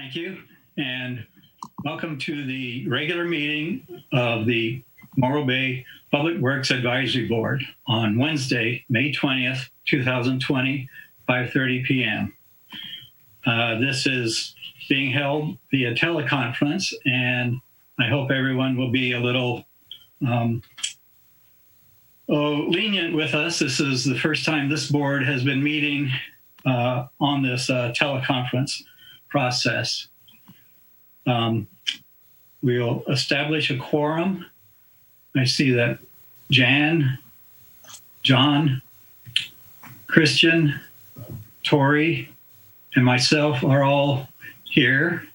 Thank you, and welcome to the regular meeting of the Morro Bay Public Works Advisory Board on Wednesday, May 20th, 2020, 5:30 p.m. This is being held via teleconference, and I hope everyone will be a little lenient with us. This is the first time this board has been meeting on this teleconference process. We'll establish a quorum. I see that Jan, John, Christian, Tori, and myself are all here.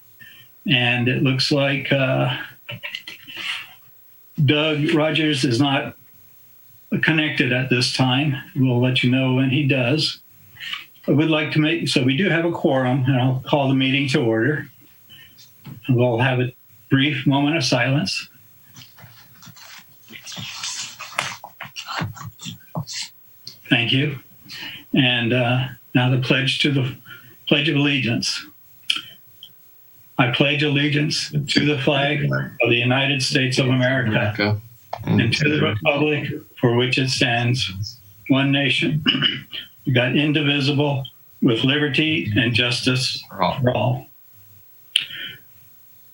And it looks like Doug Rogers is not connected at this time. We'll let you know when he does. I would like to make, so we do have a quorum, and I'll call the meeting to order. We'll have a brief moment of silence. Thank you. And now the pledge of allegiance. I pledge allegiance to the flag of the United States of America and to the republic for which it stands, one nation, God indivisible, with liberty and justice for all.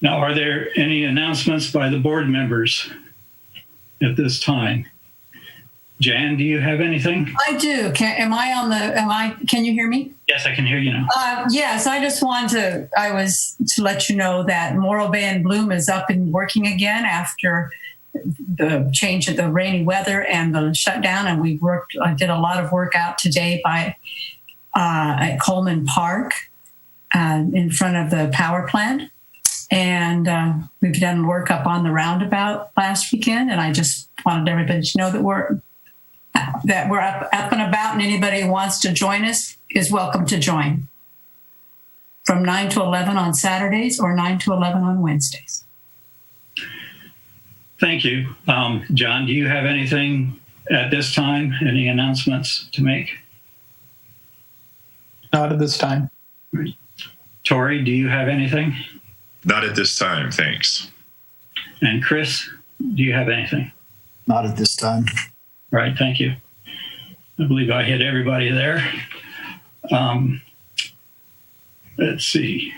Now, are there any announcements by the board members at this time? Jan, do you have anything? I do. Can you hear me? Yes, I can hear you now. Yes, I just wanted to let you know that Morro Bay and Bloom is up and working again after the change of the rainy weather and the shutdown. And I did a lot of work out today at Coleman Park in front of the power plant. And we've done work up on the roundabout last weekend. And I just wanted everybody to know that we're up and about, and anybody who wants to join us is welcome to join from 9 to 11 on Saturdays or 9 to 11 on Wednesdays. Thank you. John, do you have anything at this time? Any announcements to make? Not at this time. Tori, do you have anything? Not at this time, thanks. And Chris, do you have anything? Not at this time. Right, thank you. I believe I hit everybody there. Let's see.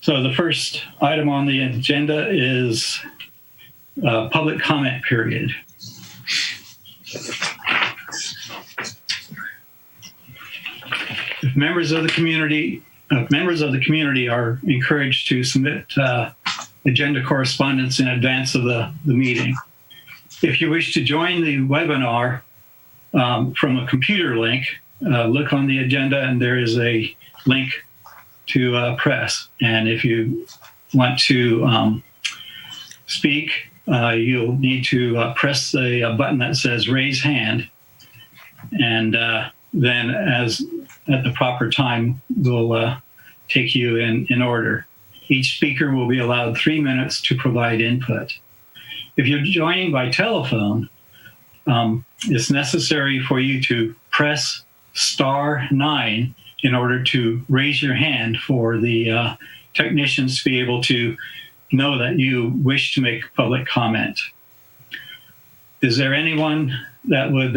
So the first item on the agenda is public comment period. If members of the community are encouraged to submit agenda correspondence in advance of the meeting. If you wish to join the webinar from a computer link, look on the agenda and there is a link to press. And if you want to speak, you'll need to press the button that says raise hand. And then at the proper time, we'll take you in order. Each speaker will be allowed 3 minutes to provide input. If you're joining by telephone, it's necessary for you to press *9 in order to raise your hand for the technicians to be able to know that you wish to make public comment. Is there anyone that would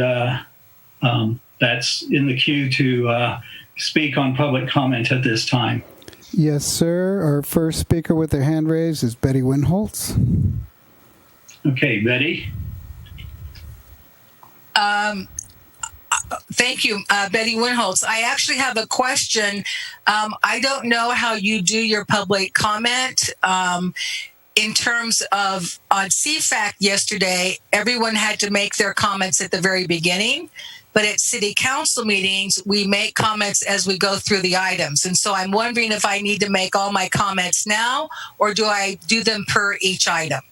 that's in the queue to speak on public comment at this time? Yes, sir. Our first speaker with their hand raised is Betty Winholtz. Okay, Betty. Thank you, Betty Winholtz. I actually have a question. I don't know how you do your public comment. In terms of on CFAC yesterday, everyone had to make their comments at the very beginning. But at city council meetings, we make comments as we go through the items. And so I'm wondering if I need to make all my comments now, or do I do them per each item?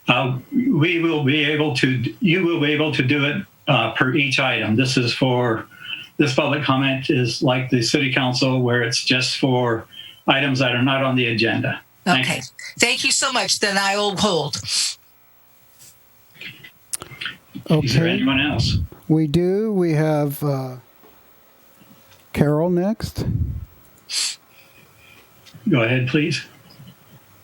You will be able to do it per each item. This public comment is like the city council, where it's just for items that are not on the agenda. Okay. Thank you so much. Then I will hold. Okay. Is there anyone else? We do. We have Carol next. go ahead, please.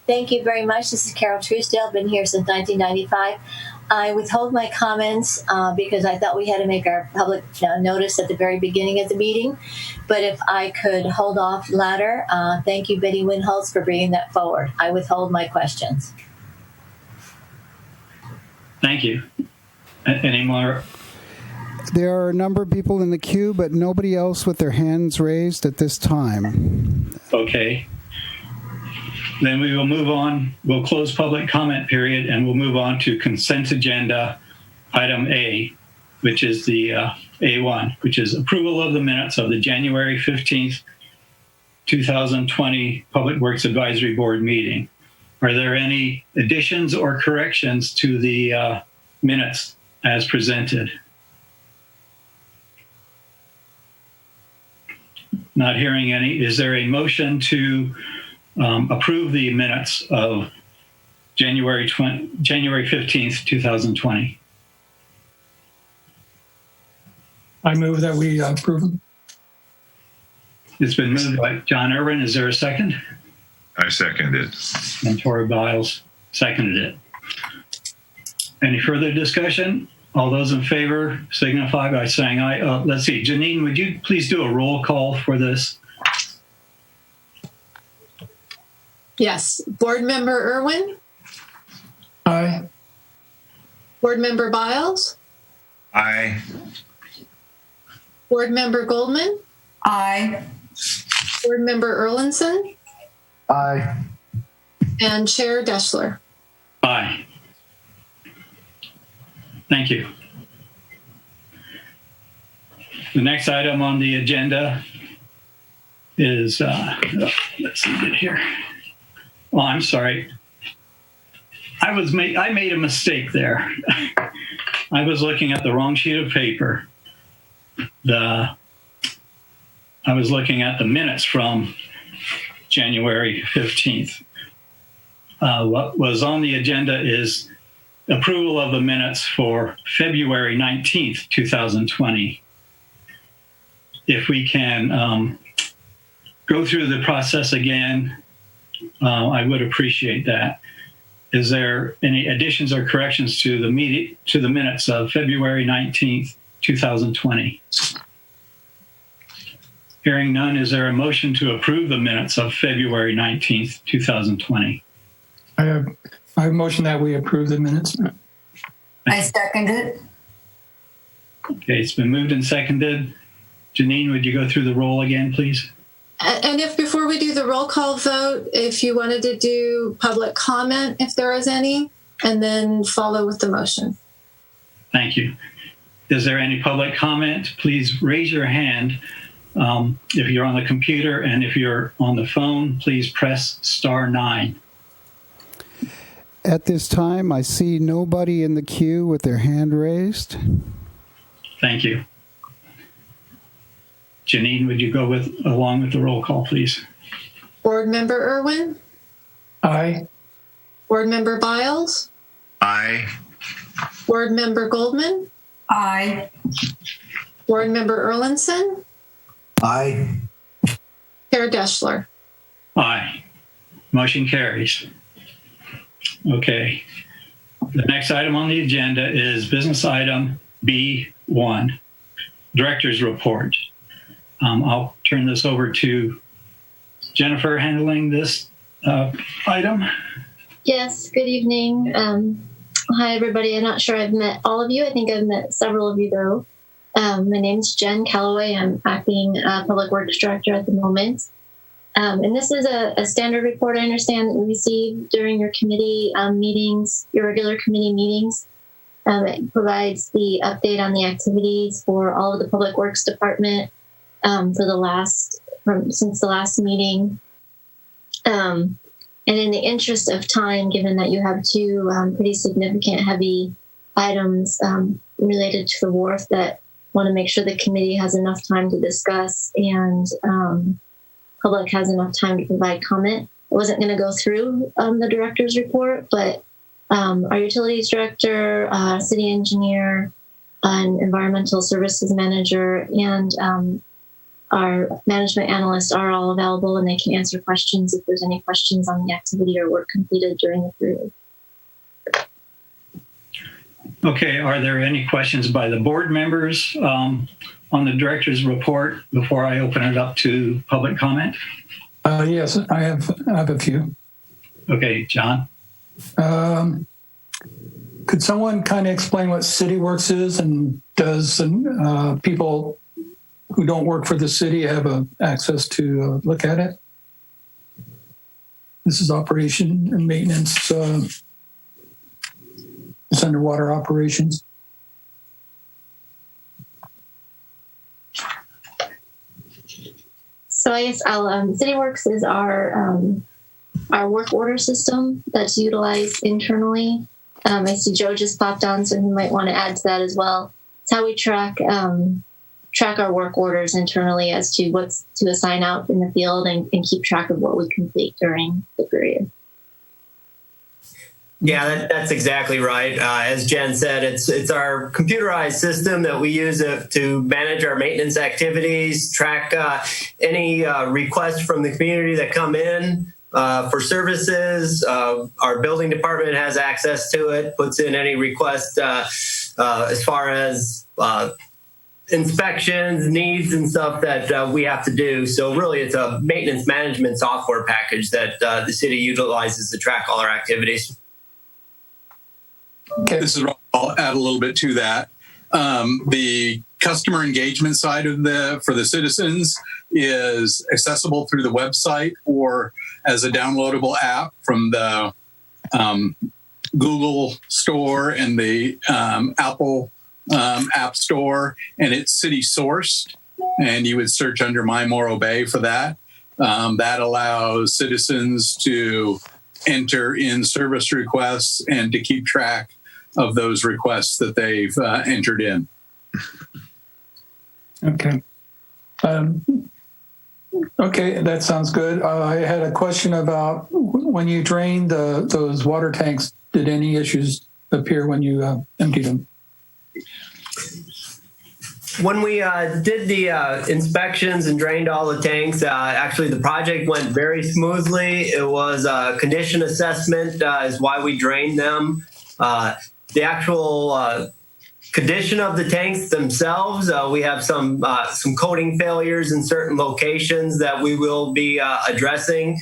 Thank you very much. This is Carol Truesdale. I've been here since 1995. I withhold my comments because I thought we had to make our public notice at the very beginning of the meeting. But if I could hold off latter, thank you, Betty Winholtz, for bringing that forward. I withhold my questions. Thank you. Any more? There are a number of people in the queue, but nobody else with their hands raised at this time. Okay. Then we will move on. We'll close public comment period, and we'll move on to consent agenda item A, which is the A1, which is approval of the minutes of the January 15th, 2020 Public Works Advisory Board meeting. Are there any additions or corrections to the minutes as presented? Not hearing any. Is there a motion to approve the minutes of January 15th, 2020? I move that we approve them. It's been moved by John Irwin. Is there a second? I second it. And Tori Biles seconded it. Any further discussion? All those in favor signify by saying aye. Let's see. Janine, would you please do a roll call for this? Yes. Board Member Irwin? Aye. Board Member Biles? Aye. Board Member Goldman? Aye. Board Member Erlinson? Aye. And Chair Deschler? Aye. Thank you. The next item on the agenda is, let's see it here. Oh, I'm sorry. I made a mistake there. I was looking at the wrong sheet of paper. I was looking at the minutes from January 15th. What was on the agenda is approval of the minutes for February 19th, 2020. If we can go through the process again, I would appreciate that. Is there any additions or corrections to the minutes of February 19th, 2020? Hearing none, is there a motion to approve the minutes of February 19th, 2020? I have a motion that we approve the minutes. I second it. Okay, it's been moved and seconded. Janine, would you go through the roll again, please? And if before we do the roll call vote, if you wanted to do public comment, if there is any, and then follow with the motion. Thank you. Is there any public comment? Please raise your hand. If you're on the computer, and if you're on the phone, please press *9. At this time, I see nobody in the queue with their hand raised. Thank you. Janine, would you go along with the roll call, please? Board Member Irwin? Aye. Board Member Biles? Aye. Board Member Goldman? Aye. Board Member Erlinson? Aye. Chair Deschler? Aye. Motion carries. Okay. The next item on the agenda is business item B1, Director's Report. I'll turn this over to Jennifer handling this item. Yes, good evening. Hi, everybody. I'm not sure I've met all of you. I think I've met several of you, though. My name's Jen Calloway. I'm acting Public Works Director at the moment. And this is a standard report, I understand, that you receive during your committee meetings, your regular committee meetings. It provides the update on the activities for all of the Public Works Department since the last meeting. And in the interest of time, given that you have two pretty significant heavy items related to the wharf that want to make sure the committee has enough time to discuss and public has enough time to provide comment. I wasn't going to go through the director's report, but our utilities director, city engineer, and environmental services manager, and our management analysts are all available, and they can answer questions if there's any questions on the activity or work completed during the period. Okay, are there any questions by the board members on the director's report before I open it up to public comment? Yes, I have a few. Okay, John. Could someone kind of explain what CityWorks is, and does people who don't work for the city have access to look at it? This is operation and maintenance. It's underwater operations. So I guess CityWorks is our work order system that's utilized internally. I see Joe just popped on, so he might want to add to that as well. It's how we track our work orders internally as to what's to assign out in the field and keep track of what we complete during the period. Yeah, that's exactly right. As Jen said, it's our computerized system that we use to manage our maintenance activities, track any requests from the community that come in for services. Our building department has access to it, puts in any request as far as inspections, needs, and stuff that we have to do. So really, it's a maintenance management software package that the city utilizes to track all our activities. Okay. This is Rob. I'll add a little bit to that. The customer engagement side of for the citizens is accessible through the website or as a downloadable app from the Google Store and the Apple App Store, and it's city sourced. And you would search under My Morro Bay for that. That allows citizens to enter in service requests and to keep track of those requests that they've entered in. Okay. Okay, that sounds good. I had a question about when you drained those water tanks, did any issues appear when you emptied them? When we did the inspections and drained all the tanks, actually the project went very smoothly. It was a condition assessment is why we drained them. The actual condition of the tanks themselves, we have some coating failures in certain locations that we will be addressing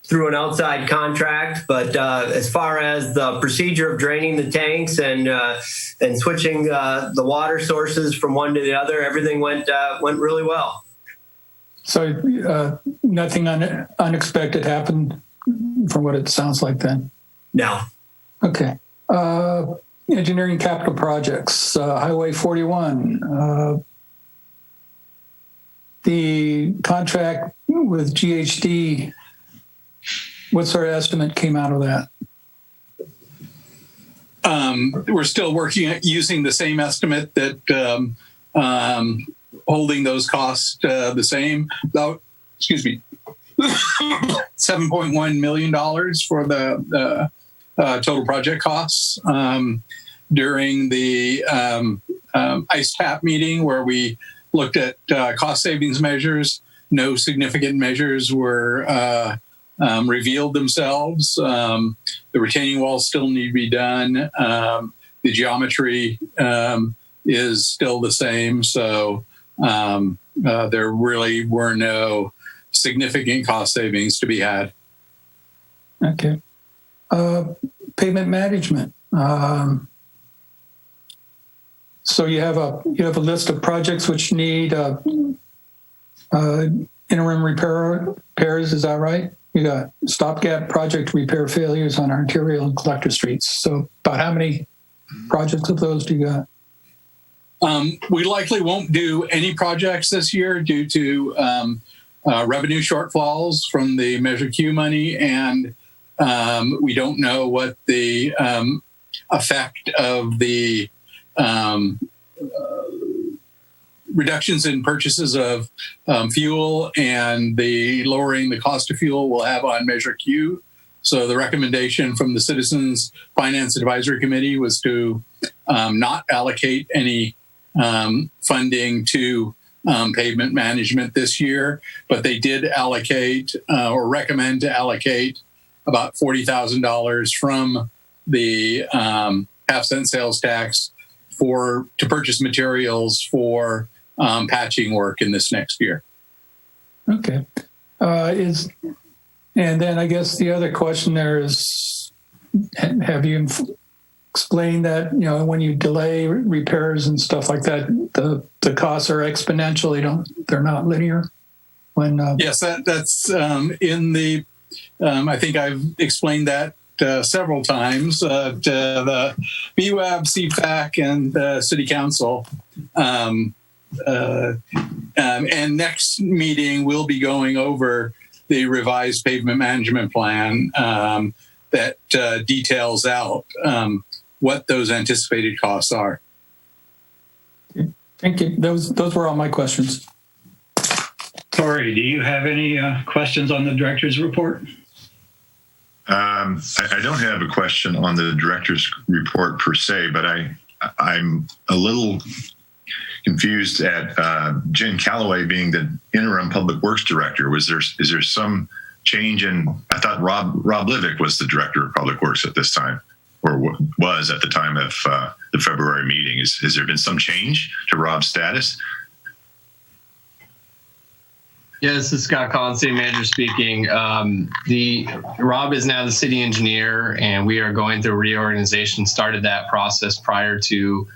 through an outside contract. But as far as the procedure of draining the tanks and switching the water sources from one to the other, everything went really well. So nothing unexpected happened from what it sounds like then? No. Okay. Engineering capital projects, Highway 41. The contract with GHD, what sort of estimate came out of that? We're still working at using the same estimate that holding those costs the same. About, $7.1 million for the total project costs. During the ICE TAP meeting where we looked at cost savings measures, no significant measures were revealed themselves. The retaining walls still need to be done. The geometry is still the same. So there really were no significant cost savings to be had. Okay. Pavement management. So you have a list of projects which need interim repairs. Is that right? You got stopgap project repair failures on arterial and collector streets. So about how many projects of those do you got? We likely won't do any projects this year due to revenue shortfalls from the Measure Q money, and we don't know what the effect of the reductions in purchases of fuel and the lowering the cost of fuel will have on Measure Q. So the recommendation from the Citizens Finance Advisory Committee was to not allocate any funding to pavement management this year, but they did allocate or recommend to allocate about $40,000 from the half-cent sales tax to purchase materials for patching work in this next year. Okay. And then I guess the other question there is, have you explained that, when you delay repairs and stuff like that, the costs are exponential. They're not linear? Yes, that's in the, I think I've explained that several times to the BWAB, CFAC, and the City Council. And next meeting, we'll be going over the revised pavement management plan that details out what those anticipated costs are. Thank you. Those were all my questions. Tori, do you have any questions on the director's report? I don't have a question on the director's report per se, but I'm a little confused at Jen Calloway being the interim public works director. Is there some change in? I thought Rob Livick was the director of public works at this time, or was at the time of the February meeting. Has there been some change to Rob's status? Yeah, this is Scott Collins, city manager speaking. Rob is now the city engineer, and we are going through reorganization. Started that process prior to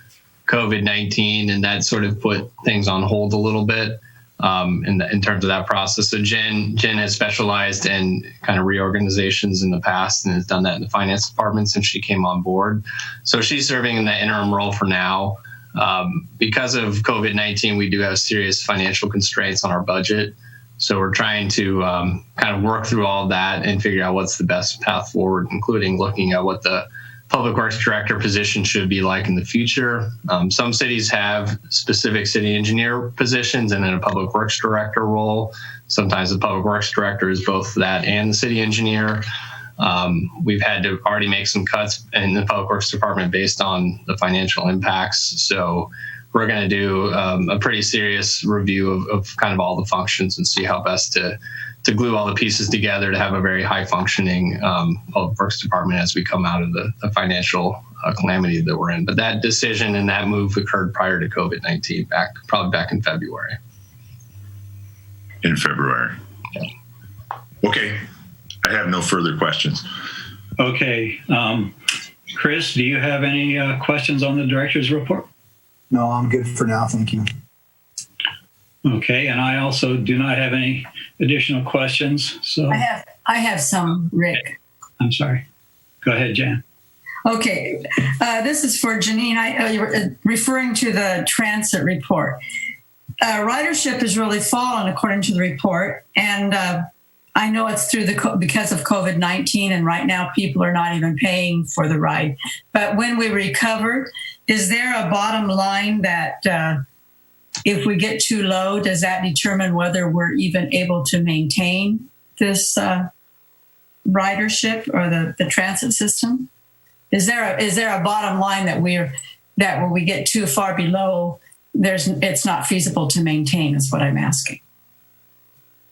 COVID-19, and that sort of put things on hold a little bit in terms of that process. So Jen has specialized in kind of reorganizations in the past and has done that in the finance department since she came on board. So she's serving in that interim role for now. Because of COVID-19, we do have serious financial constraints on our budget. So we're trying to kind of work through all of that and figure out what's the best path forward, including looking at what the public works director position should be like in the future. Some cities have specific city engineer positions and then a public works director role. Sometimes the public works director is both that and the city engineer. We've had to already make some cuts in the public works department based on the financial impacts. So we're going to do a pretty serious review of kind of all the functions and see how best to glue all the pieces together to have a very high functioning public works department as we come out of the financial calamity that we're in. But that decision and that move occurred prior to COVID-19, probably back in February. In February. Yeah. Okay. I have no further questions. Okay. Chris, do you have any questions on the director's report? No, I'm good for now. Thank you. Okay. And I also do not have any additional questions. So I have some, Rick. I'm sorry. Go ahead, Jan. Okay. This is for Janine. You're referring to the transit report. Ridership has really fallen according to the report. And I know it's because of COVID-19, and right now people are not even paying for the ride. But when we recover, is there a bottom line that if we get too low, does that determine whether we're even able to maintain this ridership or the transit system? Is there a bottom line that when we get too far below, it's not feasible to maintain? Is what I'm asking.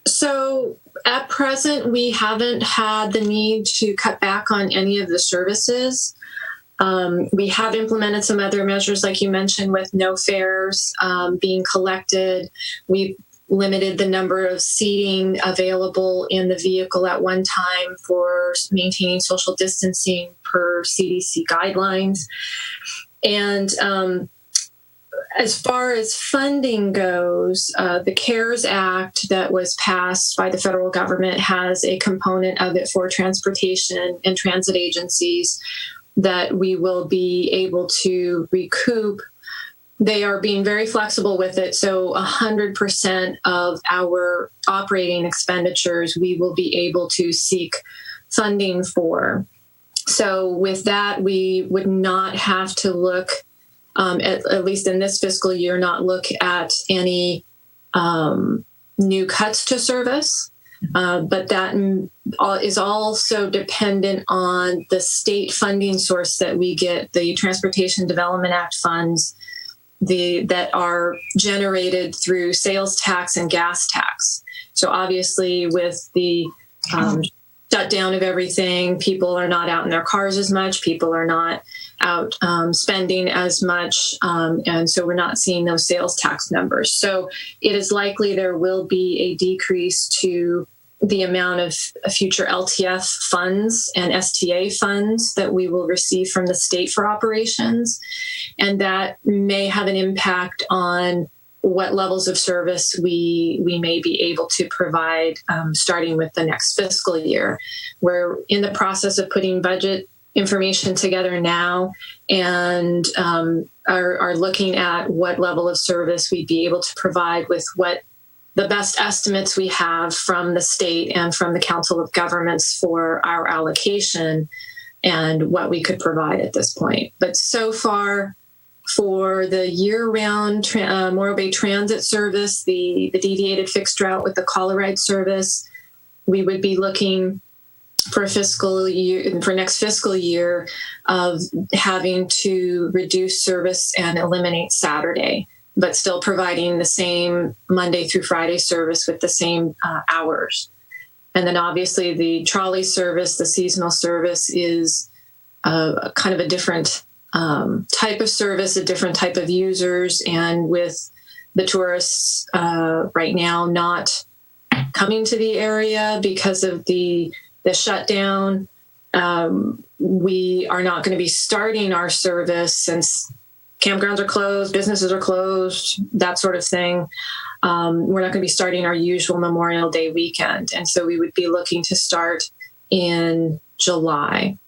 So at present, we haven't had the need to cut back on any of the services. We have implemented some other measures, like you mentioned, with no fares being collected. We've limited the number of seating available in the vehicle at one time for maintaining social distancing per CDC guidelines. And as far as funding goes, the CARES Act that was passed by the federal government has a component of it for transportation and transit agencies that we will be able to recoup. They are being very flexible with it. So 100% of our operating expenditures, we will be able to seek funding for. So with that, we would not have to look, at least in this fiscal year, not look at any new cuts to service. But that is also dependent on the state funding source that we get. The Transportation Development Act funds that are generated through sales tax and gas tax. So obviously, with the shutdown of everything, people are not out in their cars as much. People are not out spending as much, and so we're not seeing those sales tax numbers. So it is likely there will be a decrease to the amount of future LTF funds and STA funds that we will receive from the state for operations. And that may have an impact on what levels of service we may be able to provide starting with the next fiscal year. We're in the process of putting budget information together now and are looking at what level of service we'd be able to provide with what the best estimates we have from the state and from the Council of Governments for our allocation and what we could provide at this point. But so far, for the year-round Morro Bay Transit service, the deviated fixed route with the Call a Ride service, we would be looking for next fiscal year of having to reduce service and eliminate Saturday, but still providing the same Monday through Friday service with the same hours. And then obviously the trolley service, the seasonal service, is kind of a different type of service, a different type of users. And with the tourists right now not coming to the area because of the shutdown, we are not going to be starting our service since campgrounds are closed, businesses are closed, that sort of thing. We're not going to be starting our usual Memorial Day weekend. And so we would be looking to start in July.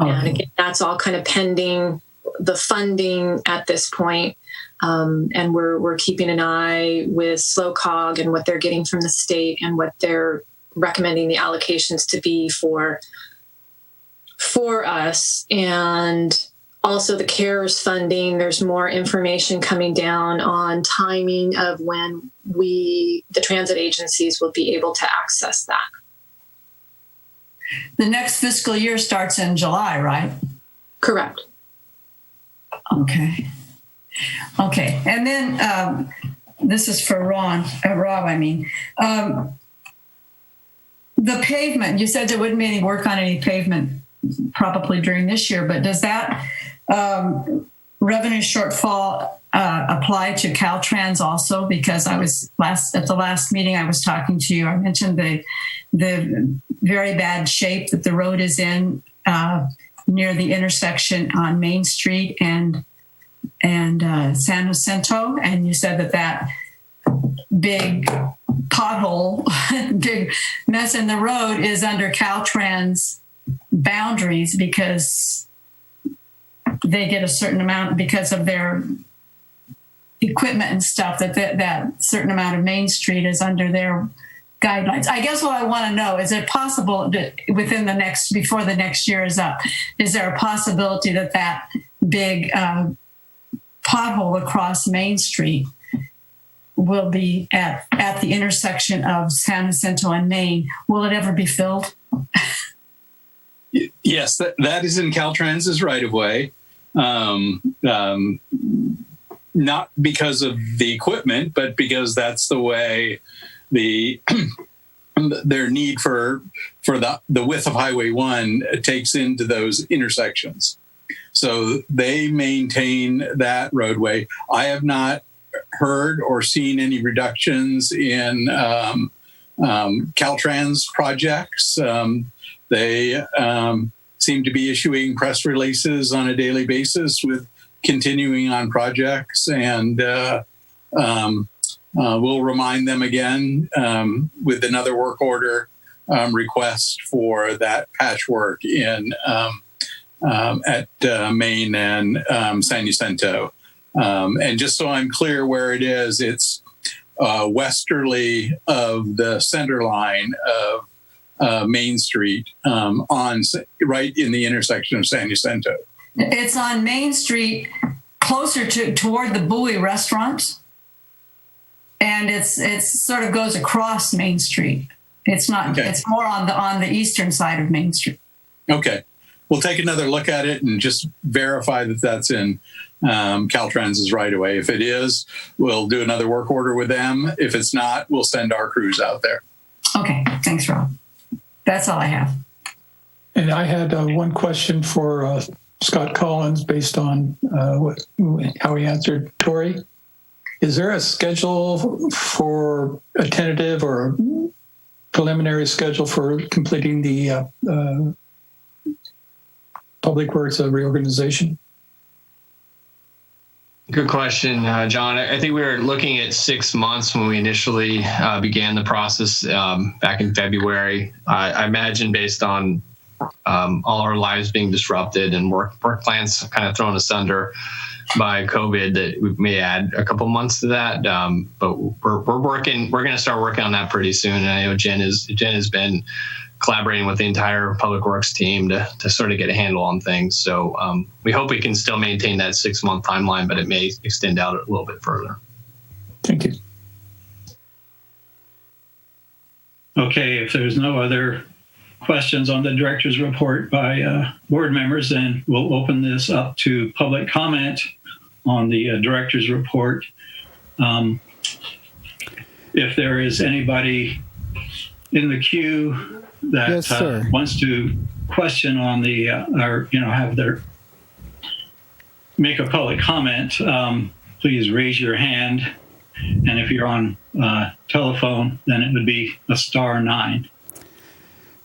Okay. And again, that's all kind of pending the funding at this point. And we're keeping an eye with SLOCOG and what they're getting from the state and what they're recommending the allocations to be for us. And also the CARES funding, there's more information coming down on timing of when the transit agencies will be able to access that. The next fiscal year starts in July, right? Correct. Okay. And then this is for Rob, the pavement, you said there wouldn't be any work on any pavement probably during this year, but does that revenue shortfall apply to Caltrans also? Because I was at the last meeting I was talking to you, I mentioned the very bad shape that the road is in near the intersection on Main Street and San Jacinto, and you said that big pothole, big mess in the road is under Caltrans boundaries because they get a certain amount because of their equipment and stuff, that certain amount of Main Street is under their guidelines. I guess what I want to know, is it possible that before the next year is up, is there a possibility that big pothole across Main Street will be at the intersection of San Jacinto and Main? Will it ever be filled? Yes, that is in Caltrans's right of way. Not because of the equipment, but because that's the way their need for the width of Highway 1 takes into those intersections. So they maintain that roadway. I have not heard or seen any reductions in Caltrans projects. They seem to be issuing press releases on a daily basis with continuing on projects, and we'll remind them again with another work order request for that patchwork at Main and San Jacinto. And just so I'm clear where it is, it's westerly of the center line of Main Street, right in the intersection of San Jacinto. It's on Main Street, closer toward the Bowie restaurants, and it's sort of goes across Main Street. It's not. Okay. It's more on the eastern side of Main Street. Okay. we'll take another look at it and just verify that that's in Caltrans's right of way. If it is, we'll do another work order with them. If it's not, we'll send our crews out there. Okay, thanks, Rob. That's all I have. And I had one question for Scott Collins based on how he answered Tori. Is there a schedule for a tentative or a preliminary schedule for completing the Public Works reorganization? Good question, John. I think we were looking at 6 months when we initially began the process back in February. I imagine based on all our lives being disrupted and work plans kind of thrown asunder by COVID, that we may add a couple months to that. But we're going to start working on that pretty soon. And I know Jen has been collaborating with the entire Public Works team to sort of get a handle on things. So we hope we can still maintain that 6 month timeline, but it may extend out a little bit further. Thank you. Okay, if there's no other questions on the director's report by board members, then we'll open this up to public comment on the director's report. If there is anybody in the queue that Yes, wants to question on the or have their make a public comment, please raise your hand, and if you're on telephone, then it would be a *9.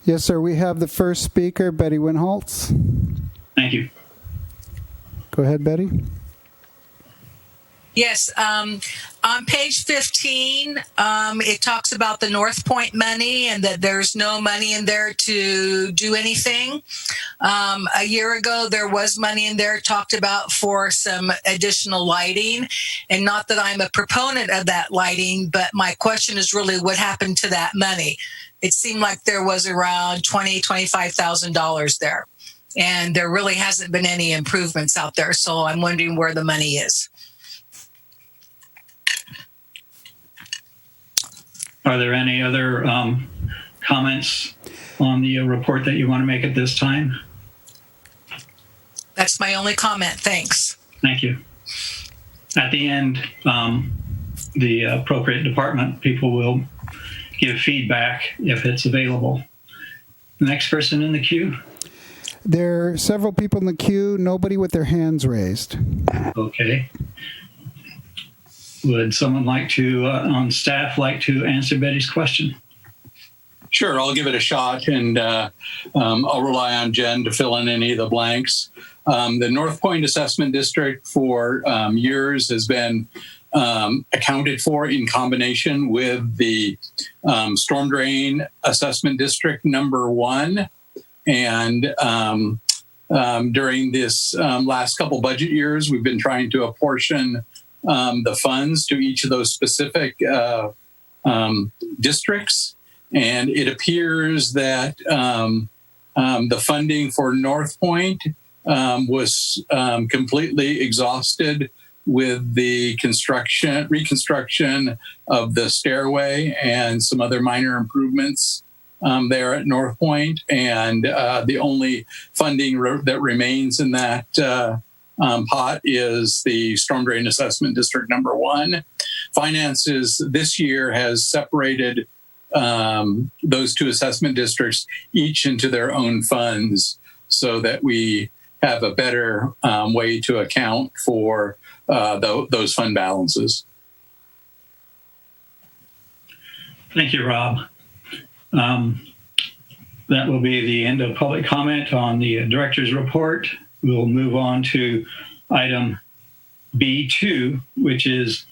Yes, sir. We have the first speaker, Betty Winholtz. Thank you. Go ahead, Betty. Yes, on page 15, it talks about the North Point money and that there's no money in there to do anything. A year ago, there was money in there talked about for some additional lighting. And not that I'm a proponent of that lighting, but my question is really what happened to that money? It seemed like there was around $25,000 there. And there really hasn't been any improvements out there. So I'm wondering where the money is. Are there any other comments on the report that you want to make at this time? That's my only comment. Thanks. Thank you. At the end, the appropriate department people will give feedback if it's available. The next person in the queue? There are several people in the queue, nobody with their hands raised. Okay. Would someone like to, on staff, like to answer Betty's question? Sure, I'll give it a shot, and I'll rely on Jen to fill in any of the blanks. The North Point Assessment District for years has been accounted for in combination with the Storm Drain Assessment District number 1. And during this last couple budget years, we've been trying to apportion the funds to each of those specific districts. And it appears that the funding for North Point was completely exhausted with the reconstruction of the stairway and some other minor improvements there at North Point. And the only funding that remains in that pot is the Storm Drain Assessment District number 1. Finances this year has separated those two assessment districts each into their own funds so that we have a better way to account for those fund balances. Thank you, Rob. That will be the end of public comment on the director's report. We'll move on to item B2, which is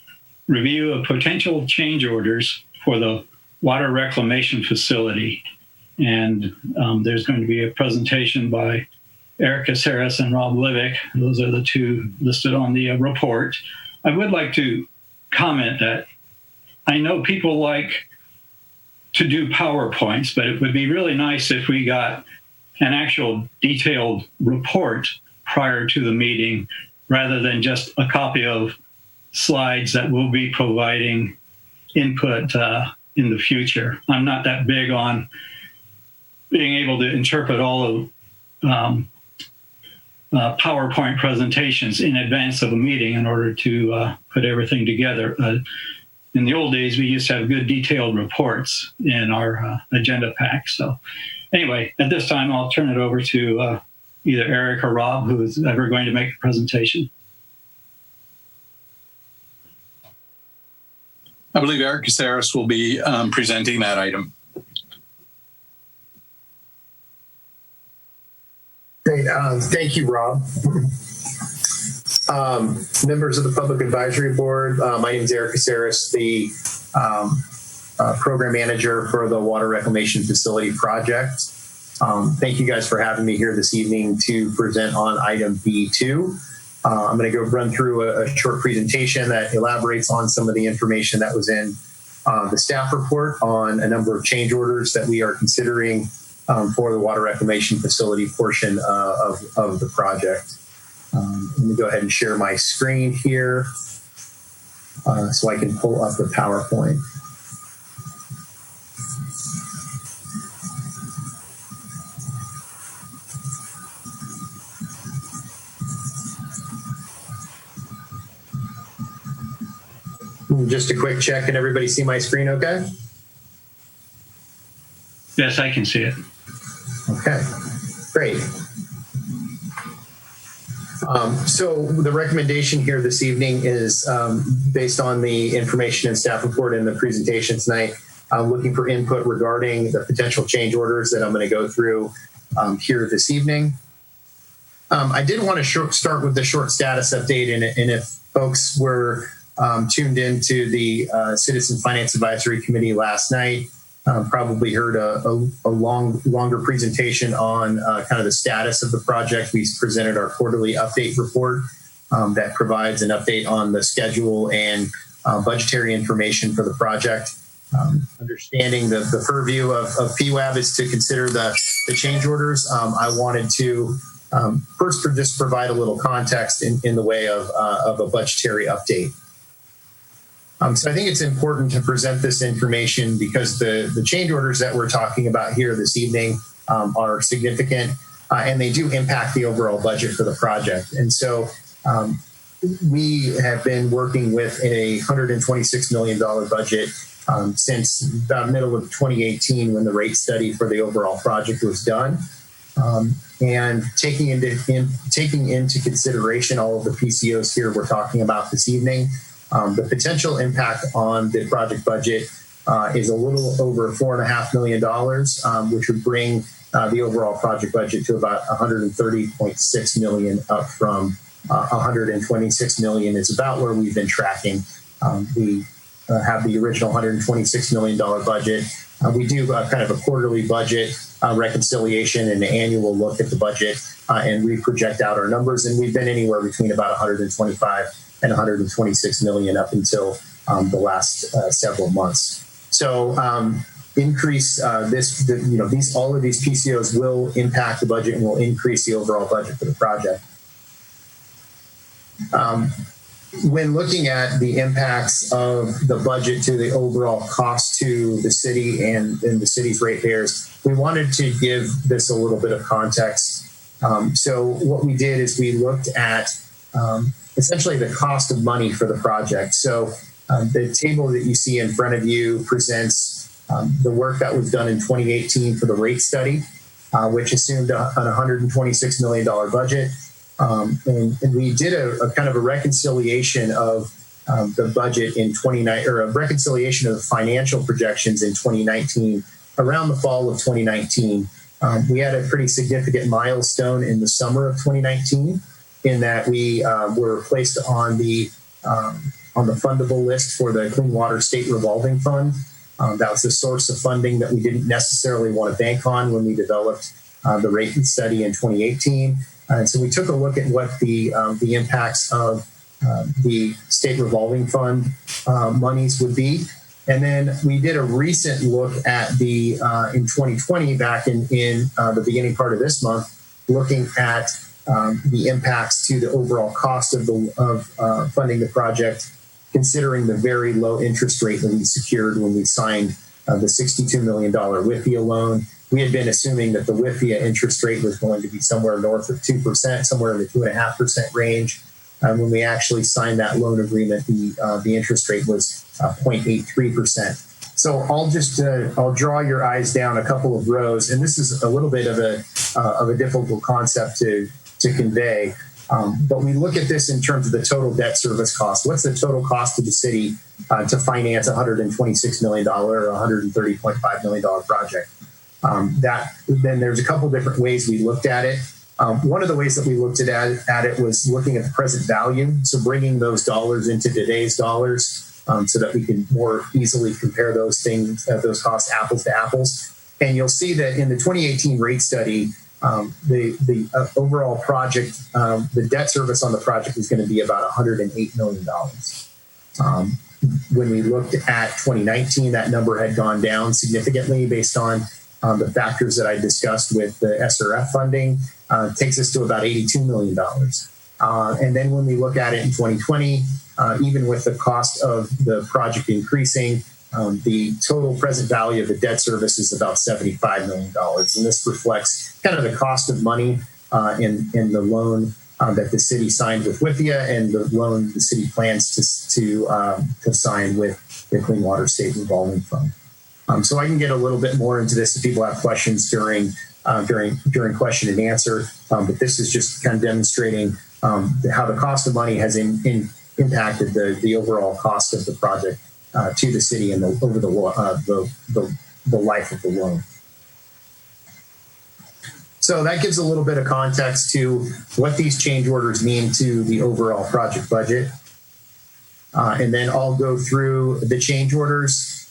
review of potential change orders for the water reclamation facility. And there's going to be a presentation by Erica Saris and Rob Livick. Those are the two listed on the report. I would like to comment that I know people like to do PowerPoints, but it would be really nice if we got an actual detailed report prior to the meeting rather than just a copy of slides that we'll be providing input in the future. I'm not that big on being able to interpret all of PowerPoint presentations in advance of a meeting in order to put everything together. In the old days, we used to have good detailed reports in our agenda pack. So anyway, at this time, I'll turn it over to either Eric or Rob, who is ever going to make the presentation. I believe Eric Caceres will be presenting that item. Great. Thank you, Rob. Members of the Public Advisory Board, my name is Eric Caceres, the Program Manager for the Water Reclamation Facility Project. Thank you guys for having me here this evening to present on item B2. I'm going to go run through a short presentation that elaborates on some of the information that was in the staff report on a number of change orders that we are considering for the water reclamation facility portion of the project. Let me go ahead and share my screen here so I can pull up the PowerPoint. Just a quick check. Can everybody see my screen okay? Yes, I can see it. Okay, great. So the recommendation here this evening is based on the information and staff report in the presentation tonight. I'm looking for input regarding the potential change orders that I'm going to go through here this evening. I did want to start with the short status update, and if folks were tuned into the Citizen Finance Advisory Committee last night, probably heard a longer presentation on kind of the status of the project. We presented our quarterly update report that provides an update on the schedule and budgetary information for the project. Understanding the purview of PWAB is to consider the change orders. I wanted to first just provide a little context in the way of a budgetary update. So I think it's important to present this information because the change orders that we're talking about here this evening are significant and they do impact the overall budget for the project. And so we have been working with a $126 million budget since about middle of 2018 when the rate study for the overall project was done. And taking into consideration all of the PCOs here we're talking about this evening, the potential impact on the project budget is a little over $4.5 million, which would bring the overall project budget to about $130.6 million, up from $126 million is about where we've been tracking. We have the original $126 million budget. We do kind of a quarterly budget reconciliation and an annual look at the budget, and we project out our numbers, and we've been anywhere between about 125 and 126 million up until the last several months. So increase all of these PCOs will impact the budget and will increase the overall budget for the project. When looking at the impacts of the budget to the overall cost to the city and the city's ratepayers, we wanted to give this a little bit of context. So what we did is we looked at essentially the cost of money for the project. So the table that you see in front of you presents the work that was done in 2018 for the rate study, which assumed an $126 million budget. And we did a kind of a reconciliation of the budget in 2019, or a reconciliation of the financial projections in 2019, around the fall of 2019. We had a pretty significant milestone in the summer of 2019 in that we were placed on the fundable list for the Clean Water State Revolving Fund. That was the source of funding that we didn't necessarily want to bank on when we developed the rate study in 2018. And so we took a look at what the impacts of the state revolving fund monies would be. And then we did a recent look at the in 2020, back in the beginning part of this month, looking at the impacts to the overall cost of funding the project, considering the very low interest rate that we secured when we signed the $62 million WIFIA loan. We had been assuming that the WIFIA interest rate was going to be somewhere north of 2%, somewhere in the 2.5% range. When we actually signed that loan agreement, the interest rate was 0.83%. So I'll draw your eyes down a couple of rows, and this is a little bit of a difficult concept to convey. But we look at this in terms of the total debt service cost. What's the total cost to the city to finance a $126 million or $130.5 million project? Then there's a couple different ways we looked at it. One of the ways that we looked at it was looking at the present value, so bringing those dollars into today's dollars so that we can more easily compare those things, those costs apples to apples. And you'll see that in the 2018 rate study, the overall project, the debt service on the project is going to be about $108 million. When we looked at 2019, that number had gone down significantly based on the factors that I discussed with the SRF funding. Takes us to about $82 million. And then when we look at it in 2020, even with the cost of the project increasing, the total present value of the debt service is about $75 million. And this reflects kind of the cost of money in the loan that the city signed with WIFIA and the loan the city plans to sign with the Clean Water State Revolving Fund. So I can get a little bit more into this if people have questions during question and answer. But this is just kind of demonstrating how the cost of money has impacted the overall cost of the project to the city and over the life of the loan. So that gives a little bit of context to what these change orders mean to the overall project budget. And then I'll go through the change orders.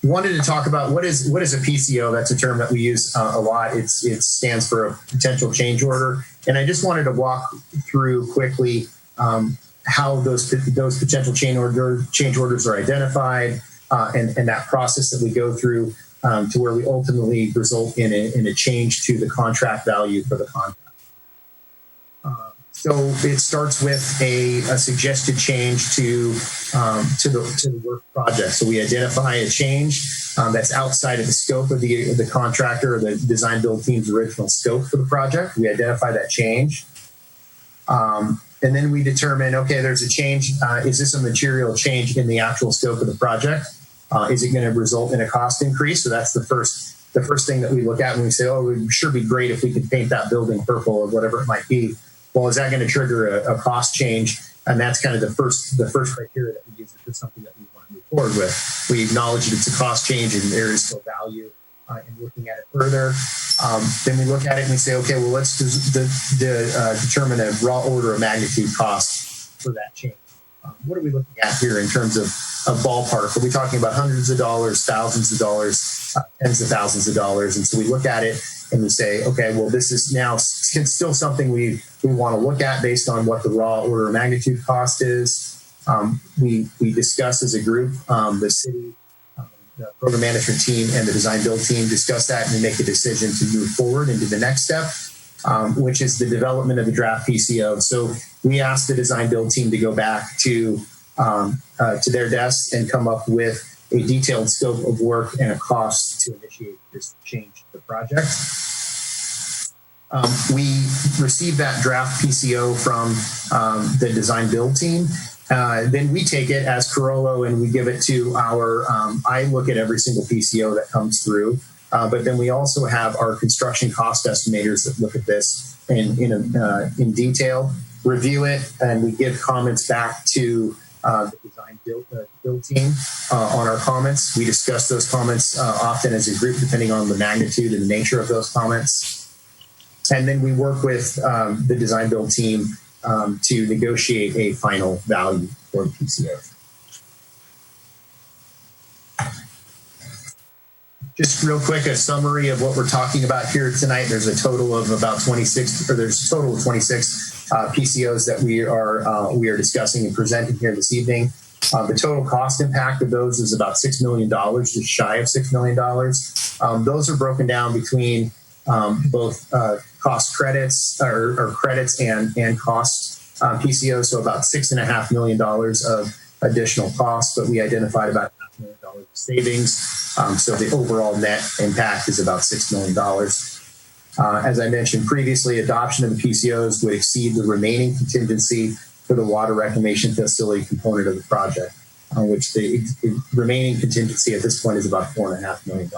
Wanted to talk about what is a PCO. That's a term that we use a lot. It stands for a potential change order. And I just wanted to walk through quickly how those potential change orders are identified and that process that we go through to where we ultimately result in a change to the contract value for the contract. So it starts with a suggested change to the work project. So we identify a change that's outside of the scope of the contractor or the design build team's original scope for the project. We identify that change. And then we determine, okay, there's a change. Is this a material change in the actual scope of the project? Is it going to result in a cost increase? So that's the first thing that we look at when we say, oh, it would sure be great if we could paint that building purple or whatever it might be. Well, is that going to trigger a cost change? And that's kind of the first criteria that we use if it's something that we want to move forward with. We acknowledge that it's a cost change and there is still value in looking at it further. Then we look at it and we say, okay, well, let's determine a raw order of magnitude cost for that change. What are we looking at here in terms of ballpark? Are we talking about hundreds of dollars, thousands of dollars, tens of thousands of dollars? And so we look at it and we say, okay, well, this is now still something we want to look at based on what the raw order of magnitude cost is. We discuss as a group, the city, the program management team, and the design build team discuss that and we make a decision to move forward into the next step, which is the development of the draft PCO. So we asked the design build team to go back to their desks and come up with a detailed scope of work and a cost to initiate this change to the project. We received that draft PCO from the design build team. Then we take it as Carollo and we give it to I look at every single PCO that comes through. But then we also have our construction cost estimators that look at this in detail, review it, and we give comments back to the design build team on our comments. We discuss those comments often as a group, depending on the magnitude and the nature of those comments. And then we work with the design build team to negotiate a final value for the PCO. Just real quick, a summary of what we're talking about here tonight. There's a total of about 26, or there's a total of 26 PCOs that we are discussing and presenting here this evening. The total cost impact of those is about $6 million, just shy of $6 million. Those are broken down between both cost credits or credits and cost PCOs, so about $6.5 million of additional costs, but we identified about half million of savings. So the overall net impact is about $6 million. As I mentioned previously, adoption of the PCOs would exceed the remaining contingency for the water reclamation facility component of the project, which the remaining contingency at this point is about $4.5 million.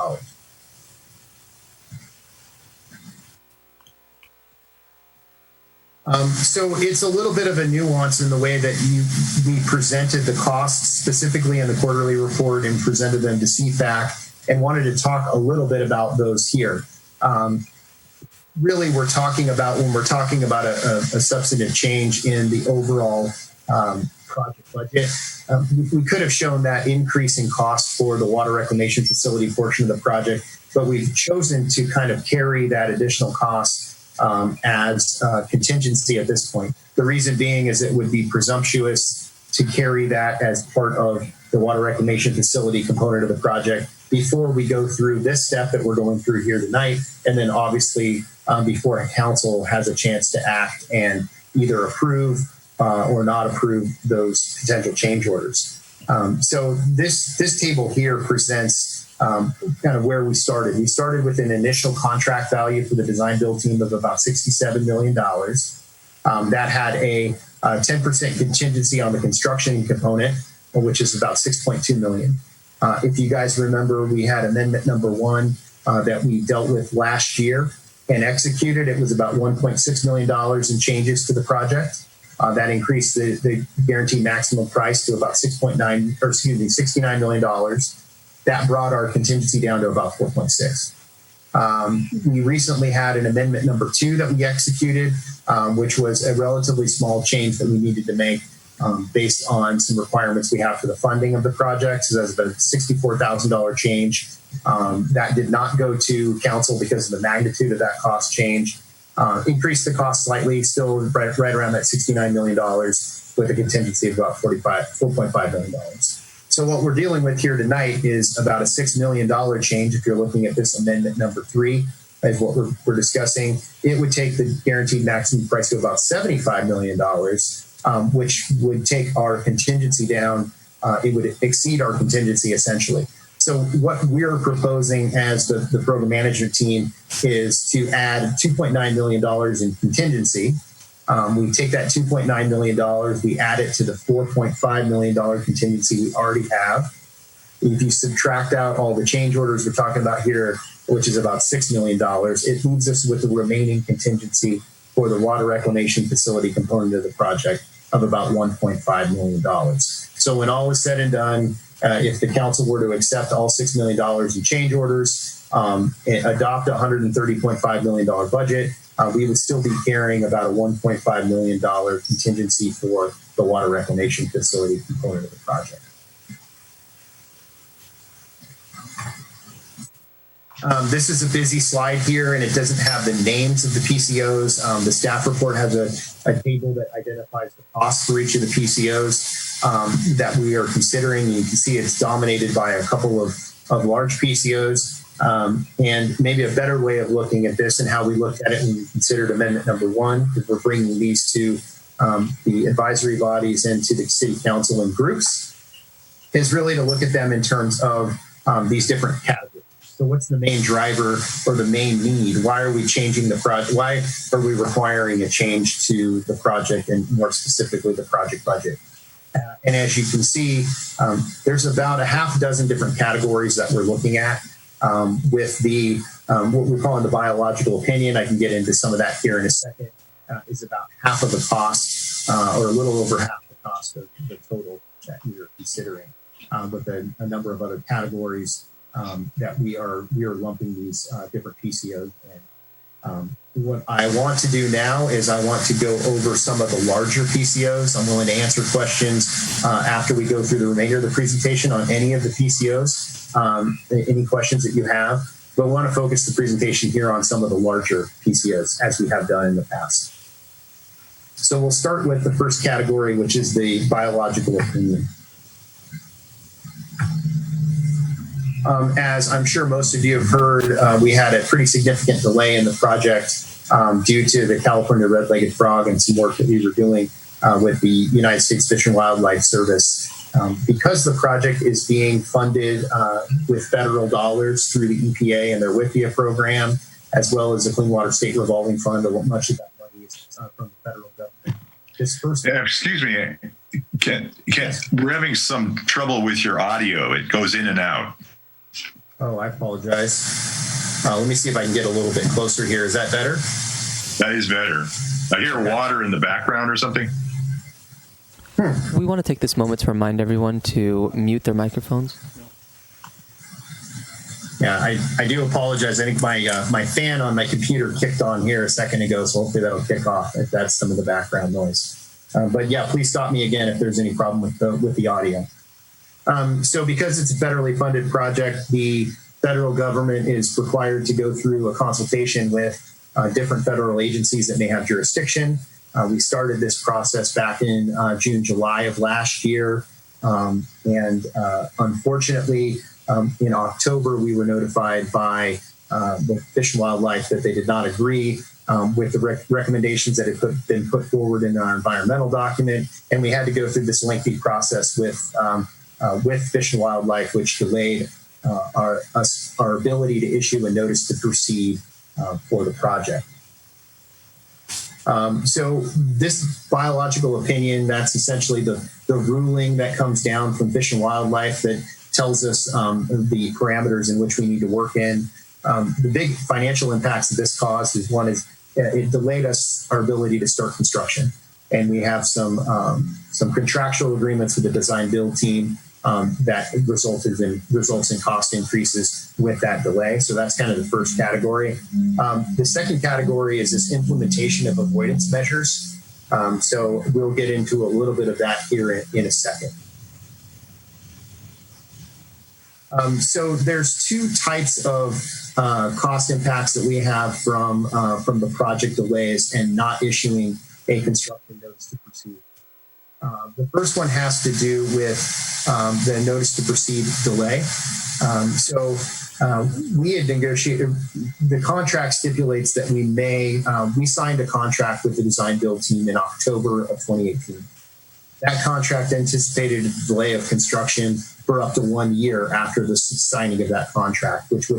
So it's a little bit of a nuance in the way that we presented the costs specifically in the quarterly report and presented them to CFAC, and wanted to talk a little bit about those here. Really, when we're talking about a substantive change in the overall project budget, we could have shown that increase in cost for the water reclamation facility portion of the project, but we've chosen to kind of carry that additional cost as contingency at this point. The reason being is it would be presumptuous to carry that as part of the water reclamation facility component of the project before we go through this step that we're going through here tonight, and then obviously before council has a chance to act and either approve or not approve those potential change orders. So this table here presents kind of where we started. We started with an initial contract value for the design build team of about $67 million. That had a 10% contingency on the construction component, which is about $6.2 million. If you guys remember, we had amendment number 1 that we dealt with last year and executed. It was about $1.6 million in changes to the project. That increased the guaranteed maximum price to about $69 million. That brought our contingency down to about 4.6. We recently had an amendment number 2 that we executed, which was a relatively small change that we needed to make based on some requirements we have for the funding of the project. So that's about a $64,000 change. That did not go to council because of the magnitude of that cost change. Increased the cost slightly, still right around that $69 million with a contingency of about $4.5 million. So what we're dealing with here tonight is about a $6 million change. If you're looking at this amendment number 3, is what we're discussing. It would take the guaranteed maximum price to about $75 million, which would take our contingency down. It would exceed our contingency essentially. So what we're proposing as the program management team is to add $2.9 million in contingency. We take that $2.9 million, we add it to the $4.5 million contingency we already have. If you subtract out all the change orders we're talking about here, which is about $6 million, it leaves us with the remaining contingency for the water reclamation facility component of the project of about $1.5 million. So when all is said and done, if the council were to accept all $6 million in change orders, adopt a $130.5 million budget, we would still be carrying about a $1.5 million contingency for the water reclamation facility component of the project. This is a busy slide here, and it doesn't have the names of the PCOs. The staff report has a table that identifies the costs for each of the PCOs that we are considering. You can see it's dominated by a couple of large PCOs. And maybe a better way of looking at this and how we looked at it when we considered amendment number 1, because we're bringing these to the advisory bodies and to the city council in groups, is really to look at them in terms of these different categories. So what's the main driver or the main need? Why are we changing the project? Why are we requiring a change to the project and more specifically the project budget? And as you can see, there's about a half dozen different categories that we're looking at with the what we're calling the biological opinion. I can get into some of that here in a second. Is about half of the cost or a little over half the cost of the total that we are considering. But then a number of other categories that we are lumping these different PCOs in. What I want to do now is I want to go over some of the larger PCOs. I'm willing to answer questions after we go through the remainder of the presentation on any of the PCOs, any questions that you have. But we want to focus the presentation here on some of the larger PCOs as we have done in the past. So we'll start with the first category, which is the biological opinion. As I'm sure most of you have heard, we had a pretty significant delay in the project due to the California red-legged frog and some work that we were doing with the United States Fish and Wildlife Service. Because the project is being funded with federal dollars through the EPA and their WIPIA program, as well as the Clean Water State Revolving Fund, much of that money is from the federal government. Excuse me, we're having some trouble with your audio. It goes in and out. Oh, I apologize. Let me see if I can get a little bit closer here. Is that better? That is better. I hear water in the background or something. We want to take this moment to remind everyone to mute their microphones. Yeah, I do apologize. I think my fan on my computer kicked on here a second ago, so hopefully that'll kick off if that's some of the background noise. But yeah, please stop me again if there's any problem with the audio. So because it's a federally funded project, the federal government is required to go through a consultation with different federal agencies that may have jurisdiction. We started this process back in June, July of last year. And unfortunately, in October, we were notified by the Fish and Wildlife that they did not agree with the recommendations that had been put forward in our environmental document. And we had to go through this lengthy process with Fish and Wildlife, which delayed our ability to issue a notice to proceed for the project. So this biological opinion, that's essentially the ruling that comes down from Fish and Wildlife that tells us the parameters in which we need to work in. The big financial impacts that this caused is one is it delayed our ability to start construction. And we have some contractual agreements with the design build team that results in cost increases with that delay. So that's kind of the first category. The second category is this implementation of avoidance measures. So we'll get into a little bit of that here in a second. So there's two types of cost impacts that we have from the project delays and not issuing a construction notice to proceed. The first one has to do with the notice to proceed delay. We had negotiated, the contract stipulates that we signed a contract with the design build team in October of 2018. That contract anticipated a delay of construction for up to 1 year after the signing of that contract, which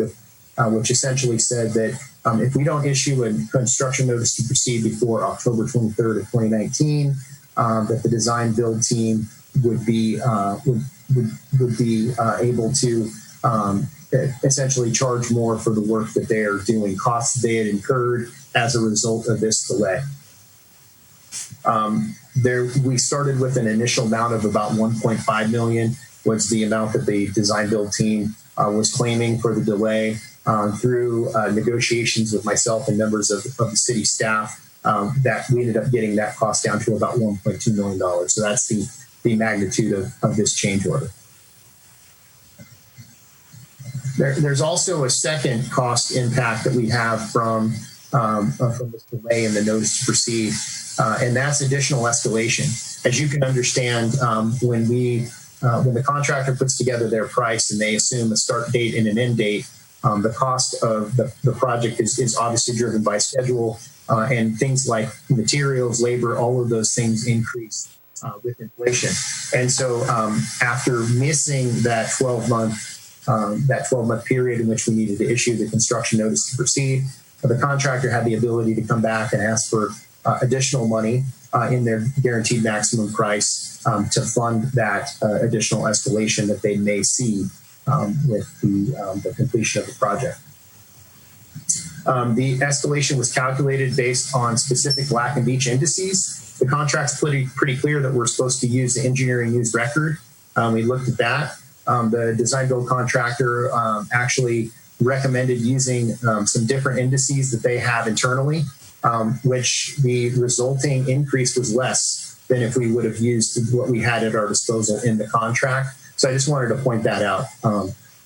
essentially said that if we don't issue a construction notice to proceed before October 23rd of 2019, that the design build team would be able to essentially charge more for the work that they are doing, costs that they had incurred as a result of this delay. We started with an initial amount of about 1.5 million was the amount that the design build team was claiming for the delay. Through negotiations with myself and members of the city staff, that we ended up getting that cost down to about $1.2 million. So that's the magnitude of this change order. There's also a second cost impact that we have from this delay in the notice to proceed, and that's additional escalation. As you can understand, when the contractor puts together their price and they assume a start date and an end date, the cost of the project is obviously driven by schedule, and things like materials, labor, all of those things increase with inflation. And so after missing that 12-month period in which we needed to issue the construction notice to proceed, the contractor had the ability to come back and ask for additional money in their guaranteed maximum price to fund that additional escalation that they may see with the completion of the project. The escalation was calculated based on specific Black and Beach indices. The contract's pretty clear that we're supposed to use the engineering news record. We looked at that. The design build contractor actually recommended using some different indices that they have internally, which the resulting increase was less than if we would have used what we had at our disposal in the contract. So I just wanted to point that out.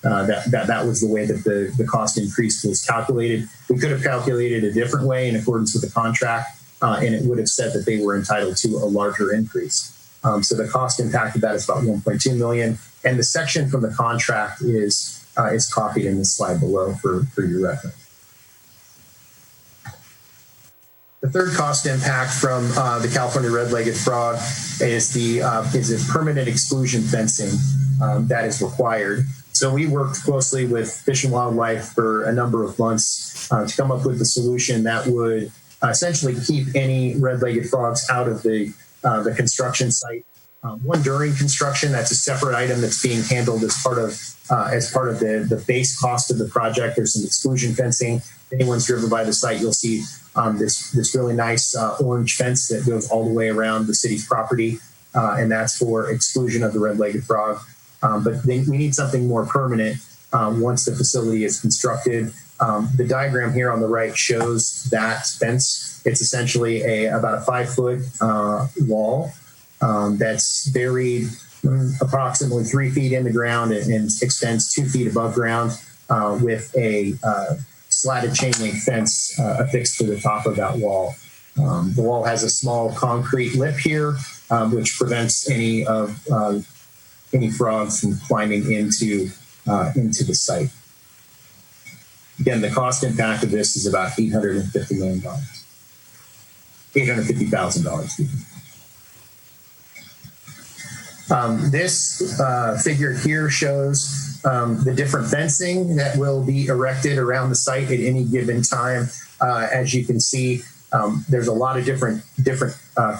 That was the way that the cost increase was calculated. We could have calculated a different way in accordance with the contract, and it would have said that they were entitled to a larger increase. So the cost impact of that is about 1.2 million, and the section from the contract is copied in the slide below for your reference. The third cost impact from the California red-legged frog is a permanent exclusion fencing that is required. So we worked closely with Fish and Wildlife for a number of months to come up with a solution that would essentially keep any red-legged frogs out of the construction site. One during construction, that's a separate item that's being handled as part of the base cost of the project. There's some exclusion fencing. If anyone's driven by the site, you'll see this really nice orange fence that goes all the way around the city's property, and that's for exclusion of the red-legged frog. But we need something more permanent once the facility is constructed. The diagram here on the right shows that fence. It's essentially about a 5-foot wall that's buried approximately 3 feet in the ground and extends 2 feet above ground with a slatted chain link fence affixed to the top of that wall. The wall has a small concrete lip here, which prevents any frogs from climbing into the site. Again, the cost impact of this is about $850 million. $850,000. This figure here shows the different fencing that will be erected around the site at any given time. As you can see, there's a lot of different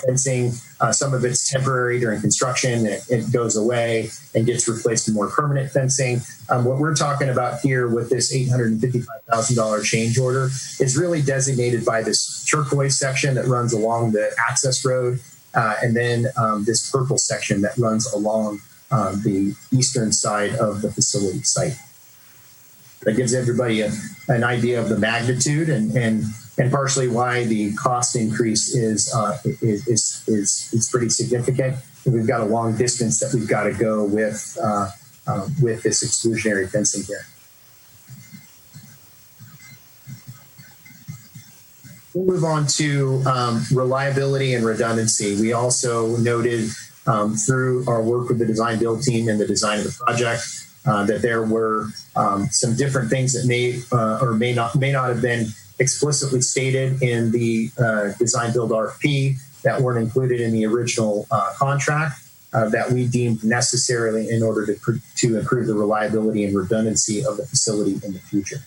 fencing. Some of it's temporary during construction. It goes away and gets replaced with more permanent fencing. What we're talking about here with this $855,000 change order is really designated by this turquoise section that runs along the access road, and then this purple section that runs along the eastern side of the facility site. That gives everybody an idea of the magnitude and partially why the cost increase is pretty significant. And we've got a long distance that we've got to go with this exclusionary fencing here. We'll move on to reliability and redundancy. We also noted through our work with the design build team and the design of the project that there were some different things that may or may not have been explicitly stated in the design build RFP that weren't included in the original contract that we deemed necessarily in order to improve the reliability and redundancy of the facility in the future.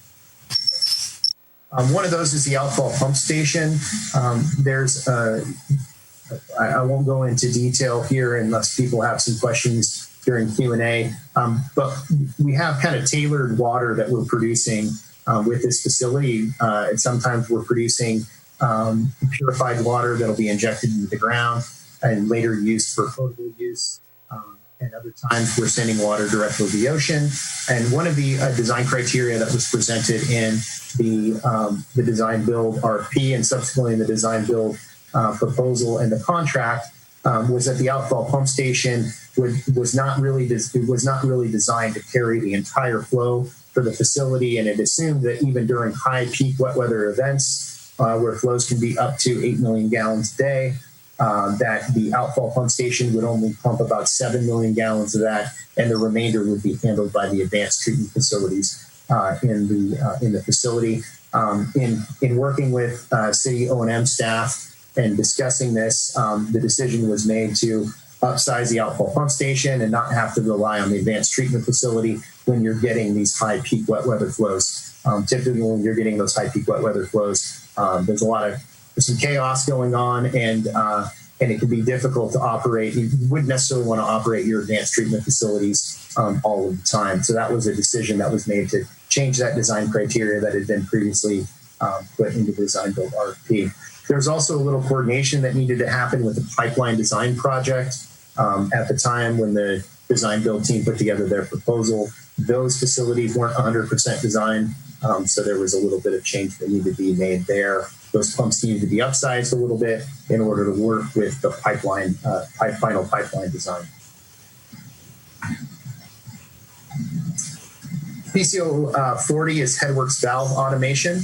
One of those is the outfall pump station. I won't go into detail here unless people have some questions during Q&A, but we have kind of tailored water that we're producing with this facility. And sometimes we're producing purified water that'll be injected into the ground and later used for potable use. And other times we're sending water directly to the ocean. And one of the design criteria that was presented in the design build RFP and subsequently in the design build proposal and the contract was that the outfall pump station was not really designed to carry the entire flow for the facility, and it assumed that even during high peak wet weather events where flows can be up to 8 million gallons a day, that the outfall pump station would only pump about 7 million gallons of that, and the remainder would be handled by the advanced treatment facilities in the facility. In working with city O&M staff and discussing this, the decision was made to upsize the outfall pump station and not have to rely on the advanced treatment facility when you're getting these high peak wet weather flows. Typically, when you're getting those high peak wet weather flows, there's some chaos going on, and it can be difficult to operate. You wouldn't necessarily want to operate your advanced treatment facilities all of the time. So that was a decision that was made to change that design criteria that had been previously put into the design build RFP. There's also a little coordination that needed to happen with the pipeline design project. At the time when the design build team put together their proposal, those facilities weren't 100% designed. So there was a little bit of change that needed to be made there. Those pumps needed to be upsized a little bit in order to work with the final pipeline design. PCO 40 is Headworks valve automation.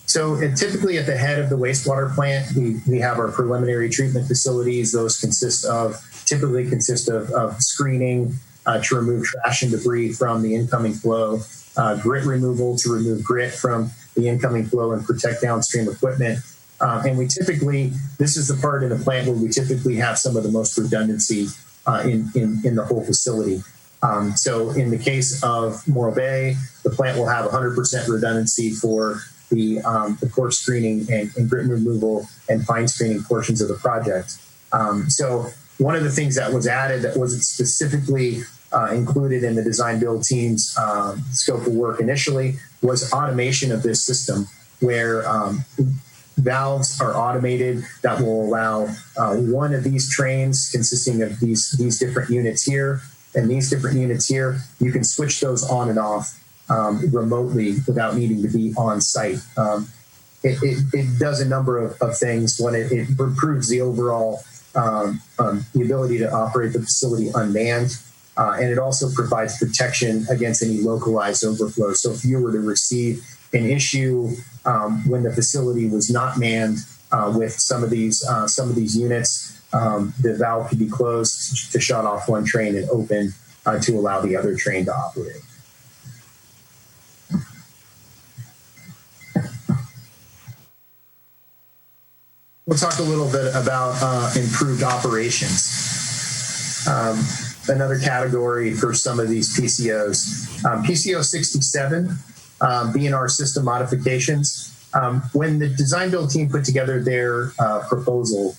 So typically at the head of the wastewater plant, we have our preliminary treatment facilities. Those typically consist of screening to remove trash and debris from the incoming flow, grit removal to remove grit from the incoming flow and protect downstream equipment, And this is the part in the plant where we typically have some of the most redundancy in the whole facility. So in the case of Morro Bay, the plant will have 100% redundancy for the core screening and grit removal and fine screening portions of the project. So one of the things that was added that wasn't specifically included in the design build team's scope of work initially was automation of this system, where valves are automated that will allow one of these trains consisting of these different units here and these different units here. You can switch those on and off remotely without needing to be on site. It does a number of things. One, it improves the overall the ability to operate the facility unmanned, and it also provides protection against any localized overflow. So if you were to receive an issue when the facility was not manned with some of these units, the valve could be closed to shut off one train and open to allow the other train to operate. We'll talk a little bit about improved operations. Another category for some of these PCOs. PCO 67, BNR System Modifications. When the design build team put together their proposal,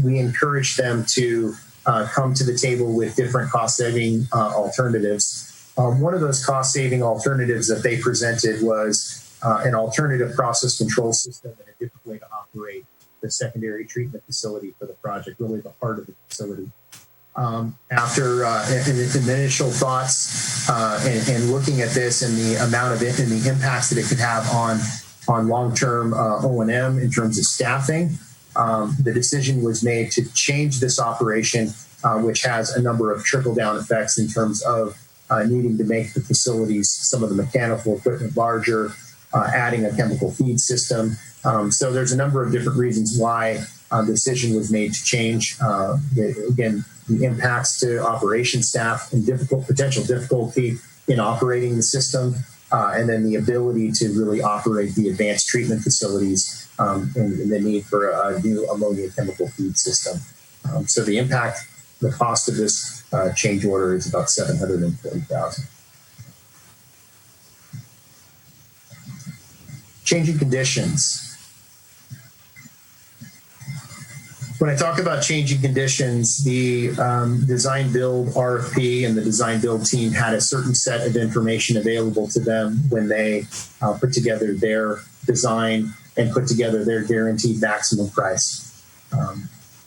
we encouraged them to come to the table with different cost-saving alternatives. One of those cost-saving alternatives that they presented was an alternative process control system and a different way to operate the secondary treatment facility for the project, really the heart of the facility. After initial thoughts and looking at this and the amount of it and the impacts that it could have on long-term O&M in terms of staffing, the decision was made to change this operation, which has a number of trickle-down effects in terms of needing to make the facilities, some of the mechanical equipment larger, adding a chemical feed system. So there's a number of different reasons why the decision was made to change. Again, the impacts to operation staff and potential difficulty in operating the system, and then the ability to really operate the advanced treatment facilities and the need for a new ammonia chemical feed system. So the cost of this change order is about $740,000. Changing conditions. When I talk about changing conditions, the design build RFP and the design build team had a certain set of information available to them when they put together their design and put together their guaranteed maximum price.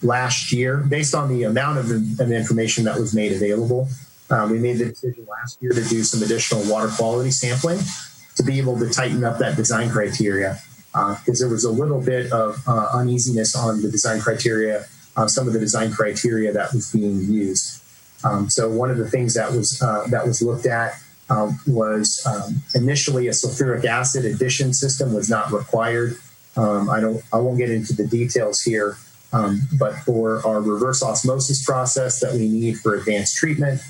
Last year, based on the amount of information that was made available, we made the decision last year to do some additional water quality sampling to be able to tighten up that design criteria. Because there was a little bit of uneasiness on the design criteria, some of the design criteria that was being used. So one of the things that was looked at was initially a sulfuric acid addition system was not required. I won't get into the details here, but for our reverse osmosis process that we need for advanced treatment,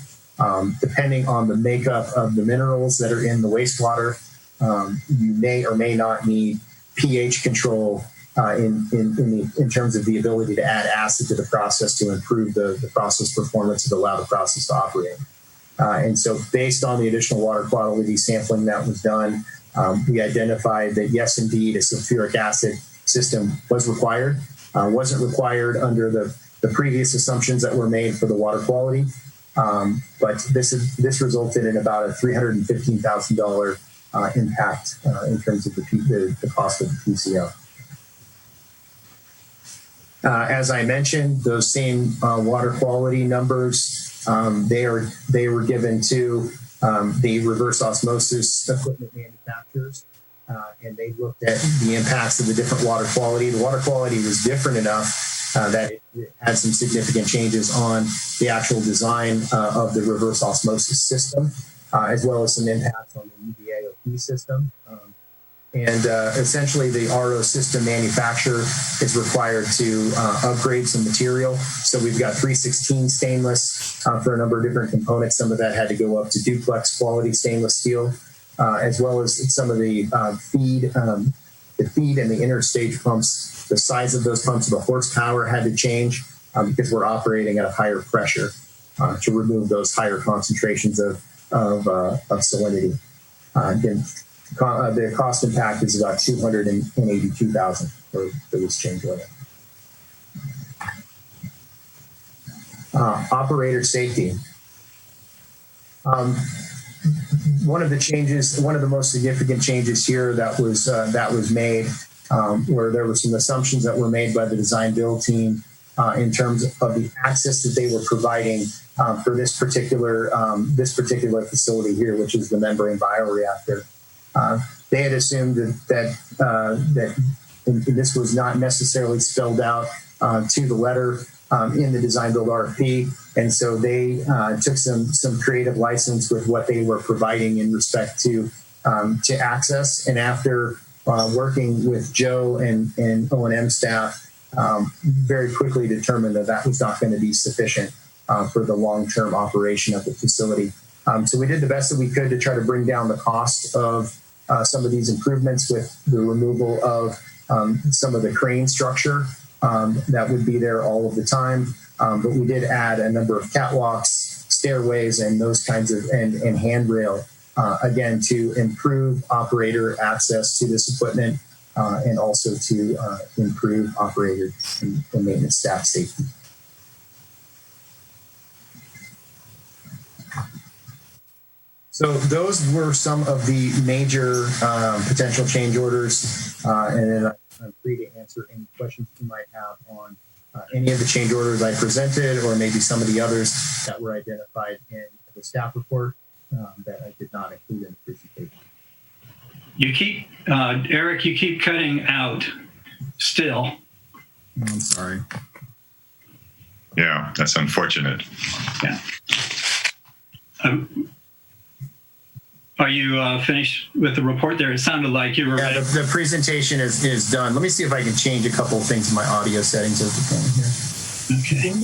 depending on the makeup of the minerals that are in the wastewater, you may or may not need pH control in terms of the ability to add acid to the process to improve the process performance and allow the process to operate. And so based on the additional water quality sampling that was done, we identified that yes, indeed, a sulfuric acid system was required. Wasn't required under the previous assumptions that were made for the water quality. But this resulted in about a $315,000 impact in terms of the cost of the PCO. As I mentioned, those same water quality numbers, they were given to the reverse osmosis equipment manufacturers, and they looked at the impacts of the different water quality. The water quality was different enough that it had some significant changes on the actual design of the reverse osmosis system, as well as some impacts on the UVAOP system. And essentially, the RO system manufacturer is required to upgrade some material. So we've got 316 stainless for a number of different components. Some of that had to go up to duplex quality stainless steel, as well as some of the feed the feed and the inner stage pumps, the size of those pumps, the horsepower had to change because we're operating at a higher pressure to remove those higher concentrations of salinity. Again, the cost impact is about $282,000 for this change order. Operator safety. One of the most significant changes here that was made, where there were some assumptions that were made by the design build team in terms of the access that they were providing for this particular facility here, which is the membrane bioreactor. They had assumed that this was not necessarily spelled out to the letter in the design build RFP, and so they took some creative license with what they were providing in respect to access. And after working with Joe and O&M staff, very quickly determined that was not going to be sufficient for the long-term operation of the facility. So we did the best that we could to try to bring down the cost of some of these improvements with the removal of some of the crane structure that would be there all of the time. But we did add a number of catwalks, stairways, and those kinds of, and handrail, again, to improve operator access to this equipment and also to improve operator and maintenance staff safety. So those were some of the major potential change orders, and then I'm free to answer any questions you might have on any of the change orders I presented, or maybe some of the others that were identified in the staff report that I did not include in the presentation. You keep, Eric, you keep cutting out still. I'm sorry. Yeah, that's unfortunate. Yeah. Are you finished with the report there? It sounded like you were. Yeah, the presentation is done. Let me see if I can change a couple of things in my audio settings as we can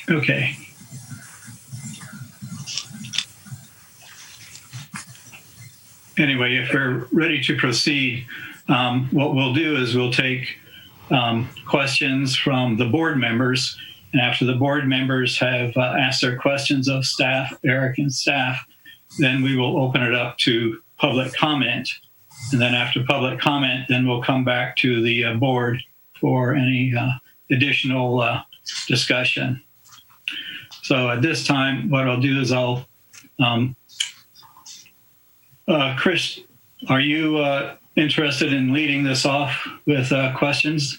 here. Okay. Anyway, if we're ready to proceed, what we'll do is we'll take questions from the board members. And after the board members have asked their questions of staff, Eric and staff, then we will open it up to public comment. And then after public comment, then we'll come back to the board for any additional discussion. So at this time, what I'll do is I'll, Chris, are you interested in leading this off with questions?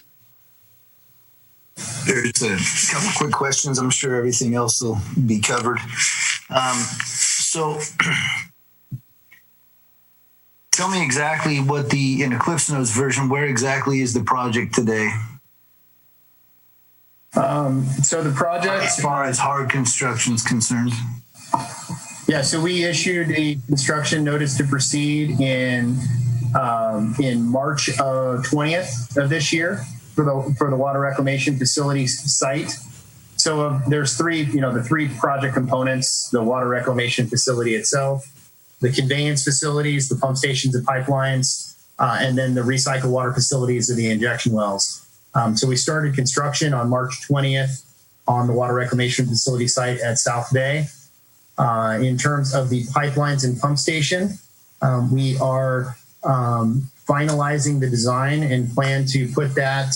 There's a couple quick questions. I'm sure everything else will be covered. So tell me exactly what in the Cliffs Notes version, where exactly is the project today? So the project, as far as hard construction is concerned. Yeah, so we issued a construction notice to proceed in March 20th of this year for the water reclamation facility site. So there's the three project components: the water reclamation facility itself, the conveyance facilities, the pump stations and pipelines, and then the recycled water facilities and the injection wells. So we started construction on March 20th on the water reclamation facility site at South Bay. In terms of the pipelines and pump station, we are finalizing the design and plan to put that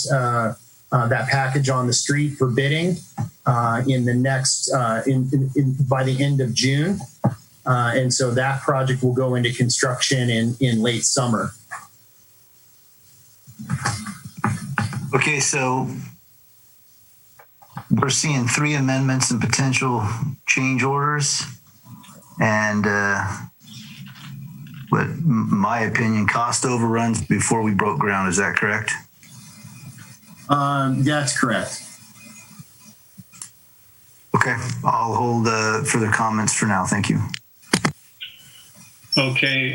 package on the street for bidding in the next by the end of June, and so that project will go into construction in late summer. Okay, so we're seeing 3 amendments and potential change orders, and but my opinion, cost overruns before we broke ground. Is that correct? That's correct. Okay, I'll hold further comments for now. Thank you. Okay,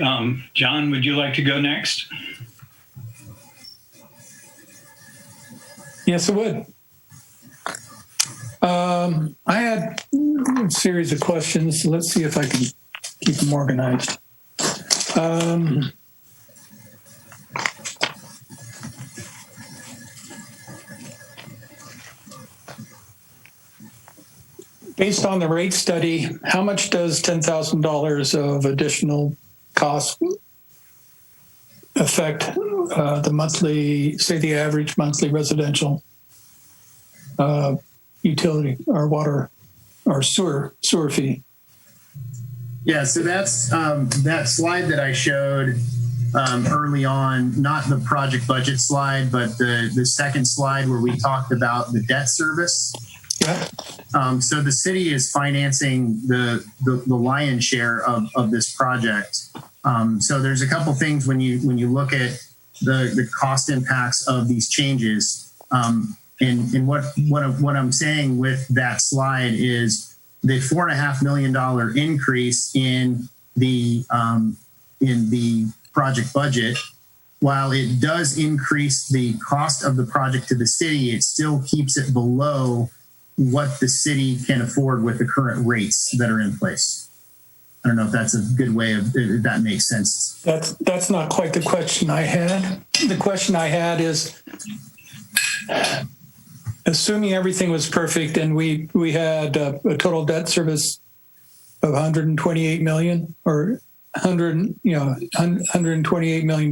John, would you like to go next? Yes, I would. I had a series of questions. Let's see if I can keep them organized. Based on the rate study, how much does $10,000 of additional cost affect the monthly, say the average monthly residential utility or water or sewer fee? Yeah, so that's that slide that I showed early on, not the project budget slide, but the second slide where we talked about the debt service. Yeah. So the city is financing the lion's share of this project. So there's a couple things when you look at the cost impacts of these changes. And what I'm saying with that slide is the $4.5 million increase in the project budget. While it does increase the cost of the project to the city, it still keeps it below what the city can afford with the current rates that are in place. I don't know if that's a good way of, if that makes sense. That's not quite the question I had. The question I had is, assuming everything was perfect and we had a total debt service of $128 million or $128 million,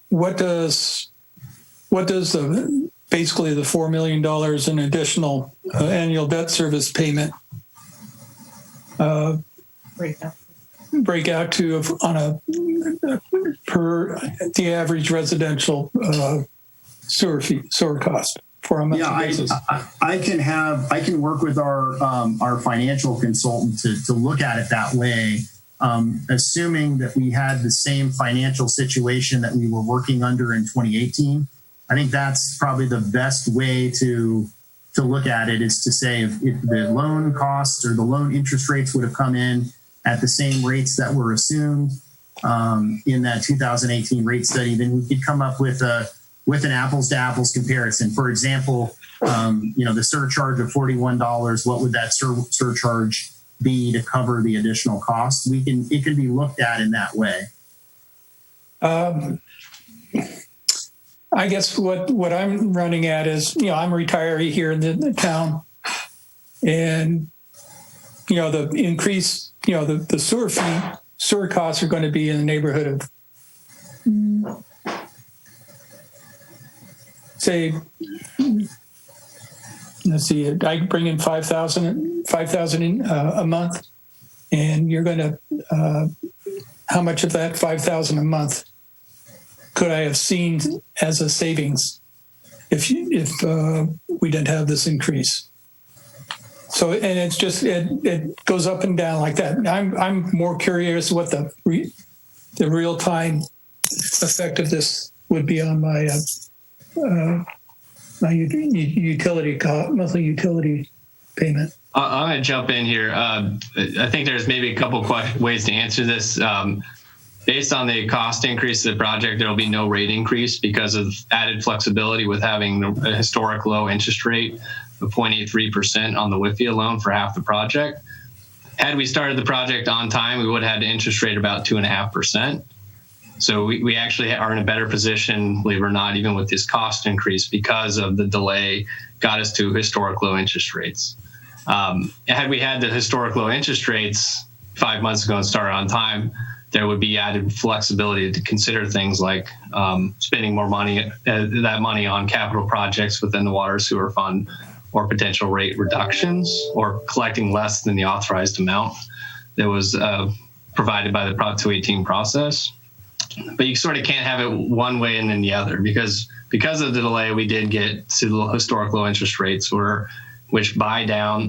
what does basically the $4 million in additional annual debt service payment break out to on a per the average residential sewer cost for a monthly basis? I can work with our financial consultant to look at it that way. Assuming that we had the same financial situation that we were working under in 2018, I think that's probably the best way to look at it, is to say if the loan costs or the loan interest rates would have come in at the same rates that were assumed in that 2018 rate study, then we could come up with an apples to apples comparison. For example, the surcharge of $41, what would that surcharge be to cover the additional cost? It can be looked at in that way. I guess what I'm running at is, I'm a retiree here in the town, and the increase, the sewer costs are going to be in the neighborhood of, say, let's see, I bring in $5,000 a month, and you're going to, how much of that $5,000 a month could I have seen as a savings if we didn't have this increase? So, and it's just, it goes up and down like that. I'm more curious what the real time effect of this would be on my my monthly utility payment. I'm going to jump in here. I think there's maybe a couple ways to answer this. Based on the cost increase of the project, there will be no rate increase because of added flexibility with having a historic low interest rate of 0.83% on the WIFIA loan for half the project. Had we started the project on time, we would have had an interest rate about 2.5%. So we actually are in a better position, believe it or not, even with this cost increase, because of the delay got us to historic low interest rates. Had we had the historic low interest rates 5 months ago and started on time, there would be added flexibility to consider things like spending more money, that money on capital projects within the water sewer fund, or potential rate reductions, or collecting less than the authorized amount that was provided by the Prop 218 process. But you sort of can't have it one way and then the other, because of the delay, we did get to the historic low interest rates, which pay down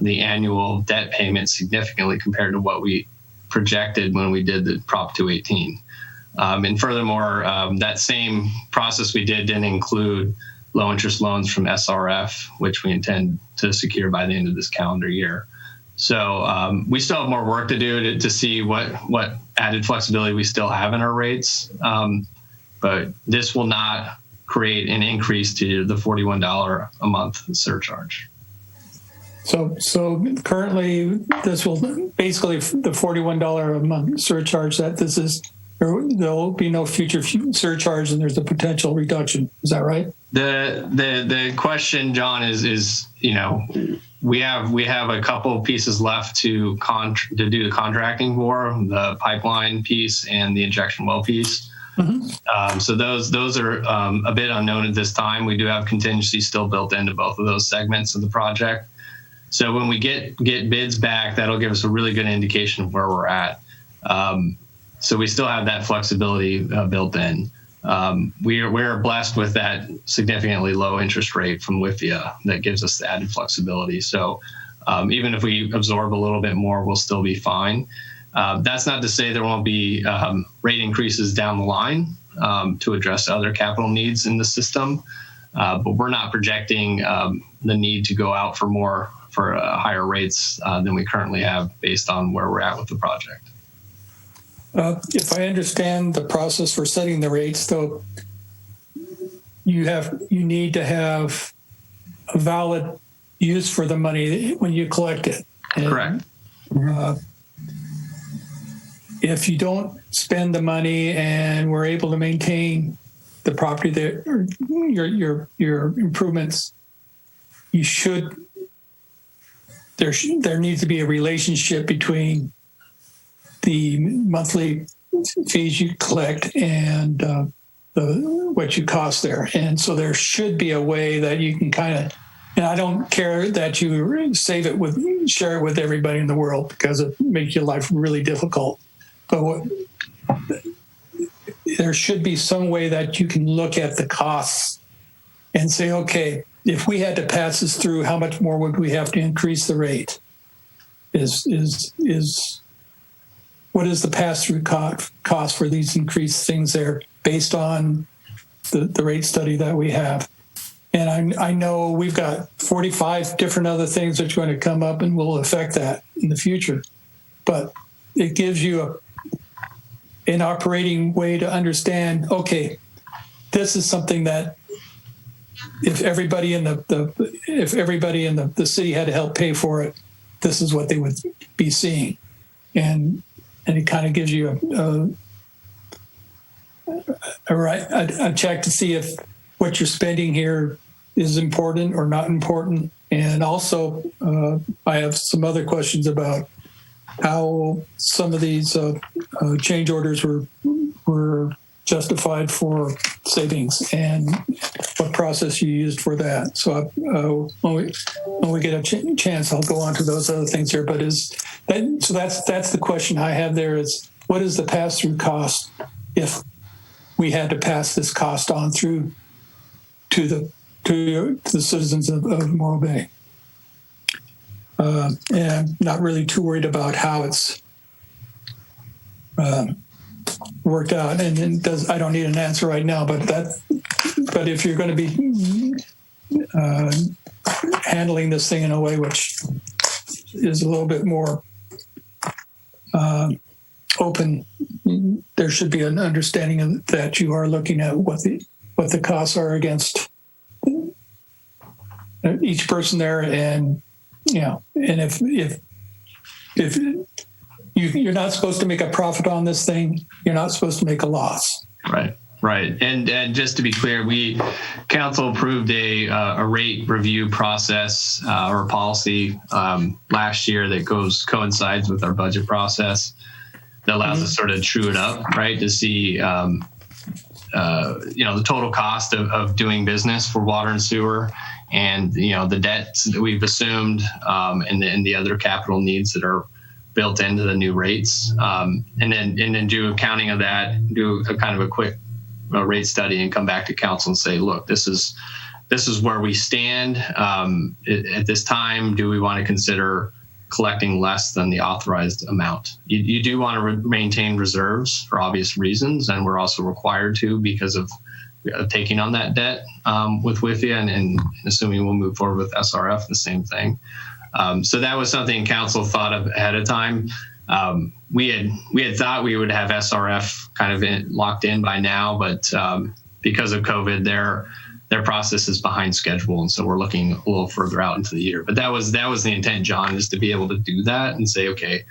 the annual debt payment significantly compared to what we projected when we did the Prop 218. And furthermore, that same process we didn't include low interest loans from SRF, which we intend to secure by the end of this calendar year. So we still have more work to do to see what added flexibility we still have in our rates. But this will not create an increase to the $41 a month surcharge. So currently, this will basically the $41 a month surcharge that this is. There'll be no future surcharge, and there's a potential reduction. Is that right? The question, John, is we have a couple of pieces left to do the contracting for, the pipeline piece and the injection well piece. Mm-hmm. So those are a bit unknown at this time. We do have contingency still built into both of those segments of the project. So when we get bids back, that'll give us a really good indication of where we're at. So we still have that flexibility built in. We're blessed with that significantly low interest rate from WIFIA that gives us the added flexibility. So even if we absorb a little bit more, we'll still be fine. That's not to say there won't be rate increases down the line to address other capital needs in the system, but we're not projecting the need to go out for higher rates than we currently have based on where we're at with the project. If I understand the process for setting the rates, though, you need to have a valid use for the money when you collect it. Correct. If you don't spend the money and we're able to maintain the property or your improvements, there needs to be a relationship between the monthly fees you collect and what you cost there. And so there should be a way that you can kind of, and I don't care that you share it with everybody in the world because it makes your life really difficult. But there should be some way that you can look at the costs and say, okay, if we had to pass this through, how much more would we have to increase the rate? What is the pass-through cost for these increased things there based on the rate study that we have? And I know we've got 45 different other things that are going to come up and will affect that in the future. But it gives you an operating way to understand, okay, this is something that if everybody in the city had to help pay for it, this is what they would be seeing. And it kind of gives you a check to see if what you're spending here is important or not important. And also, I have some other questions about how some of these change orders were justified for savings and what process you used for that. So when we get a chance, I'll go on to those other things here. But that's the question I have there is, what is the pass-through cost if we had to pass this cost on through to the citizens of Morro Bay? And I'm not really too worried about how it's worked out, and I don't need an answer right now. But if you're going to be handling this thing in a way which is a little bit more open, there should be an understanding that you are looking at what the costs are against each person there, and and if you're not supposed to make a profit on this thing, you're not supposed to make a loss. Right. And just to be clear, council approved a rate review process or policy last year that coincides with our budget process that allows us sort of true it up, right, to see the total cost of doing business for water and sewer, and the debts that we've assumed, and the other capital needs that are built into the new rates, and then do accounting of that, do a kind of a quick rate study, and come back to council and say, look, this is where we stand at this time. Do we want to consider collecting less than the authorized amount? You do want to maintain reserves for obvious reasons, and we're also required to because of taking on that debt with WIFIA, and assuming we'll move forward with SRF, the same thing. So that was something council thought of ahead of time. We had thought we would have SRF kind of locked in by now, but because of COVID, their process is behind schedule, and so we're looking a little further out into the year. But that was the intent, John, is to be able to do that and say, okay,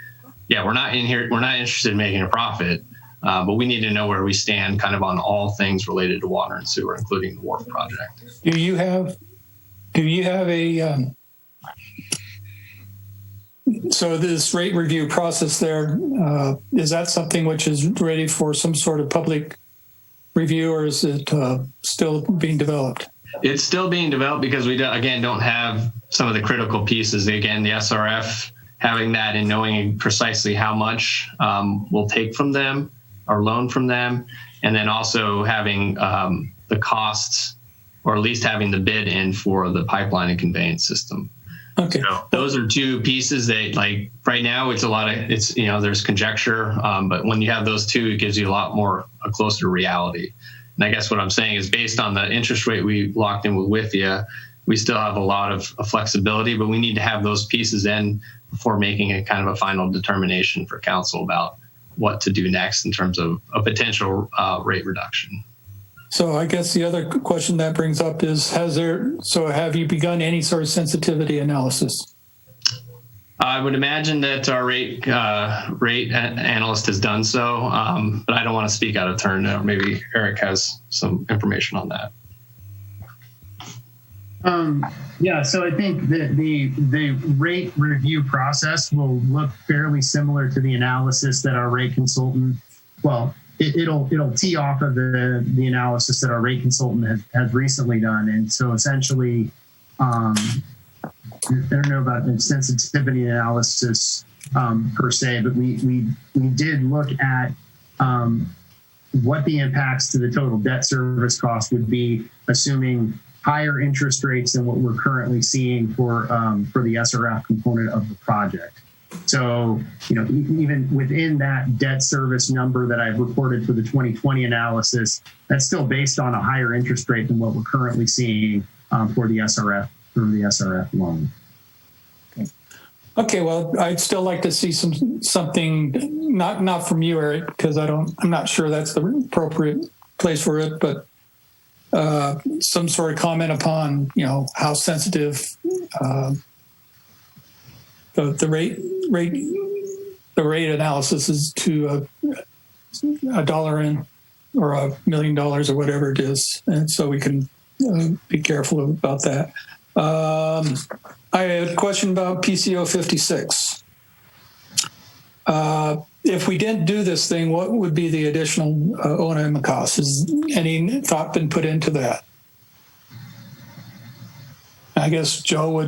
yeah, we're not interested in making a profit, but we need to know where we stand kind of on all things related to water and sewer, including the wharf project. Do you have a so this rate review process there, is that something which is ready for some sort of public review, or is it still being developed? It's still being developed because we don't have some of the critical pieces. Again, the SRF, having that and knowing precisely how much we'll take from them or loan from them, and then also having the costs, or at least having the bid in for the pipeline and conveyance system. Okay. So those are two pieces that, like, right now there's conjecture, but when you have those two, it gives you a closer to reality. And I guess what I'm saying is, based on the interest rate we locked in with WIFIA, we still have a lot of flexibility, but we need to have those pieces in before making a kind of a final determination for council about what to do next in terms of a potential rate reduction. So I guess the other question that brings up is, have you begun any sort of sensitivity analysis? I would imagine that our rate analyst has done so, but I don't want to speak out of turn. Maybe Eric has some information on that. Yeah, so I think that the rate review process will look fairly similar to the analysis that our rate consultant, it'll tee off of the analysis that our rate consultant has recently done. And so essentially, I don't know about the sensitivity analysis per se, but we did look at what the impacts to the total debt service cost would be, assuming higher interest rates than what we're currently seeing for the SRF component of the project. So, even within that debt service number that I've reported for the 2020 analysis, that's still based on a higher interest rate than what we're currently seeing for the SRF loan. Okay, well, I'd still like to see something not from you, Eric, because I'm not sure that's the appropriate place for it, but some sort of comment upon how sensitive the rate analysis is to a dollar in or $1 million or whatever it is, and so we can be careful about that. I had a question about PCO 56. If we didn't do this thing, what would be the additional O&M costs? Has any thought been put into that? I guess Joe or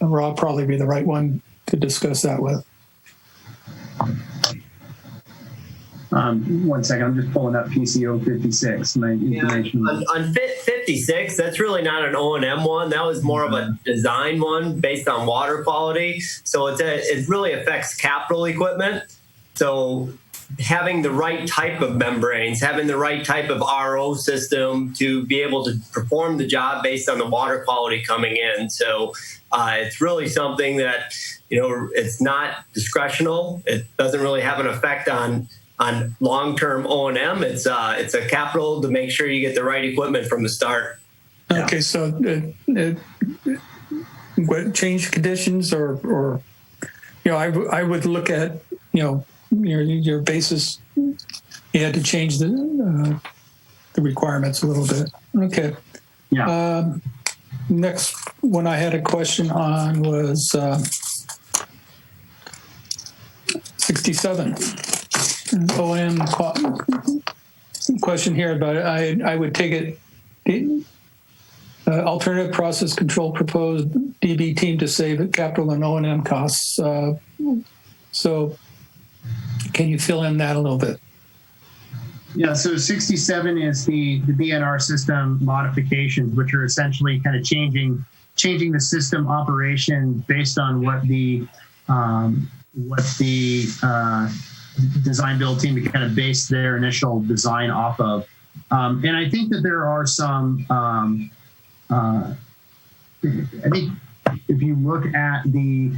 Rob probably be the right one to discuss that with. 1 second, I'm just pulling up PCO 56. My information. On 56, that's really not an O&M one. That was more of a design one based on water quality. So it really affects capital equipment. So having the right type of membranes, having the right type of RO system to be able to perform the job based on the water quality coming in. So it's really something that, it's not discretional. It doesn't really have an effect on long-term O&M. It's a capital to make sure you get the right equipment from the start. Okay, so what change conditions or I would look at your basis. You had to change the requirements a little bit. Okay. Yeah. Next one I had a question on was 67. O&M question here, but I would take it. Alternative process control proposed DB team to save capital and O&M costs. So, can you fill in that a little bit? Yeah, so 67 is the BNR System Modifications, which are essentially kind of changing the system operation based on what the design build team to kind of base their initial design off of. And I think that there are some, I think if you look at the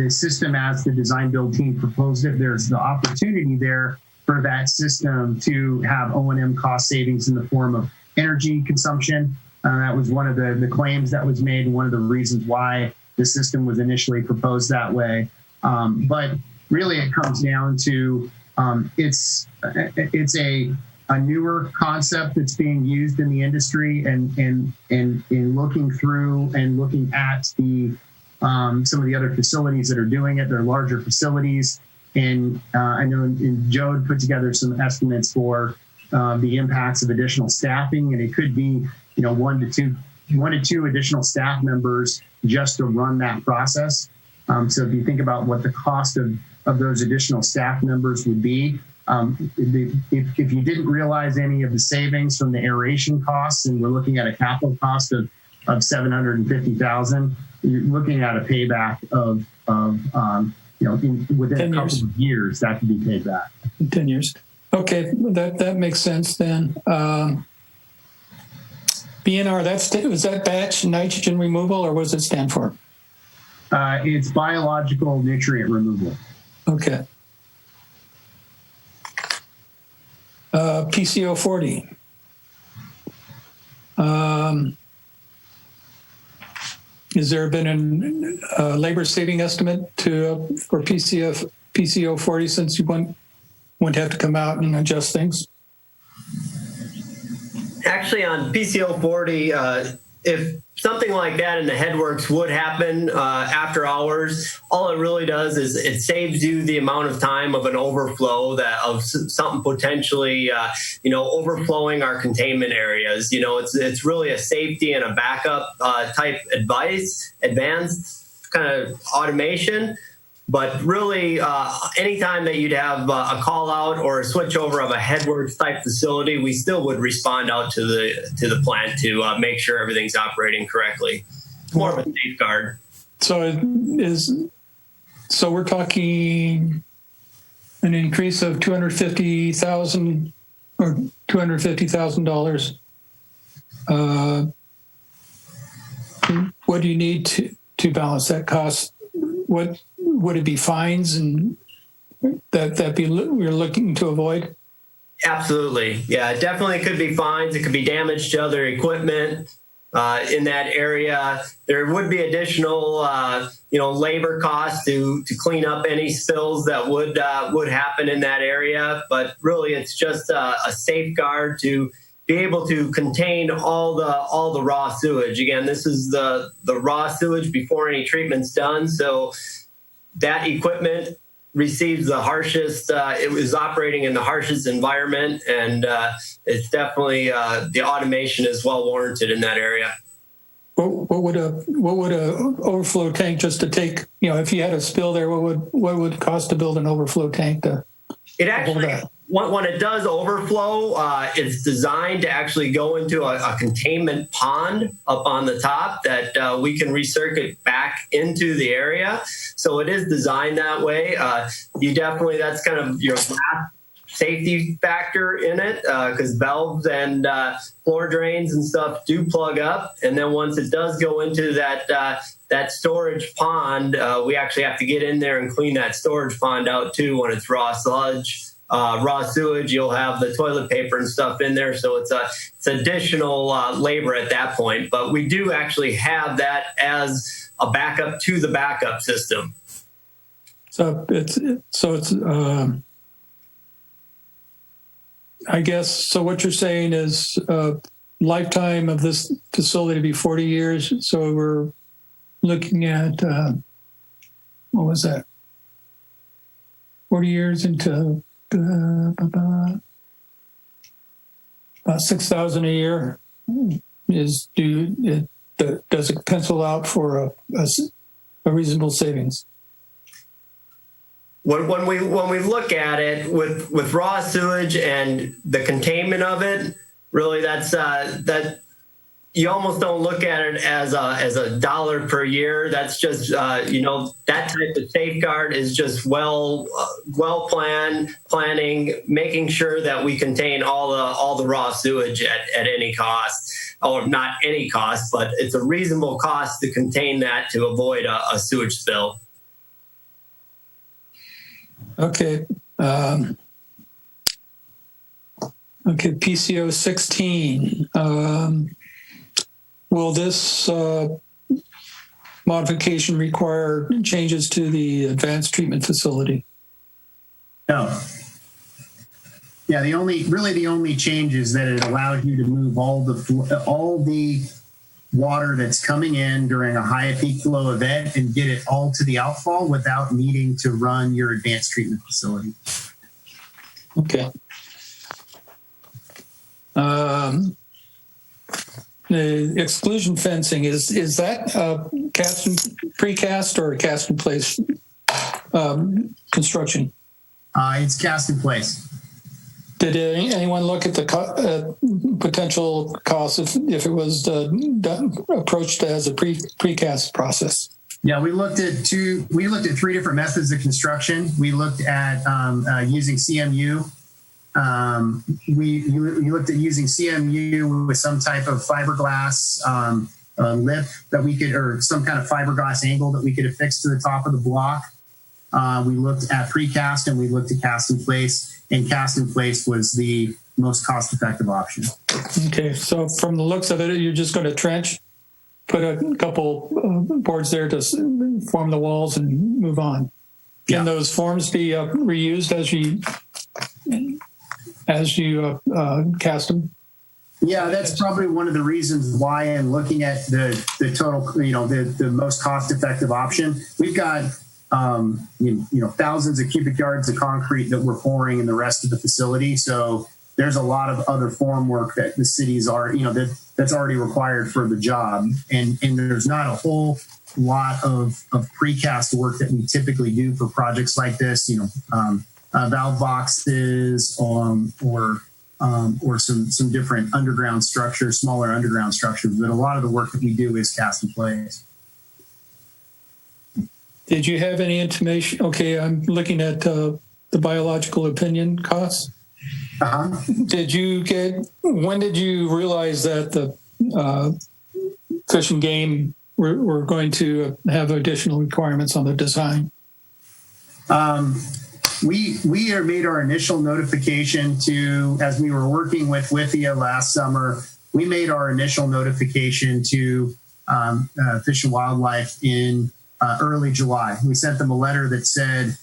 system as the design build team proposed it, there's the opportunity there for that system to have O&M cost savings in the form of energy consumption. That was one of the claims that was made and one of the reasons why the system was initially proposed that way. But really it comes down to it's a newer concept that's being used in the industry, and in looking through and looking at the some of the other facilities that are doing it. They're larger facilities, and I know Joe put together some estimates for the impacts of additional staffing, and it could be one to two additional staff members just to run that process. So if you think about what the cost of those additional staff members would be, if you didn't realize any of the savings from the aeration costs, and we're looking at a capital cost of $750,000, you're looking at a payback of within a couple of years that could be paid back. 10 years. Okay, that makes sense then. BNR, was that batch nitrogen removal, or what does it stand for? It's biological nutrient removal. Okay. PCO 40. Has there been a labor saving estimate for PCO 40 since you wouldn't have to come out and adjust things? Actually, on PCO 40, if something like that in the Headworks would happen after hours, all it really does is it saves you the amount of time of an overflow of something potentially, overflowing our containment areas. It's really a safety and a backup type advanced kind of automation. But really, anytime that you'd have a call out or a switch over of a Headworks type facility, we still would respond out to the plant to make sure everything's operating correctly. It's more of a safeguard. So we're talking an increase of $250,000 or $250,000. What do you need to balance that cost? What would it be, fines and that we're looking to avoid? Absolutely. Yeah, it definitely could be fines. It could be damage to other equipment in that area. There would be additional, labor costs to clean up any spills that would happen in that area. But really, it's just a safeguard to be able to contain all the raw sewage. Again, this is the raw sewage before any treatment's done. So that equipment receives the harshest, it was operating in the harshest environment, and it's definitely, the automation is well warranted in that area. What would a overflow tank just to take, if you had a spill there, what would it cost to build an overflow tank to hold that? When it does overflow, it's designed to actually go into a containment pond up on the top that we can recirculate back into the area. So it is designed that way. That's kind of your last safety factor in it, because valves and floor drains and stuff do plug up. And then once it does go into that storage pond, we actually have to get in there and clean that storage pond out too when it's raw sludge. Raw sewage, you'll have the toilet paper and stuff in there, so it's additional labor at that point. But we do actually have that as a backup to the backup system. So it's I guess. So what you're saying is lifetime of this facility to be 40 years. So we're looking at what was that? 40 years into about $6,000 a year does it pencil out for a reasonable savings? When we look at it with raw sewage and the containment of it, really that you almost don't look at it as a dollar per year. That's just that type of safeguard is just well planning, making sure that we contain all the raw sewage at any cost, or not any cost, but it's a reasonable cost to contain that to avoid a sewage spill. Okay. Okay, PCO 16. Will this modification require changes to the advanced treatment facility? No. Yeah, the only change is that it allows you to move all the water that's coming in during a high peak flow event and get it all to the outfall without needing to run your advanced treatment facility. Okay. The exclusion fencing, is that precast or cast in place construction? It's cast in place. Did anyone look at the potential cost if it was approached as a precast process? Yeah, we looked at three different methods of construction. We looked at using CMU. We looked at using CMU with some type of fiberglass lip that we could, or some kind of fiberglass angle that we could affix to the top of the block. We looked at precast and we looked at cast in place, and cast in place was the most cost-effective option. Okay, so from the looks of it, you're just going to trench, put a couple boards there to form the walls and move on. Can those forms be reused as you cast them? Yeah, that's probably one of the reasons why I'm looking at the total, the most cost-effective option. We've got thousands of cubic yards of concrete that we're pouring in the rest of the facility. So there's a lot of other form work that the cities are, that's already required for the job. And there's not a whole lot of precast work that we typically do for projects like this, valve boxes or some different underground structures, smaller underground structures. But a lot of the work that we do is cast in place. Did you have any intimation? Okay, I'm looking at the biological opinion costs. Uh-huh. When did you realize that the Fish and Game were going to have additional requirements on the design? We made our initial notification to, as we were working with WIFIA last summer, we made our initial notification to Fish and Wildlife in early July. We sent them a letter that said,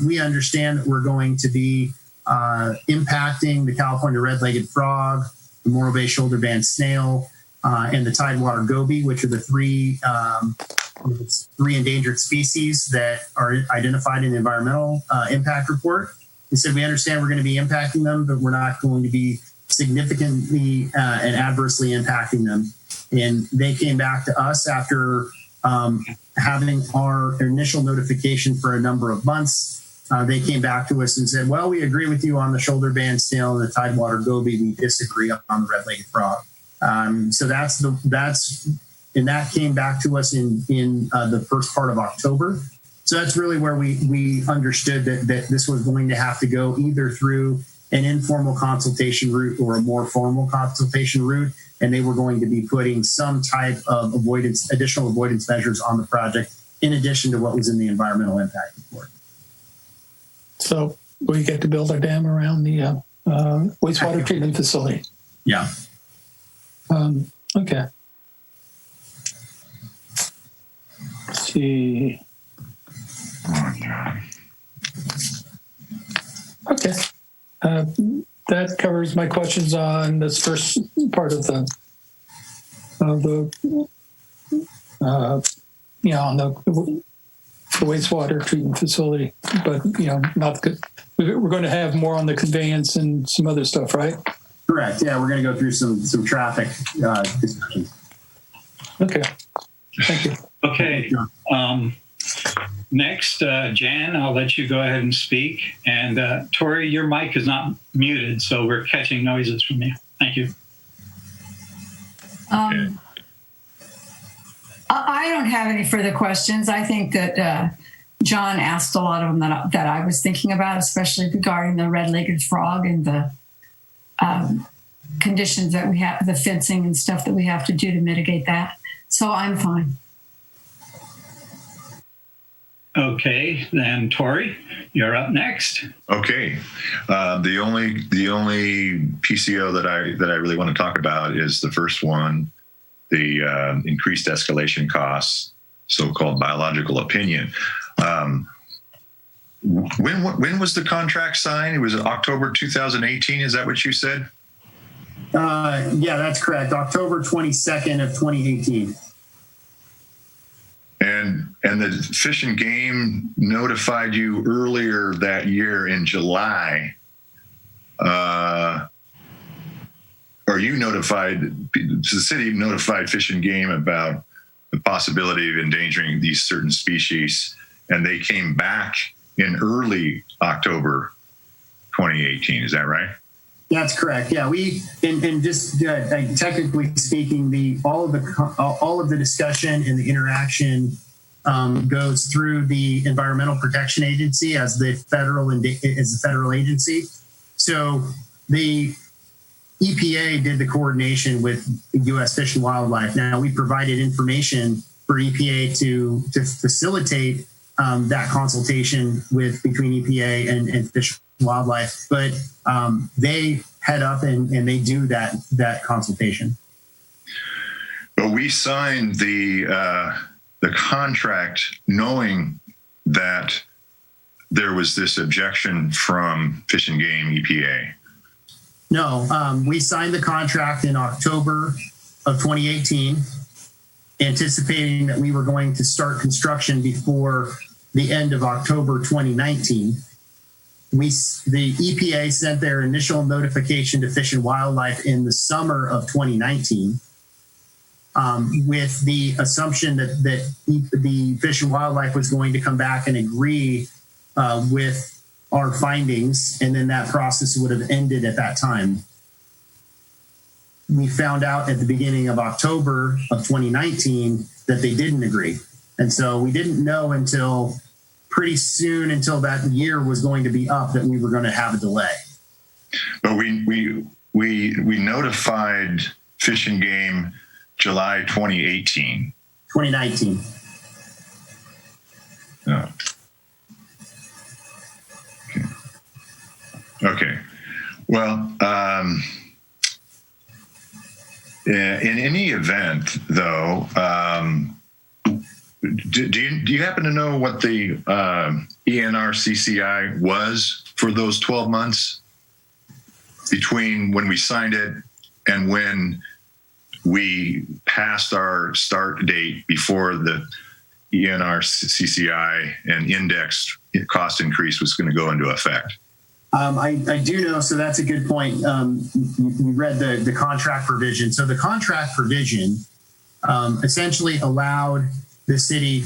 we understand that we're going to be impacting the California red-legged frog, the Morro Bay shoulder band snail, and the tidewater goby, which are the three endangered species that are identified in the environmental impact report. We said, we understand we're going to be impacting them, but we're not going to be significantly and adversely impacting them. And they came back to us after having our initial notification for a number of months. They came back to us and said, well, we agree with you on the shoulder band snail and the tidewater goby. We disagree on the red-legged frog. So that came back to us in the first part of October. So that's really where we understood that this was going to have to go either through an informal consultation route or a more formal consultation route. And they were going to be putting some type of additional avoidance measures on the project in addition to what was in the environmental impact report. So we get to build a dam around the wastewater treatment facility. Yeah. Okay. Let's see. Okay. That covers my questions on this first part of the on the wastewater treatment facility, but not good. We're going to have more on the conveyance and some other stuff, right? Correct. Yeah, we're going to go through some traffic discussions. Okay. Thank you. Okay. Next, Jan, I'll let you go ahead and speak. And Tori, your mic is not muted, so we're catching noises from you. Thank you. I don't have any further questions. I think that John asked a lot of them that I was thinking about, especially regarding the red-legged frog and the conditions that we have, the fencing and stuff that we have to do to mitigate that. So I'm fine. Okay, then Tori, you're up next. Okay, the only PCO that I really want to talk about is the first one, the increased escalation costs, so-called biological opinion. When was the contract signed? It was October 2018. Is that what you said? Yeah, that's correct. October 22nd of 2018. And the Fish and Game notified you earlier that year in July. Or you notified, the city notified Fish and Game about the possibility of endangering these certain species, and they came back in early October 2018. Is that right? That's correct. Yeah, and just technically speaking, all of the discussion and the interaction goes through the Environmental Protection Agency as the federal agency. So the EPA did the coordination with U.S. Fish and Wildlife. Now we provided information for EPA to facilitate that consultation between EPA and Fish and Wildlife, but they head up and they do that consultation. But we signed the contract knowing that there was this objection from Fish and Game EPA. No, we signed the contract in October of 2018, anticipating that we were going to start construction before the end of October 2019. The EPA sent their initial notification to Fish and Wildlife in the summer of 2019, with the assumption that the Fish and Wildlife was going to come back and agree with our findings, and then that process would have ended at that time. We found out at the beginning of October of 2019 that they didn't agree. And so we didn't know until pretty soon, until that year was going to be up, that we were going to have a delay. But we notified Fish and Game July 2018. 2019. Oh. Okay. Well, in any event, though, do you happen to know what the ENR CCI was for those 12 months between when we signed it and when we passed our start date before the ENR CCI and index cost increase was going to go into effect? I do know, so that's a good point. You read the contract provision. So the contract provision essentially allowed the city,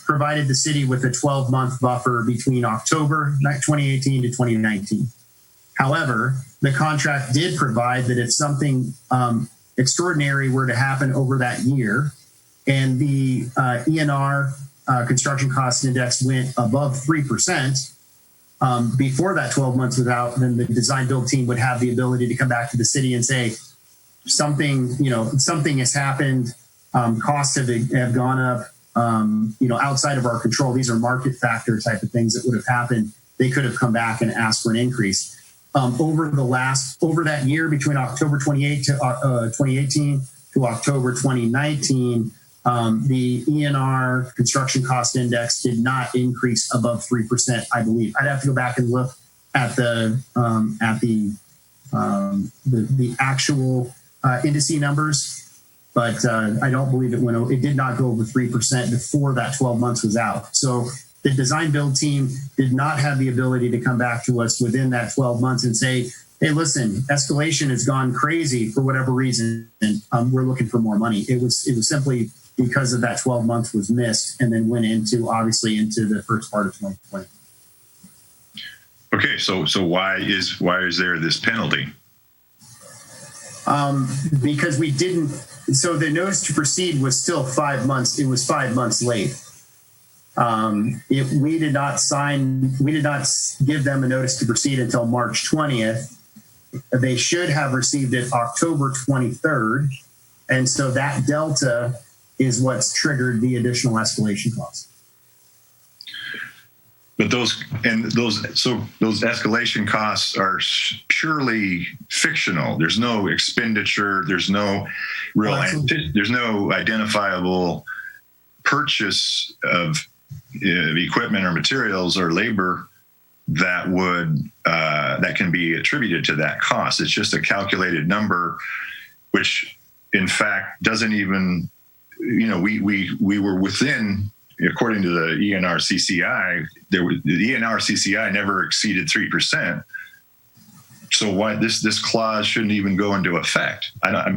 provided the city with a 12-month buffer between October 2018 to 2019. However, the contract did provide that if something extraordinary were to happen over that year and the ENR construction cost index went above 3%, before that 12 months was out, then the design build team would have the ability to come back to the city and say, something has happened. Costs have gone up, outside of our control. These are market factor type of things that would have happened. They could have come back and asked for an increase. Over that year between October 2018 to October 2019, the ENR construction cost index did not increase above 3%, I believe. I'd have to go back and look at the actual indice numbers, but I don't believe it did not go over 3% before that 12 months was out. So the design build team did not have the ability to come back to us within that 12 months and say, hey, listen, escalation has gone crazy for whatever reason, and we're looking for more money. It was simply because of that 12 months was missed and then went into the first part of 2020. Okay, so why is there this penalty? Because we didn't. So the notice to proceed was still 5 months. It was 5 months late. We did not give them a notice to proceed until March 20th. They should have received it October 23rd. And so that delta is what's triggered the additional escalation costs. But those escalation costs are purely fictional. There's no expenditure. There's no there's no identifiable purchase of equipment or materials or labor that can be attributed to that cost. It's just a calculated number, which in fact doesn't even, we were within. According to the ENR CCI, the ENR CCI never exceeded 3%. So why this clause shouldn't even go into effect? I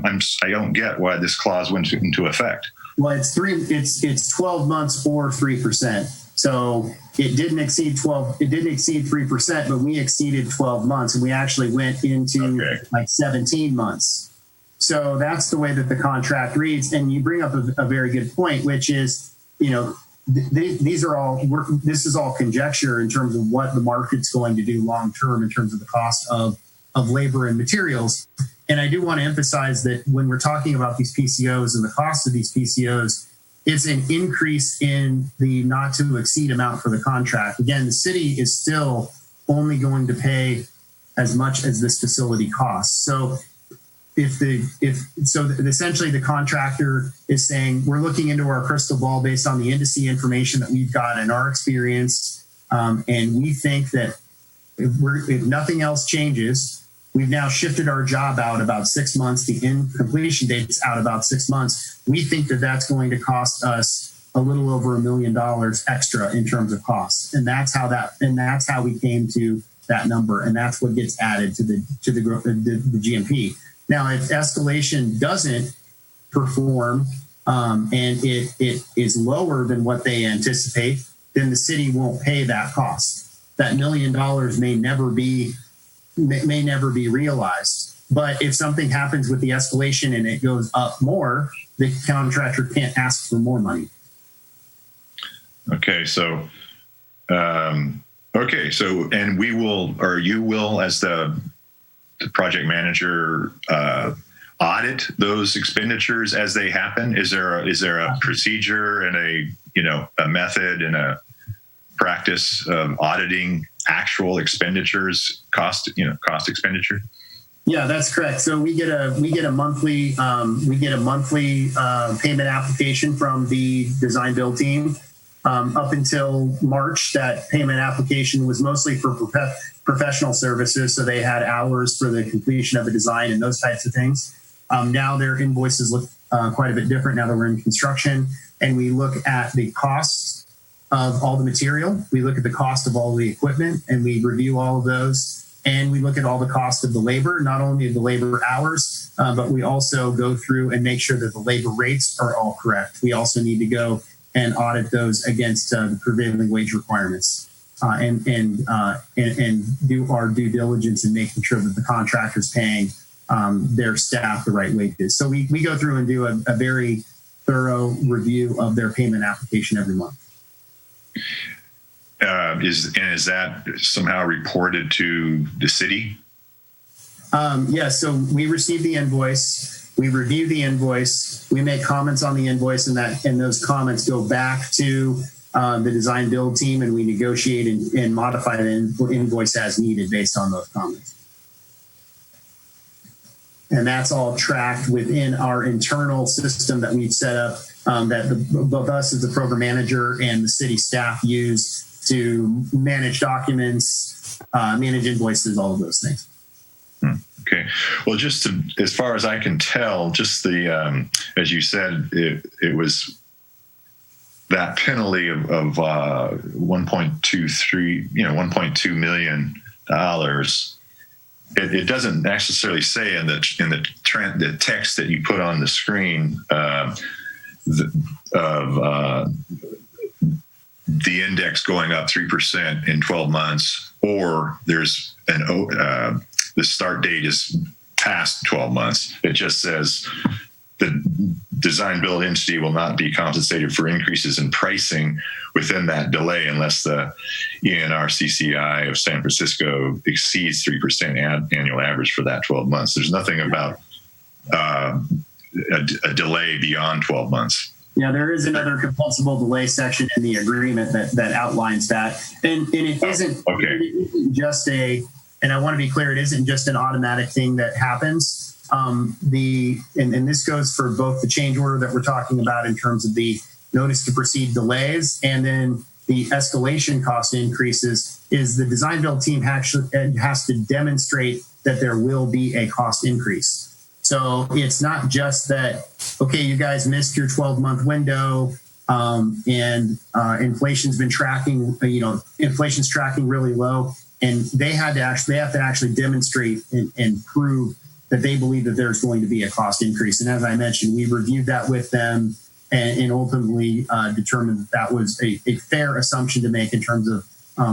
don't get why this clause went into effect. Well, it's 12 months or 3%. So it didn't exceed 12. It didn't exceed 3%, but we exceeded 12 months, and we actually went into like 17 months. So that's the way that the contract reads. And you bring up a very good point, which is, this is all conjecture in terms of what the market's going to do long term in terms of the cost of labor and materials. And I do want to emphasize that when we're talking about these PCOs and the cost of these PCOs, it's an increase in the not to exceed amount for the contract. Again, the city is still only going to pay as much as this facility costs. So essentially the contractor is saying, we're looking into our crystal ball based on the indice information that we've got in our experience. And we think that if nothing else changes, we've now shifted our job out about 6 months. The completion date's out about 6 months. We think that that's going to cost us a little over $1 million extra in terms of costs. And that's how we came to that number. And that's what gets added to the GMP. Now, if Escalation doesn't perform and it is lower than what they anticipate, then the city won't pay that cost. That $1 million may never be realized. But if something happens with the Escalation and it goes up more, the contractor can't ask for more money. Okay, so and we will, or you will, as the project manager, audit those expenditures as they happen. Is there a procedure and a method and a practice of auditing actual expenditures, cost expenditure? Yeah, that's correct. So we get a monthly payment application from the design build team. Up until March, that payment application was mostly for professional services. So they had hours for the completion of the design and those types of things. Now their invoices look quite a bit different now that we're in construction. And we look at the cost of all the material. We look at the cost of all the equipment, and we review all of those. And we look at all the cost of the labor, not only the labor hours, but we also go through and make sure that the labor rates are all correct. We also need to go and audit those against the prevailing wage requirements, and do our due diligence in making sure that the contractor's paying their staff the right wages. So we go through and do a very thorough review of their payment application every month. Is that somehow reported to the city? Yes. So we receive the invoice. We review the invoice, we make comments on the invoice, and those comments go back to the design build team, and we negotiate and modify the invoice as needed based on those comments. And that's all tracked within our internal system that we've set up, that both us as the program manager and the city staff use to manage documents, manage invoices, all of those things. Okay. Well, as far as I can tell, just the as you said, it was that penalty of $1.2 million. It doesn't necessarily say in the text that you put on the screen the index going up 3% in 12 months, or there's the start date is past 12 months. It just says the design build entity will not be compensated for increases in pricing within that delay unless the ENR CCI of San Francisco exceeds 3% annual average for that 12 months. There's nothing about a delay beyond 12 months. there is another compensable delay section in the agreement that outlines that. And it isn't, it isn't just and I want to be clear, it isn't just an automatic thing that happens. And this goes for both the change order that we're talking about in terms of the notice to proceed delays and then the escalation cost increases, is the design build team actually has to demonstrate that there will be a cost increase. So it's not just that, okay, you guys missed your 12-month window and inflation's been tracking, inflation's tracking really low, and they have to actually demonstrate and prove that they believe that there's going to be a cost increase. And as I mentioned, we reviewed that with them and ultimately determined that was a fair assumption to make in terms of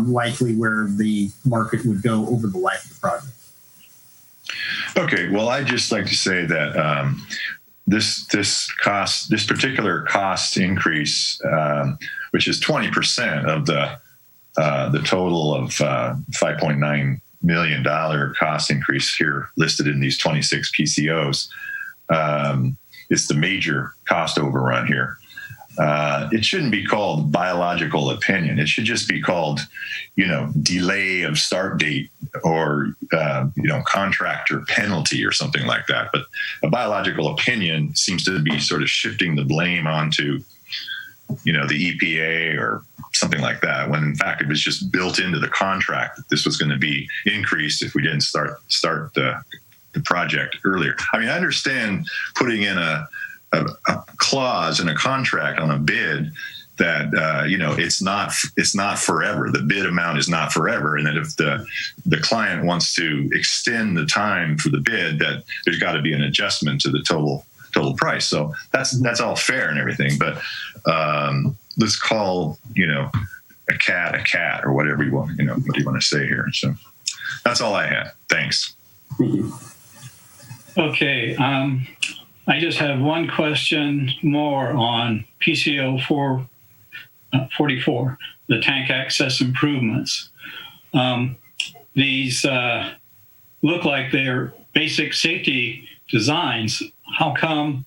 likely where the market would go over the life of the project. Okay, well, I'd just like to say that this particular cost increase, which is 20% of the total of $5.9 million cost increase here listed in these 26 PCOs, it's the major cost overrun here. It shouldn't be called biological opinion. It should just be called, delay of start date or, contractor penalty or something like that. But a biological opinion seems to be sort of shifting the blame onto, the EPA or something like that, when in fact it was just built into the contract that this was going to be increased if we didn't start the project earlier. I mean, I understand putting in a clause in a contract on a bid that it's not forever. The bid amount is not forever, and that if the client wants to extend the time for the bid, that there's got to be an adjustment to the total price. So that's all fair and everything, but let's call a cat or whatever you want. What do you want to say here? So that's all I had. Thanks. Thank you. Okay. I just have one question more on PCO 444, the tank access improvements. These look like they're basic safety designs. How come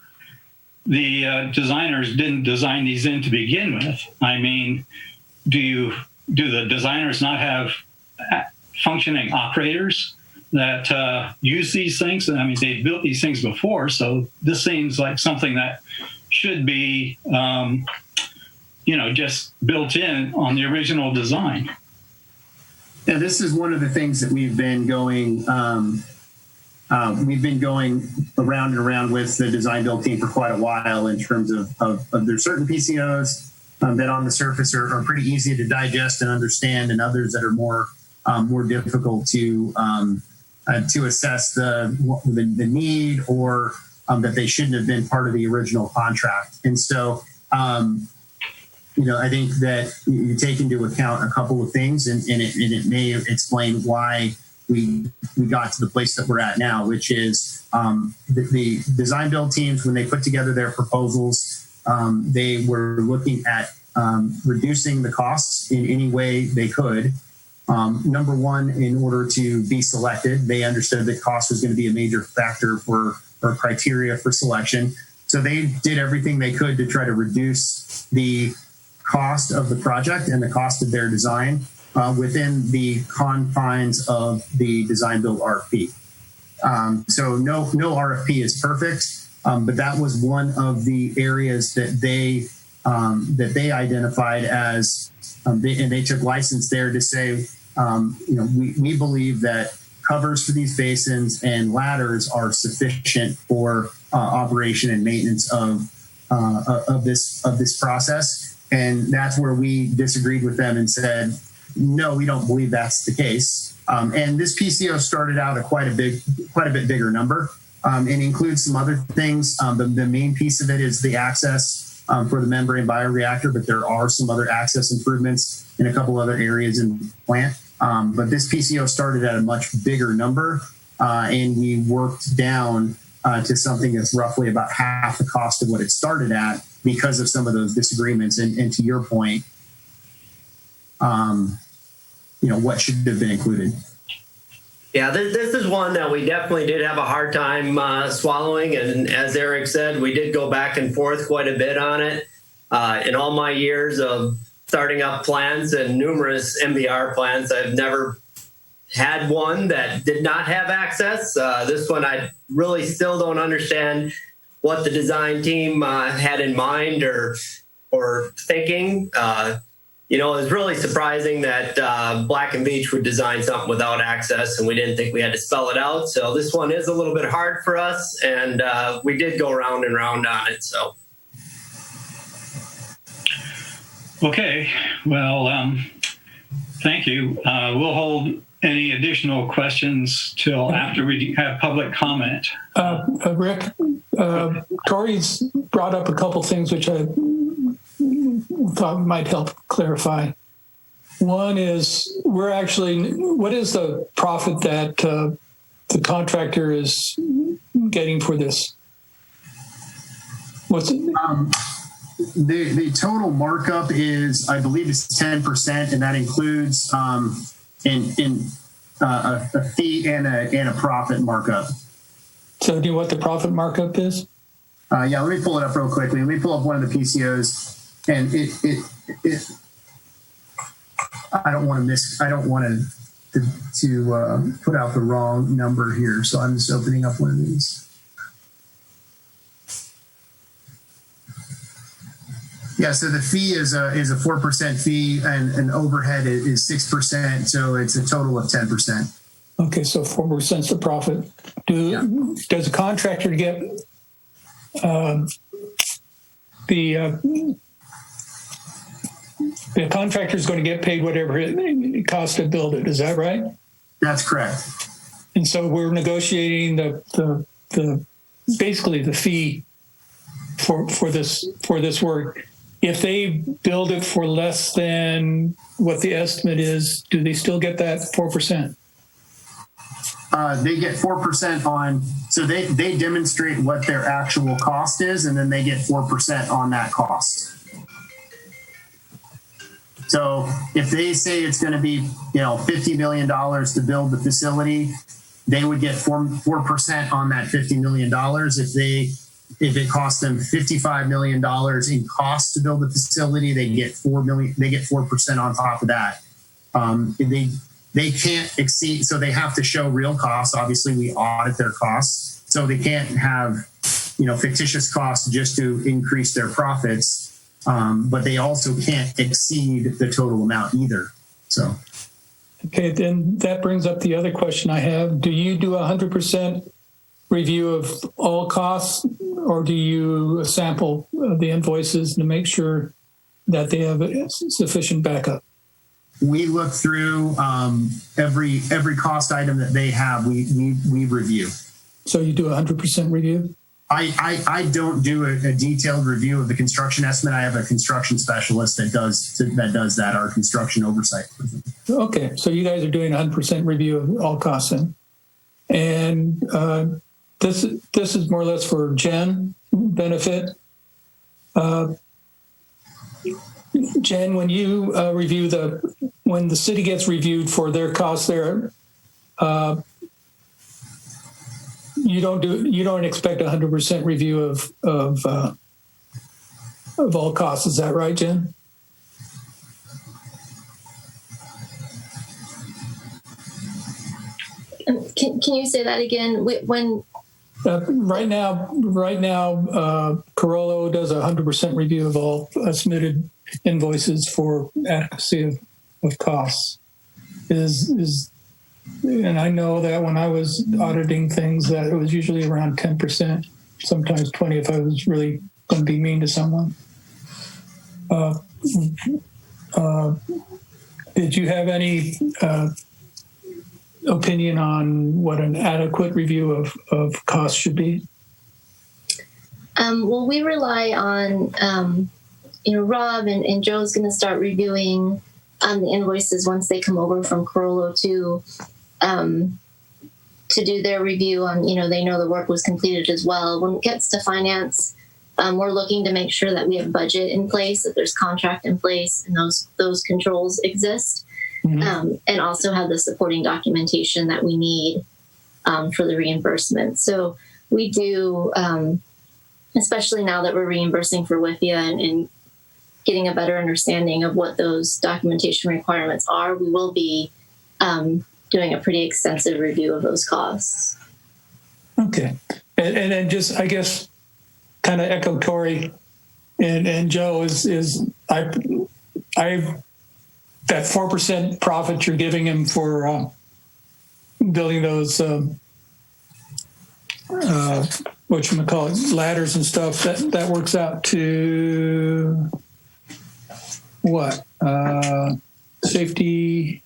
the designers didn't design these in to begin with? I mean, do the designers not have functioning operators that use these things? I mean, they built these things before, so this seems like something that should be, just built in on the original design. Yeah, this is one of the things that we've been going around and around with the design build team for quite a while in terms of there's certain PCOs that on the surface are pretty easy to digest and understand, and others that are more difficult to assess the need or that they shouldn't have been part of the original contract. And so, I think that you take into account a couple of things, and it may explain why we got to the place that we're at now, which is the design build teams, when they put together their proposals, they were looking at reducing the costs in any way they could. Number one, in order to be selected, they understood that cost was going to be a major factor for criteria for selection. So they did everything they could to try to reduce the cost of the project and the cost of their design within the confines of the design build RFP. So no RFP is perfect, but that was one of the areas that they identified as, and they took license there to say, we believe that covers for these basins and ladders are sufficient for operation and maintenance of this process. And that's where we disagreed with them and said, no, we don't believe that's the case. And this PCO started out at quite a bit bigger number, and includes some other things. The main piece of it is the access for the membrane bioreactor, but there are some other access improvements in a couple other areas in the plant. But this PCO started at a much bigger number, and we worked down to something that's roughly about half the cost of what it started at because of some of those disagreements. And to your point, what should have been included. Yeah, this is one that we definitely did have a hard time swallowing. And as Eric said, we did go back and forth quite a bit on it. In all my years of starting up plants and numerous MBR plants, I've never had one that did not have access. This one, I really still don't understand what the design team had in mind or thinking. It was really surprising that Black and Beach would design something without access, and we didn't think we had to spell it out. So this one is a little bit hard for us, and we did go round and round on it. So. Okay, well, thank you. We'll hold any additional questions till after we have public comment. Rick, Tori's brought up a couple things which I thought might help clarify. One is what is the profit that the contractor is getting for this? What's it? The total markup is, I believe, it's 10%, and that includes a fee and a profit markup. So, do you know what the profit markup is? Yeah, let me pull it up real quickly. Let me pull up one of the PCOs, and it I don't want to put out the wrong number here, so I'm just opening up one of these. Yeah, so the fee is a 4% fee, and overhead is 6%, so it's a total of 10%. Okay, so 4% is the profit. Does a contractor get the contractor is going to get paid whatever it costs to build it? Is that right? That's correct. And so we're negotiating the basically the fee for this work. If they build it for less than what the estimate is, do they still get that 4%? They get 4% on, so they demonstrate what their actual cost is, and then they get 4% on that cost. So if they say it's going to be, $50 million to build the facility, they would get 4% on that $50 million. If it costs them $55 million in costs to build the facility, they get 4% on top of that. They can't exceed, so they have to show real costs. Obviously, we audit their costs, so they can't have, fictitious costs just to increase their profits. But they also can't exceed the total amount either. So, okay, then that brings up the other question I have. Do you do 100% review of all costs, or do you sample the invoices to make sure that they have sufficient backup? We look through every cost item that they have. We review. So you do 100% review? I don't do a detailed review of the construction estimate. I have a construction specialist that does that. Our construction oversight. Okay, so you guys are doing 100% review of all costs then, and this is more or less for Jen benefit. Jen, when you review when the city gets reviewed for their costs there, you don't expect 100% review of all costs. Is that right, Jen? Can you say that again? When right now, Carollo does a 100% review of all submitted invoices for adequacy of costs. And I know that when I was auditing things, that it was usually around 10%, sometimes 20% if I was really going to be mean to someone. Did you have any opinion on what an adequate review of costs should be? Well, we rely on, Rob and Joe's going to start reviewing the invoices once they come over from Carollo to do their review on, they know the work was completed as well. When it gets to finance, we're looking to make sure that we have budget in place, that there's contract in place, and those controls exist. and also have the supporting documentation that we need for the reimbursement. So we do, especially now that we're reimbursing for WIFIA and getting a better understanding of what those documentation requirements are, we will be doing a pretty extensive review of those costs. Okay. And then just, I guess, kind of echo Tori and Joe is I that 4% profit you're giving him for building those whatchamacallit, ladders and stuff, that works out to what? Safety.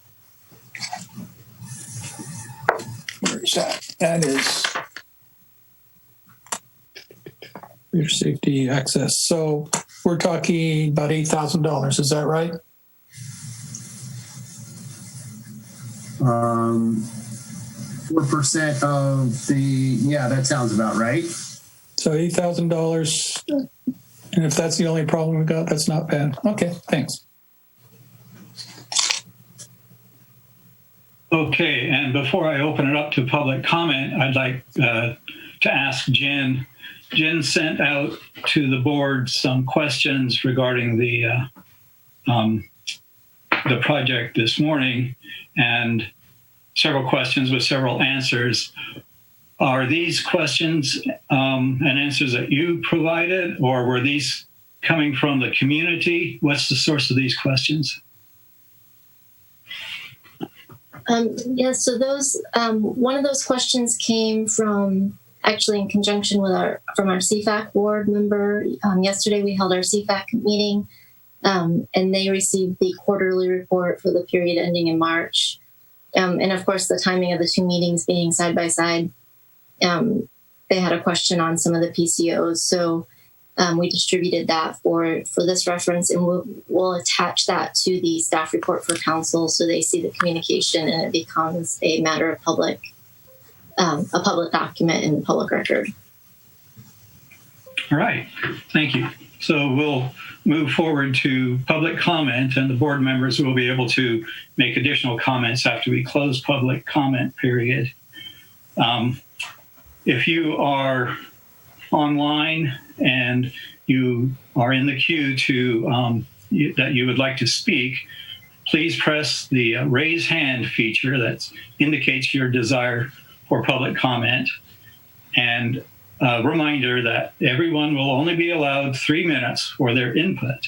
Where is that? That is your safety access. So we're talking about $8,000. Is that right? 4% of that sounds about right. So $8,000. And if that's the only problem we've got, that's not bad. Okay, thanks. Okay, and before I open it up to public comment, I'd like to ask Jen. Jen sent out to the board some questions regarding the project this morning, and several questions with several answers. Are these questions and answers that you provided, or were these coming from the community? What's the source of these questions? So those one of those questions came from actually in conjunction with from our CFAC board member. Yesterday we held our CFAC meeting, and they received the quarterly report for the period ending in March. And of course, the timing of the two meetings being side by side, they had a question on some of the PCOs. So we distributed that for this reference, and we'll attach that to the staff report for council so they see the communication and it becomes a matter of public, a public document in the public record. All right, thank you. So we'll move forward to public comment, and the board members will be able to make additional comments after we close public comment period. If you are online and you are in the queue that you would like to speak, please press the raise hand feature that indicates your desire for public comment. And a reminder that everyone will only be allowed 3 minutes for their input.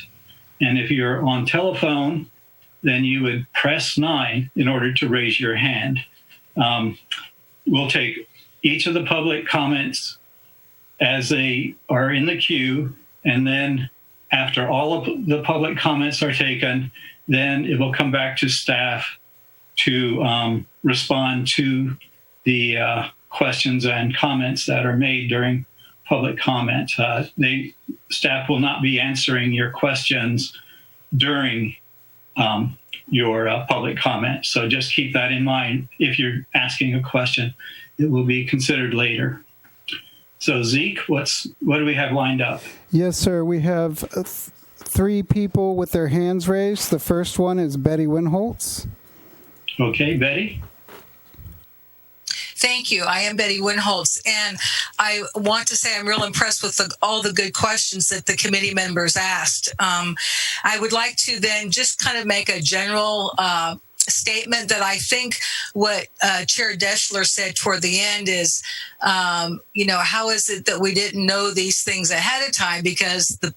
And if you're on telephone, then you would press 9 in order to raise your hand. We'll take each of the public comments as they are in the queue, and then after all of the public comments are taken, then it will come back to staff to respond to the questions and comments that are made during public comment. Staff will not be answering your questions during your public comment. So just keep that in mind. If you're asking a question, it will be considered later. So Zeke, what do we have lined up? Yes, sir. We have 3 people with their hands raised. The first one is Betty Winholtz. Okay, Betty. Thank you. I am Betty Winholtz, and I want to say I'm real impressed with all the good questions that the committee members asked. I would like to then just kind of make a general statement that I think what Chair Deschler said toward the end is, how is it that we didn't know these things ahead of time? Because the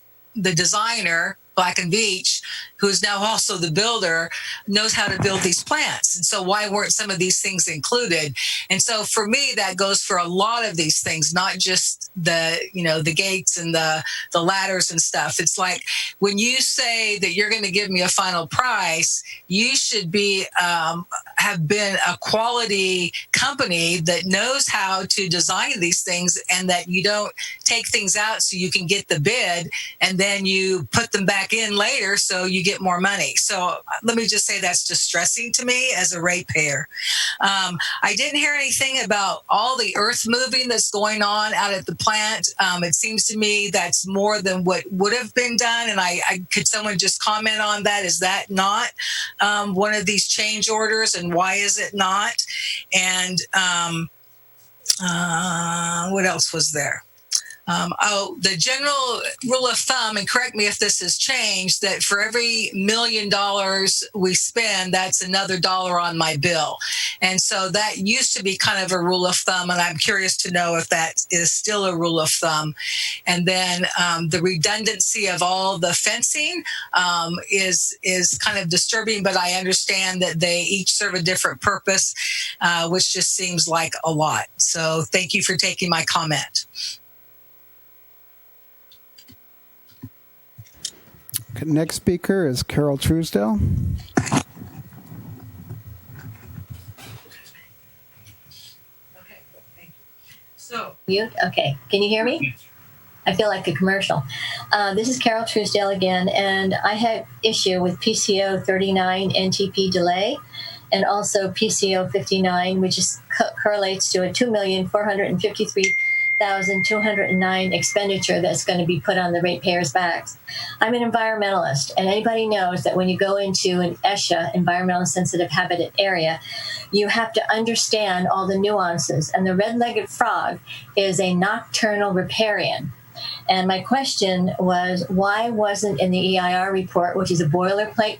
designer, Black & Veatch, who is now also the builder, knows how to build these plants. And so why weren't some of these things included? And so for me, that goes for a lot of these things, not just the gates and the ladders and stuff. It's like when you say that you're going to give me a final price, you should be have been a quality company that knows how to design these things, and that you don't take things out so you can get the bid and then you put them back in later so you get more money. So let me just say that's distressing to me as a ratepayer. I didn't hear anything about all the earth moving that's going on out at the plant. It seems to me that's more than what would have been done. And I could someone just comment on that? Is that not one of these change orders, and why is it not? And what else was there? The general rule of thumb, and correct me if this has changed, that for every $1 million we spend, that's another dollar on my bill. And so that used to be kind of a rule of thumb, and I'm curious to know if that is still a rule of thumb. And then the redundancy of all the fencing is kind of disturbing, but I understand that they each serve a different purpose, which just seems like a lot. So thank you for taking my comment. Next speaker is Carol Truesdale. So mute. Okay, can you hear me? I feel like a commercial. This is Carol Truesdale again, and I have issue with PCO 39 NTP Delay, and also PCO 59, which is correlates to a $2,453,209 expenditure that's going to be put on the ratepayers' backs. I'm an environmentalist, and anybody knows that when you go into an ESHA, environmental sensitive habitat area, you have to understand all the nuances. And the red-legged frog is a nocturnal riparian. And my question was, why wasn't in the EIR report, which is a boilerplate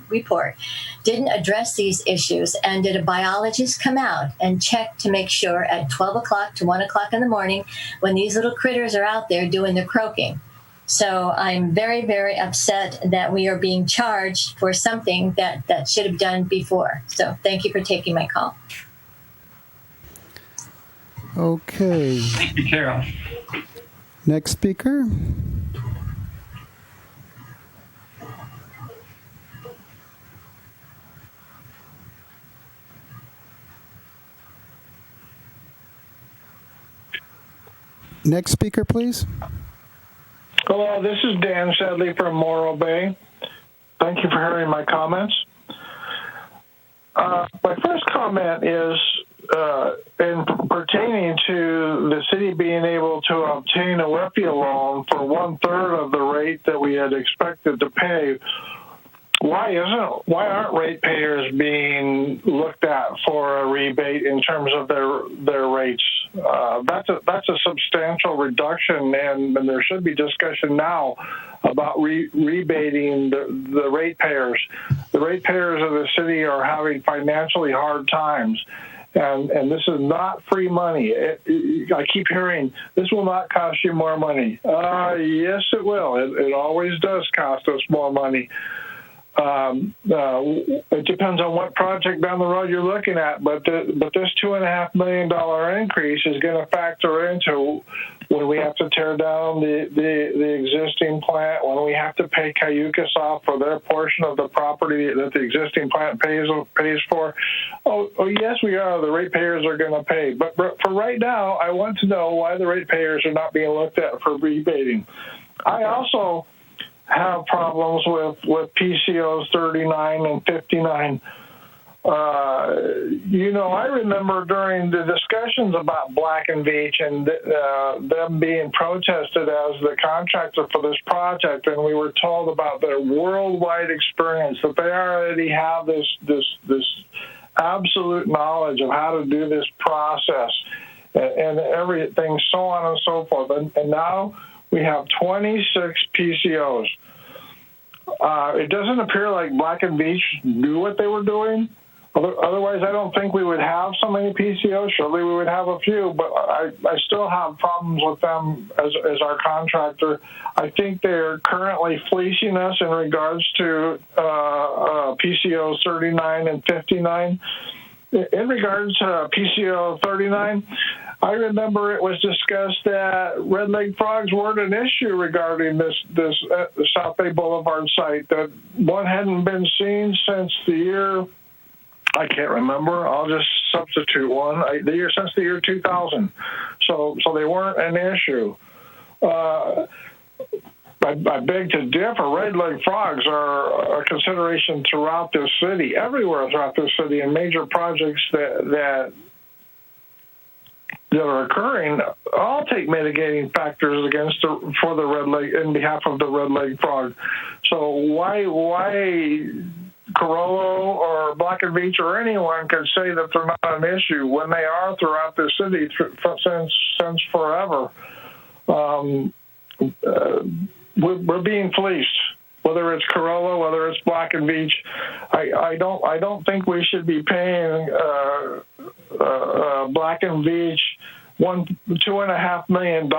report, didn't address these issues? And did a biologist come out and check to make sure at 12 o'clock to 1 o'clock in the morning when these little critters are out there doing the croaking? So I'm very, very upset that we are being charged for something that should have done before. So thank you for taking my call. Okay. Thank you, Carol. Next speaker. Next speaker, please. Hello, this is Dan Sedley from Morro Bay. Thank you for hearing my comments. My first comment is in pertaining to the city being able to obtain a WIFIA loan for 1/3 of the rate that we had expected to pay. Why aren't ratepayers being looked at for a rebate in terms of their rates? That's a substantial reduction, and there should be discussion now about rebating the ratepayers. The ratepayers of the city are having financially hard times. And this is not free money. I keep hearing, this will not cost you more money. Yes, it will. It always does cost us more money. It depends on what project down the road you're looking at, but this $2.5 million increase is going to factor into when we have to tear down the existing plant, when we have to pay Cayucas off for their portion of the property that the existing plant pays for. Oh, yes, we are. The ratepayers are going to pay. But for right now, I want to know why the ratepayers are not being looked at for rebating. I also have problems with PCOs 39 and 59. I remember during the discussions about Black and Veatch and them being protested as the contractor for this project, and we were told about their worldwide experience, that they already have this absolute knowledge of how to do this process and everything, so on and so forth. And now we have 26 PCOs. It doesn't appear like Black and Veatch knew what they were doing. Otherwise, I don't think we would have so many PCOs. Surely we would have a few, but I still have problems with them as our contractor. I think they're currently fleecing us in regards to PCOs 39 and 59. In regards to PCO 39, I remember it was discussed that red-legged frogs weren't an issue regarding this South Bay Boulevard site, that one hadn't been seen since the year, I can't remember, I'll just substitute one, since the year 2000. So they weren't an issue. I beg to differ. Red-legged frogs are a consideration throughout this city, everywhere throughout this city, in major projects that that are occurring all take mitigating factors for the red leg in behalf of the red-legged frog. So why Carollo or Black and Veatch or anyone can say that they're not an issue when they are throughout the city since forever? We're being fleeced. Whether it's Carollo, whether it's Black and Veatch, I don't think we should be paying Black and Veatch $2.5 million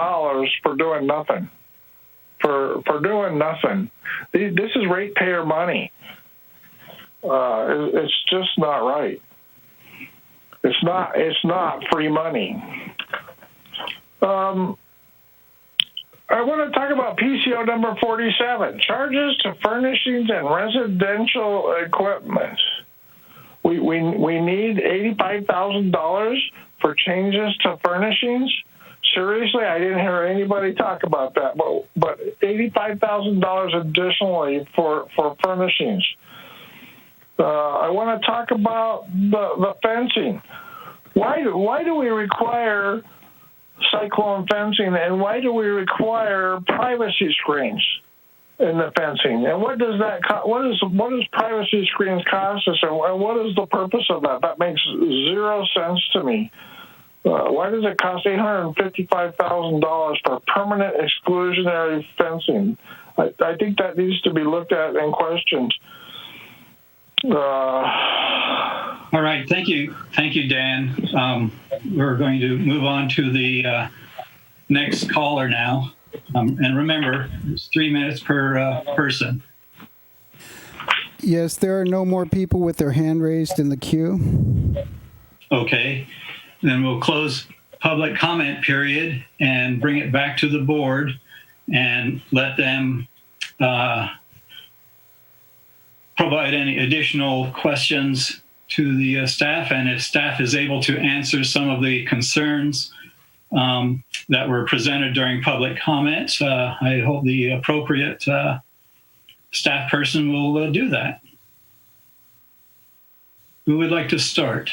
for doing nothing. For doing nothing, this is ratepayer money. It's just not right. It's not free money. I want to talk about PCO number 47, charges to furnishings and residential equipment. We need $85,000 for changes to furnishings. Seriously, I didn't hear anybody talk about that, but $85,000 additionally for furnishings. I want to talk about the fencing. Why do we require cyclone fencing, and why do we require privacy screens in the fencing? And what does privacy screens cost us, and what is the purpose of that? That makes zero sense to me. Why does it cost $855,000 for permanent exclusionary fencing? I think that needs to be looked at and questioned. All right, thank you, Dan. We're going to move on to the next caller now. And remember, it's 3 minutes per person. Yes, there are no more people with their hand raised in the queue. Okay, then we'll close public comment period and bring it back to the board and let them provide any additional questions to the staff, and if staff is able to answer some of the concerns that were presented during public comments, I hope the appropriate staff person will do that. Who would like to start?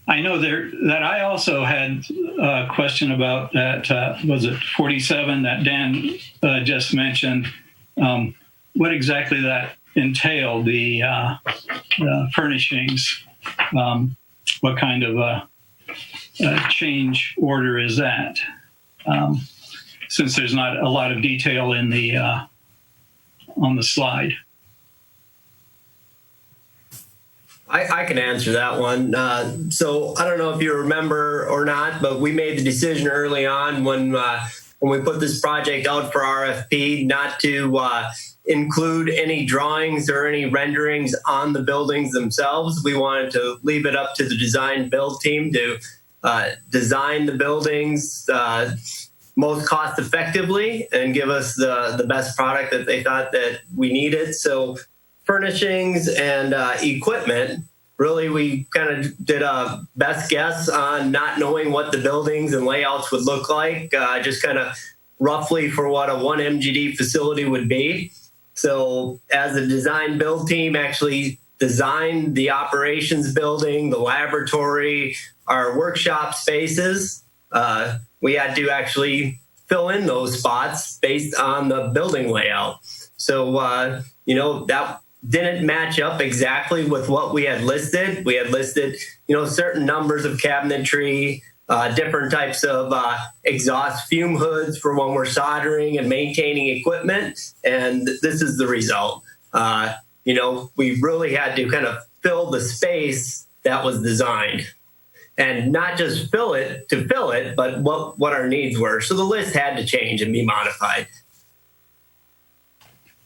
I know that I also had a question about that, was it 47 that Dan just mentioned, what exactly that entailed, the furnishings, what kind of change order is that? Since there's not a lot of detail in the on the slide. I can answer that one. So I don't know if you remember or not, but we made the decision early on when we put this project out for RFP not to include any drawings or any renderings on the buildings themselves. We wanted to leave it up to the design build team to design the buildings most cost effectively and give us the best product that they thought that we needed. So furnishings and equipment, really we kind of did a best guess on not knowing what the buildings and layouts would look like, just kind of roughly for what a 1 MGD facility would be. So as the design build team actually designed the operations building, the laboratory, our workshop spaces, we had to actually fill in those spots based on the building layout. So, that didn't match up exactly with what we had listed. We had listed, certain numbers of cabinetry, different types of exhaust fume hoods for when we're soldering and maintaining equipment. And this is the result. We really had to kind of fill the space that was designed. And not just fill it, but what our needs were. So the list had to change and be modified.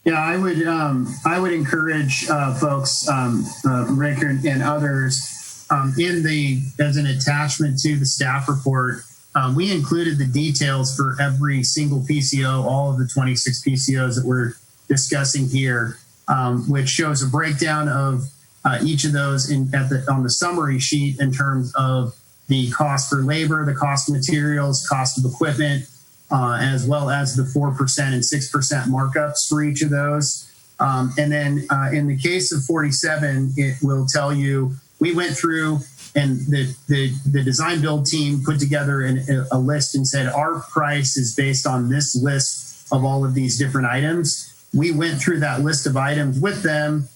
Yeah, I would encourage folks, Rick and others, as an attachment to the staff report, we included the details for every single PCO, all of the 26 PCOs that we're discussing here, which shows a breakdown of each of those on the summary sheet in terms of the cost for labor, the cost of materials, cost of equipment, as well as the 4% and 6% markups for each of those. And then in the case of 47, it will tell you we went through and the design build team put together a list and said our price is based on this list of all of these different items. We went through that list of items with them.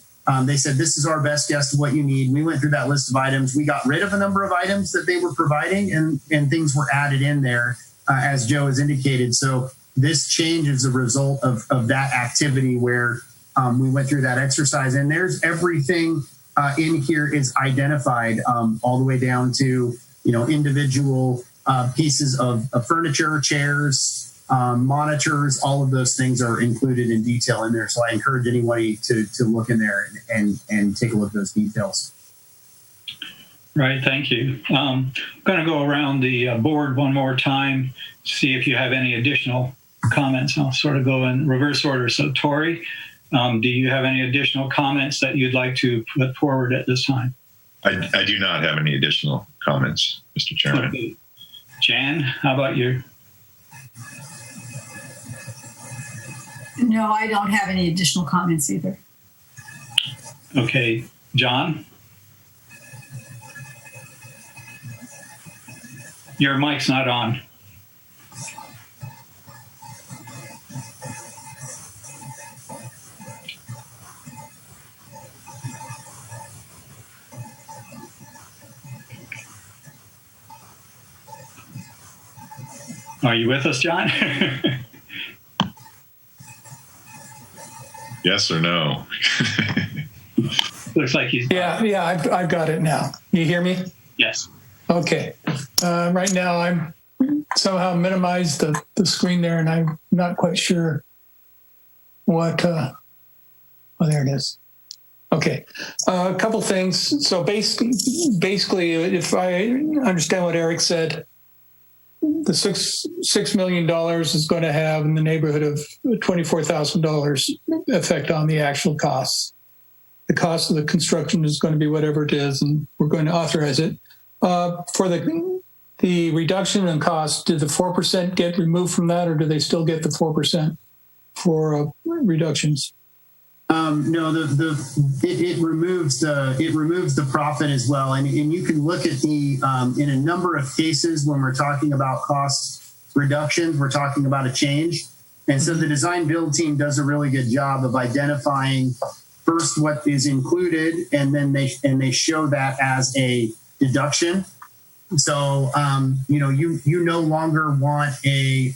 They said, this is our best guess of what you need. We went through that list of items. We got rid of a number of items that they were providing, and things were added in there, as Joe has indicated. So this change is a result of that activity where we went through that exercise. And there's everything in here is identified all the way down to, individual pieces of furniture, chairs, monitors, all of those things are included in detail in there. So I encourage anybody to look in there and take a look at those details. Right, thank you. I'm going to go around the board one more time, see if you have any additional comments. I'll sort of go in reverse order. So Tori, do you have any additional comments that you'd like to put forward at this time? I do not have any additional comments, Mr. Chairman. Okay. Jan, how about you? No, I don't have any additional comments either. Okay, John? Your mic's not on. Are you with us, John? Yes or no? Looks like he's... Yeah, I've got it now. You hear me? Yes. Okay. Right now, I'm somehow minimized the screen there, and I'm not quite sure what... oh, there it is. Okay. A couple things. So basically, if I understand what Eric said, the $6 million is going to have in the neighborhood of $24,000 effect on the actual costs. The cost of the construction is going to be whatever it is, and we're going to authorize it. For the reduction in cost, did the 4% get removed from that, or do they still get the 4% for reductions? No, it removes the profit as well, and you can look at the in a number of cases when we're talking about cost reductions, we're talking about a change, and so the design build team does a really good job of identifying first what is included, and then they show that as a deduction. So you no longer want a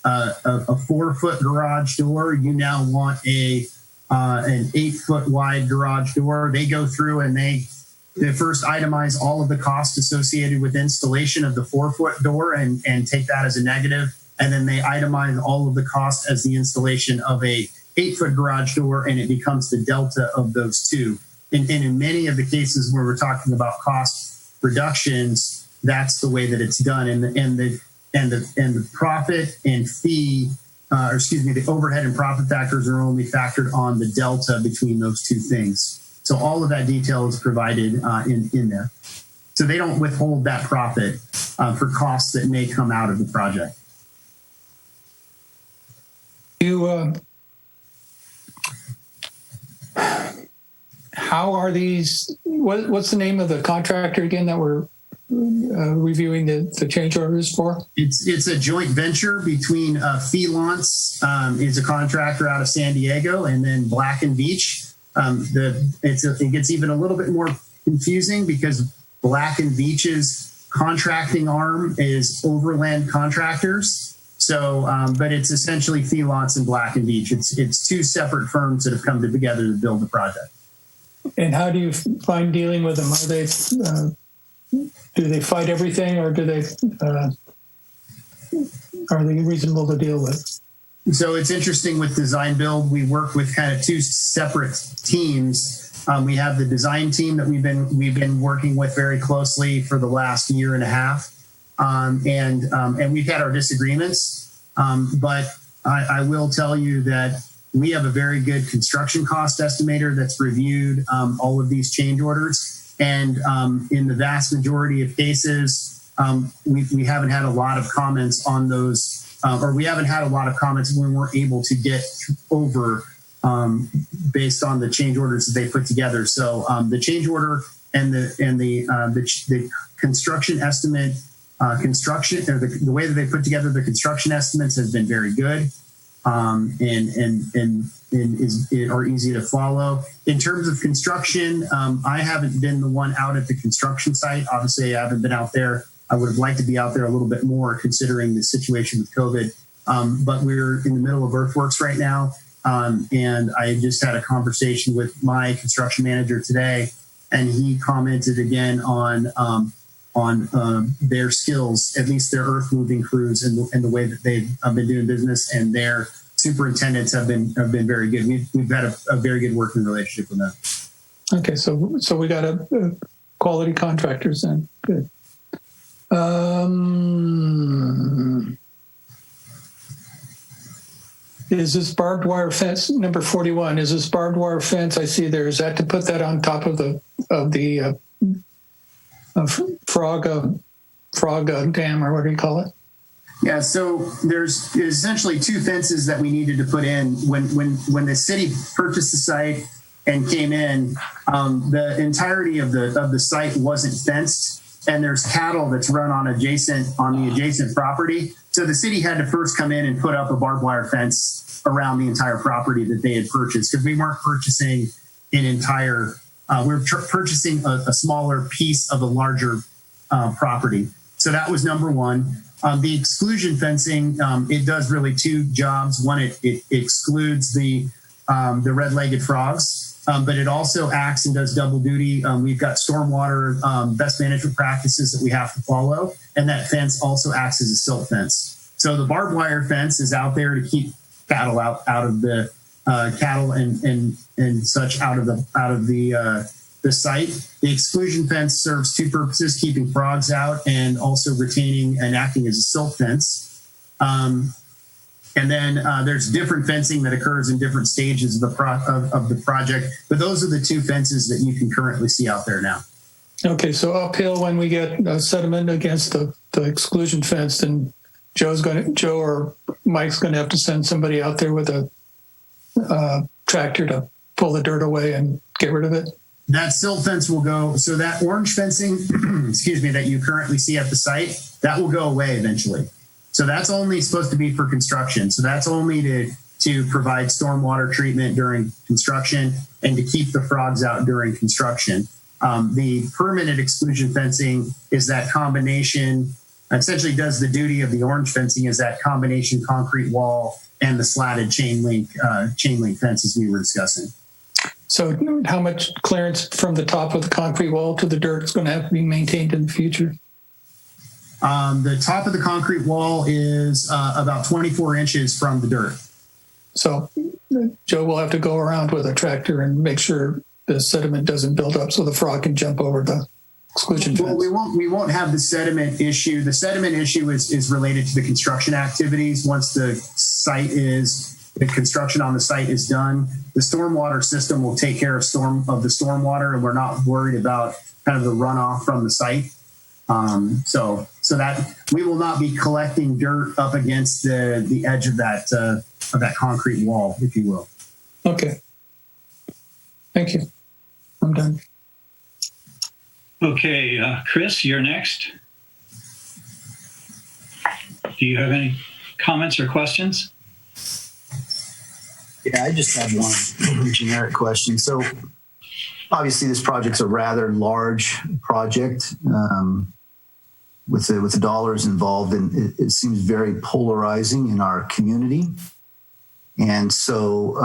4-foot garage door. You now want an 8-foot wide garage door. They go through and they first itemize all of the costs associated with installation of the 4-foot door and take that as a negative. And then they itemize all of the costs as the installation of a 8-foot garage door, and it becomes the delta of those two. And in many of the cases where we're talking about cost reductions, that's the way that it's done. And the profit and fee, the overhead and profit factors are only factored on the delta between those two things. So all of that detail is provided in there. So they don't withhold that profit for costs that may come out of the project. How are these? What's the name of the contractor again that we're reviewing the change orders for? It's a joint venture between Freelance is a contractor out of San Diego, and then Black and Veatch. It gets even a little bit more confusing because Black and Veatch's contracting arm is Overland Contractors. So, but it's essentially Freelance and Black and Veatch. It's two separate firms that have come together to build the project. And how do you find dealing with them? Are they do they fight everything, or do they are they reasonable to deal with? So it's interesting with design build. We work with kind of two separate teams. We have the design team that we've been working with very closely for the last year and a half, and we've had our disagreements. But I will tell you that we have a very good construction cost estimator that's reviewed all of these change orders. And in the vast majority of cases, we haven't had a lot of comments on those, or we haven't had a lot of comments when we're able to get over based on the change orders that they put together. So the change order and the construction estimate, the way that they put together the construction estimates has been very good, and are easy to follow. In terms of construction, I haven't been the one out at the construction site. Obviously, I haven't been out there. I would have liked to be out there a little bit more considering the situation with COVID. But we're in the middle of earthworks right now. And I just had a conversation with my construction manager today, and he commented again on their skills, at least their earth moving crews and the way that they've been doing business, and their superintendents have been very good. We've had a very good working relationship with them. Okay, so we got a quality contractors then. Good. Is this barbed wire fence number 41? Is this barbed wire fence I see there? Is that to put that on top of the frog dam, or what do you call it? Yeah, so there's essentially two fences that we needed to put in when the city purchased the site and came in. The entirety of the site wasn't fenced, and there's cattle that's run on the adjacent property. So the city had to first come in and put up a barbed wire fence around the entire property that they had purchased, because we weren't purchasing an entire. We were purchasing a smaller piece of a larger property. So that was number one. The exclusion fencing, it does really two jobs. One, it excludes the red-legged frogs, but it also acts and does double duty. We've got stormwater best management practices that we have to follow, and that fence also acts as a silt fence. So the barbed wire fence is out there to keep cattle out of the cattle and such out of the site. The exclusion fence serves two purposes: keeping frogs out and also retaining and acting as a silt fence. And then there's different fencing that occurs in different stages of the project, but those are the two fences that you can currently see out there now. Okay, so uphill when we get sediment against the exclusion fence, then Joe or Mike's going to have to send somebody out there with a tractor to pull the dirt away and get rid of it. That silt fence will go, so that orange fencing, excuse me, that you currently see at the site, that will go away eventually. So that's only supposed to be for construction. So that's only to provide stormwater treatment during construction and to keep the frogs out during construction. The permanent exclusion fencing is that combination, essentially does the duty of the orange fencing, is that combination concrete wall and the slatted chain link fence as we were discussing. So how much clearance from the top of the concrete wall to the dirt is going to have to be maintained in the future? The top of the concrete wall is about 24 inches from the dirt. So Joe will have to go around with a tractor and make sure the sediment doesn't build up so the frog can jump over the exclusion fence. Well, we won't have the sediment issue. The sediment issue is related to the construction activities. Once the construction on the site is done, the stormwater system will take care of the stormwater, and we're not worried about kind of the runoff from the site. So that we will not be collecting dirt up against the edge of that concrete wall, if you will. Okay. Thank you. I'm done. Okay, Chris, you're next. Do you have any comments or questions? Yeah, I just have one generic question. So obviously this project's a rather large project with the dollars involved, and it seems very polarizing in our community. And so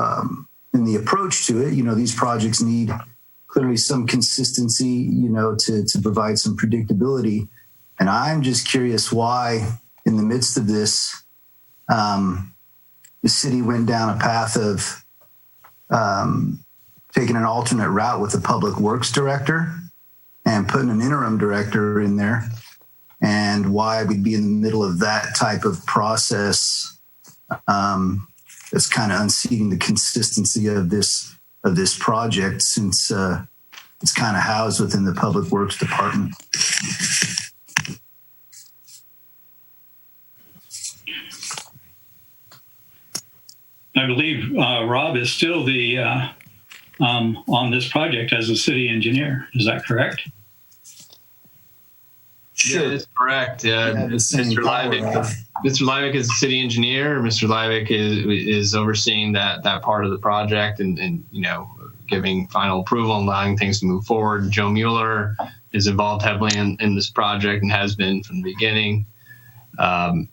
in the approach to it, these projects need clearly some consistency, to provide some predictability. And I'm just curious why in the midst of this, the city went down a path of taking an alternate route with the public works director and putting an interim director in there, and why we'd be in the middle of that type of process that's kind of unseating the consistency of this project, since it's kind of housed within the public works department. I believe Rob is still the on this project as a city engineer. Is that correct? Sure, yeah, that's correct. Mr. Livick is the city engineer. Mr. Livick is overseeing that part of the project and giving final approval and allowing things to move forward. Joe Mueller is involved heavily in this project and has been from the beginning.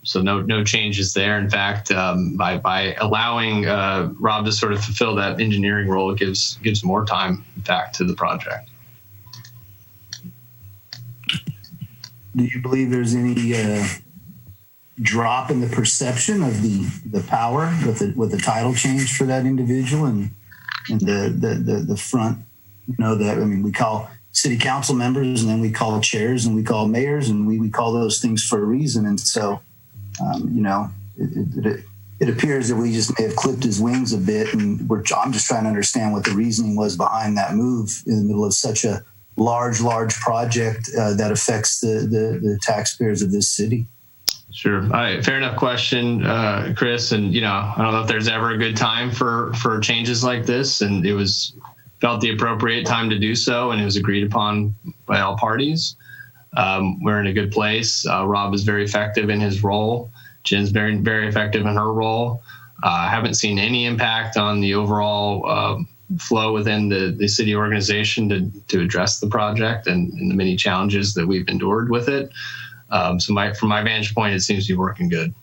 So no changes there. In fact, by allowing Rob to sort of fulfill that engineering role, it gives more time back to the project. Do you believe there's any drop in the perception of the power with the title change for that individual and the front? We call city council members, and then we call chairs, and we call mayors, and we call those things for a reason. And so, it appears that we just may have clipped his wings a bit, and I'm just trying to understand what the reasoning was behind that move in the middle of such a large project that affects the taxpayers of this city. Sure. All right. Fair enough question, Chris. And, I don't know if there's ever a good time for changes like this. And it felt the appropriate time to do so. And it was agreed upon by all parties. We're in a good place. Rob is very effective in his role. Jen's very, very effective in her role. Haven't seen any impact on the overall flow within the city organization to address the project and the many challenges that we've endured with it. So from my vantage point, it seems to be working good.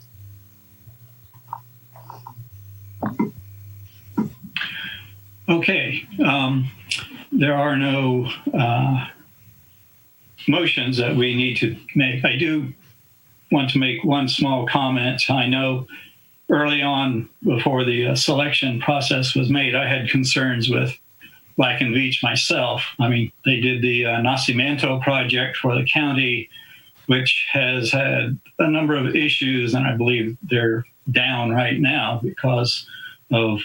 Okay. There are no motions that we need to make. I do want to make one small comment. I know early on, before the selection process was made, I had concerns with Black & Veatch myself. I mean, they did the Nacimiento project for the county, which has had a number of issues, and I believe they're down right now because of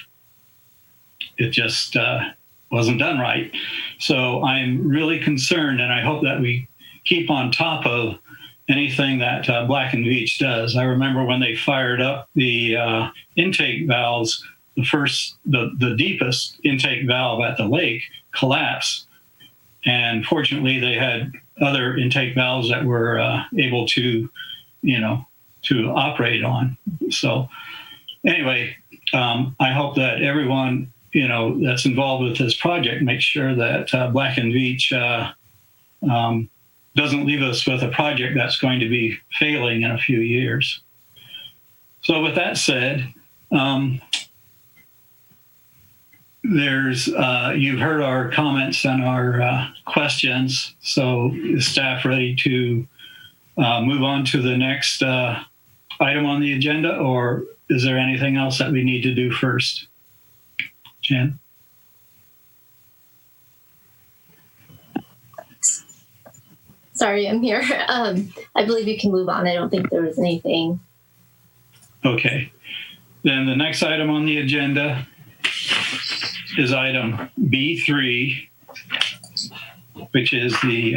it just wasn't done right. So I'm really concerned, and I hope that we keep on top of anything that Black & Veatch does. I remember when they fired up the intake valves, the deepest intake valve at the lake collapsed. And fortunately, they had other intake valves that were able to operate on. So anyway, I hope that everyone, that's involved with this project makes sure that Black & Veatch doesn't leave us with a project that's going to be failing in a few years. So with that said, you've heard our comments and our questions. So is staff ready to move on to the next item on the agenda, or is there anything else that we need to do first? Jen? Sorry, I'm here. I believe you can move on. I don't think there was anything. Okay. Then the next item on the agenda is item B3, which is the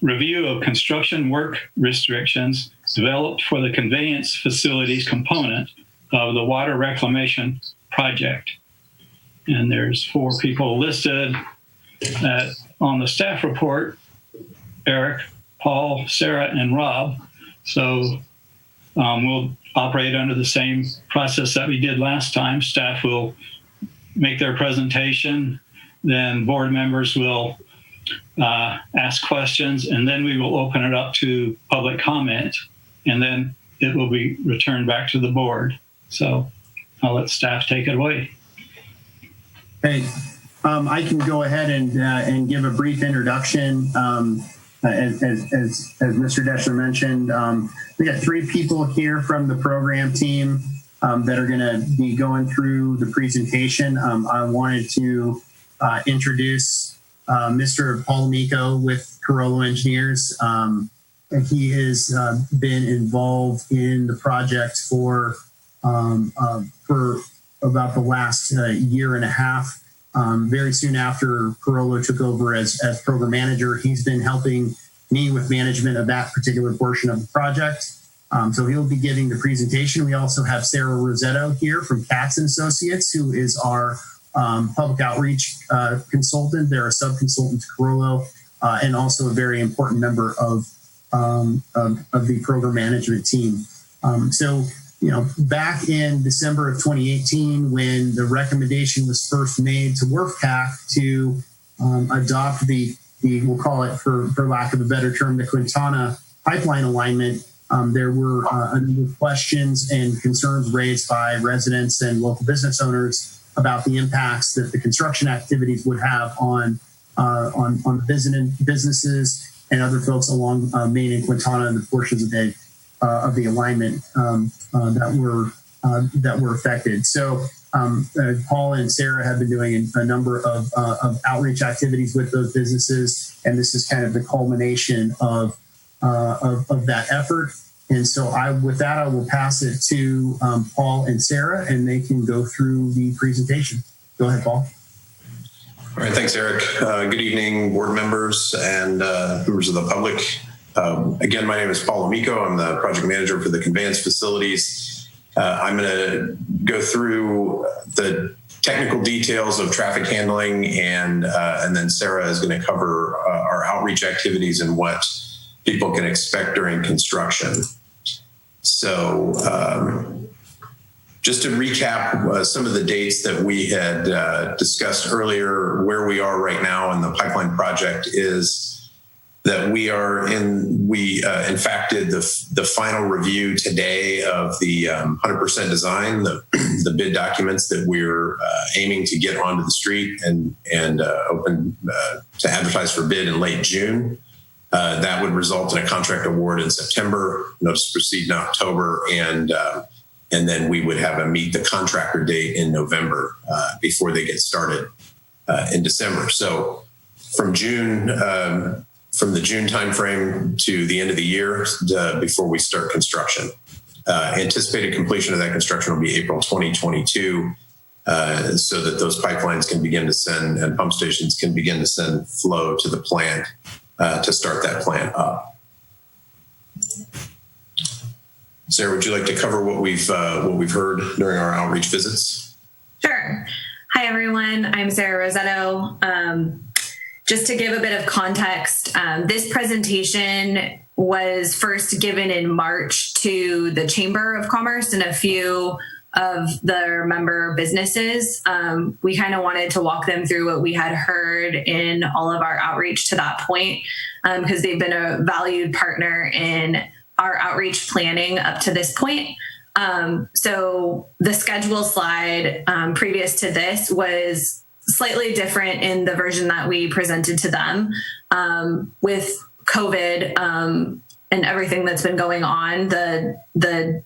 review of construction work restrictions developed for the conveyance facilities component of the water reclamation project. And there's 4 people listed on the staff report: Eric, Paul, Sarah, and Rob. So we'll operate under the same process that we did last time. Staff will make their presentation, then board members will ask questions, and then we will open it up to public comment, and then it will be returned back to the board. So I'll let staff take it away. Hey, I can go ahead and give a brief introduction. As Mr. Deschler mentioned, we got 3 people here from the program team that are going to be going through the presentation. I wanted to introduce Mr. Paul Amico with Carollo Engineers. He has been involved in the project for about the last year and a half. Very soon after Carollo took over as program manager, he's been helping me with management of that particular portion of the project. So he'll be giving the presentation. We also have Sarah Rosetto here from Katz & Associates, who is our public outreach consultant. They're a sub-consultant to Carollo, and also a very important member of the program management team. So, back in December of 2018, when the recommendation was first made to WRF-PAC to adopt the we'll call it, for lack of a better term, the Quintana pipeline alignment, there were a number of questions and concerns raised by residents and local business owners about the impacts that the construction activities would have on businesses and other folks along Main and Quintana and the portions of the alignment that were affected. So Paul and Sarah have been doing a number of outreach activities with those businesses, and this is kind of the culmination of that effort. And so with that, I will pass it to Paul and Sarah, and they can go through the presentation. Go ahead, Paul. All right, thanks, Eric. Good evening, board members and members of the public. Again, my name is Paul Amico. I'm the project manager for the conveyance facilities. I'm going to go through the technical details of traffic handling, and then Sarah is going to cover our outreach activities and what people can expect during construction. So just to recap some of the dates that we had discussed earlier, where we are right now in the pipeline project is that we in fact did the final review today of the 100% design, the bid documents that we're aiming to get onto the street and open to advertise for bid in late June. That would result in a contract award in September, notice to proceed in October, and then we would have a meet the contractor date in November before they get started in December. So from the June timeframe to the end of the year before we start construction. Anticipated completion of that construction will be April 2022, so that those pipelines can begin to send and pump stations can begin to send flow to the plant to start that plant up. Sarah, would you like to cover what we've heard during our outreach visits? Sure. Hi, everyone. I'm Sarah Rosetto. Just to give a bit of context, this presentation was first given in March to the Chamber of Commerce and a few of their member businesses. We kind of wanted to walk them through what we had heard in all of our outreach to that point, because they've been a valued partner in our outreach planning up to this point. So the schedule slide previous to this was slightly different in the version that we presented to them. With COVID and everything that's been going on, the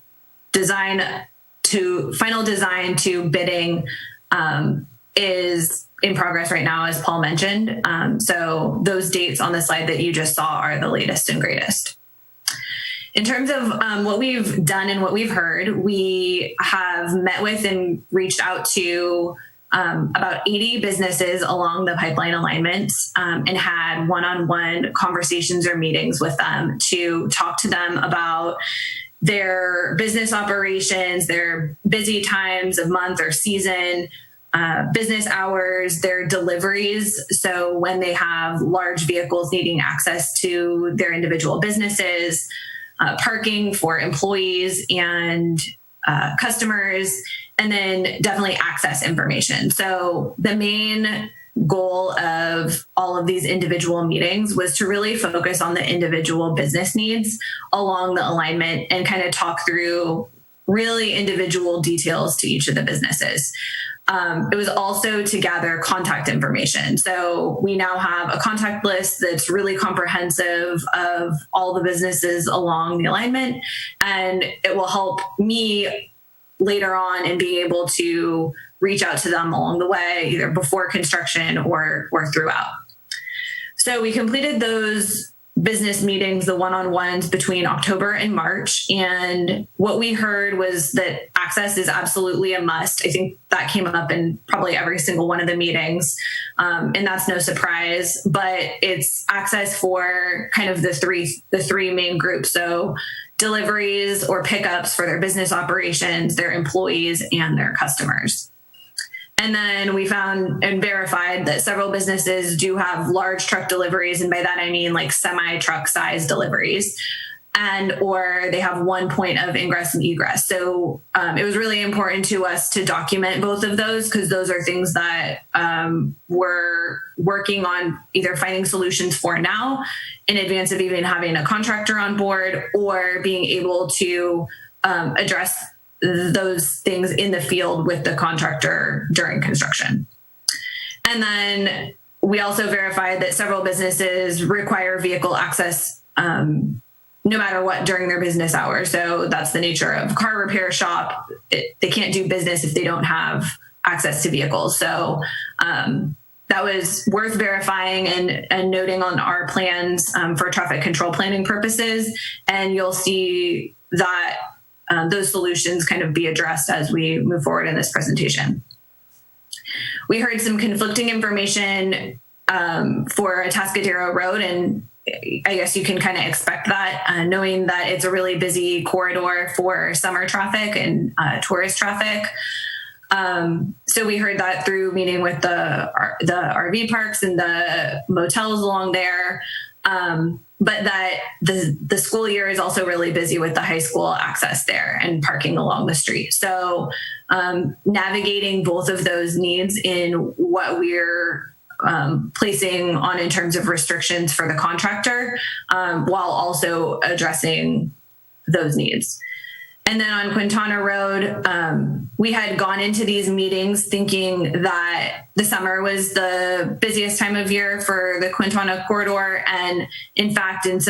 final design to bidding is in progress right now, as Paul mentioned. So those dates on the slide that you just saw are the latest and greatest. In terms of what we've done and what we've heard, we have met with and reached out to about 80 businesses along the pipeline alignments and had one-on-one conversations or meetings with them to talk to them about their business operations, their busy times of month or season, business hours, their deliveries. So when they have large vehicles needing access to their individual businesses, parking for employees and customers, and then definitely access information. So the main goal of all of these individual meetings was to really focus on the individual business needs along the alignment and kind of talk through really individual details to each of the businesses. It was also to gather contact information. So we now have a contact list that's really comprehensive of all the businesses along the alignment, and it will help me later on and be able to reach out to them along the way, either before construction or throughout. So we completed those business meetings, the one-on-ones between October and March. And what we heard was that access is absolutely a must. I think that came up in probably every single one of the meetings. And that's no surprise, but it's access for kind of the three main groups. So deliveries or pickups for their business operations, their employees, and their customers. And then we found and verified that several businesses do have large truck deliveries. And by that, I mean like semi-truck size deliveries, and or they have one point of ingress and egress. So it was really important to us to document both of those, because those are things that we're working on either finding solutions for now in advance of even having a contractor on board, or being able to address those things in the field with the contractor during construction. And then we also verified that several businesses require vehicle access no matter what during their business hours. So that's the nature of a car repair shop. They can't do business if they don't have access to vehicles. So that was worth verifying and noting on our plans for traffic control planning purposes. And you'll see that those solutions kind of be addressed as we move forward in this presentation. We heard some conflicting information for Atascadero Road, and I guess you can kind of expect that, knowing that it's a really busy corridor for summer traffic and tourist traffic. So we heard that through meeting with the RV parks and the motels along there, but that the school year is also really busy with the high school access there and parking along the street. So navigating both of those needs in what we're placing on in terms of restrictions for the contractor, while also addressing those needs. And then on Quintana Road, we had gone into these meetings thinking that the summer was the busiest time of year for the Quintana corridor. And in fact, in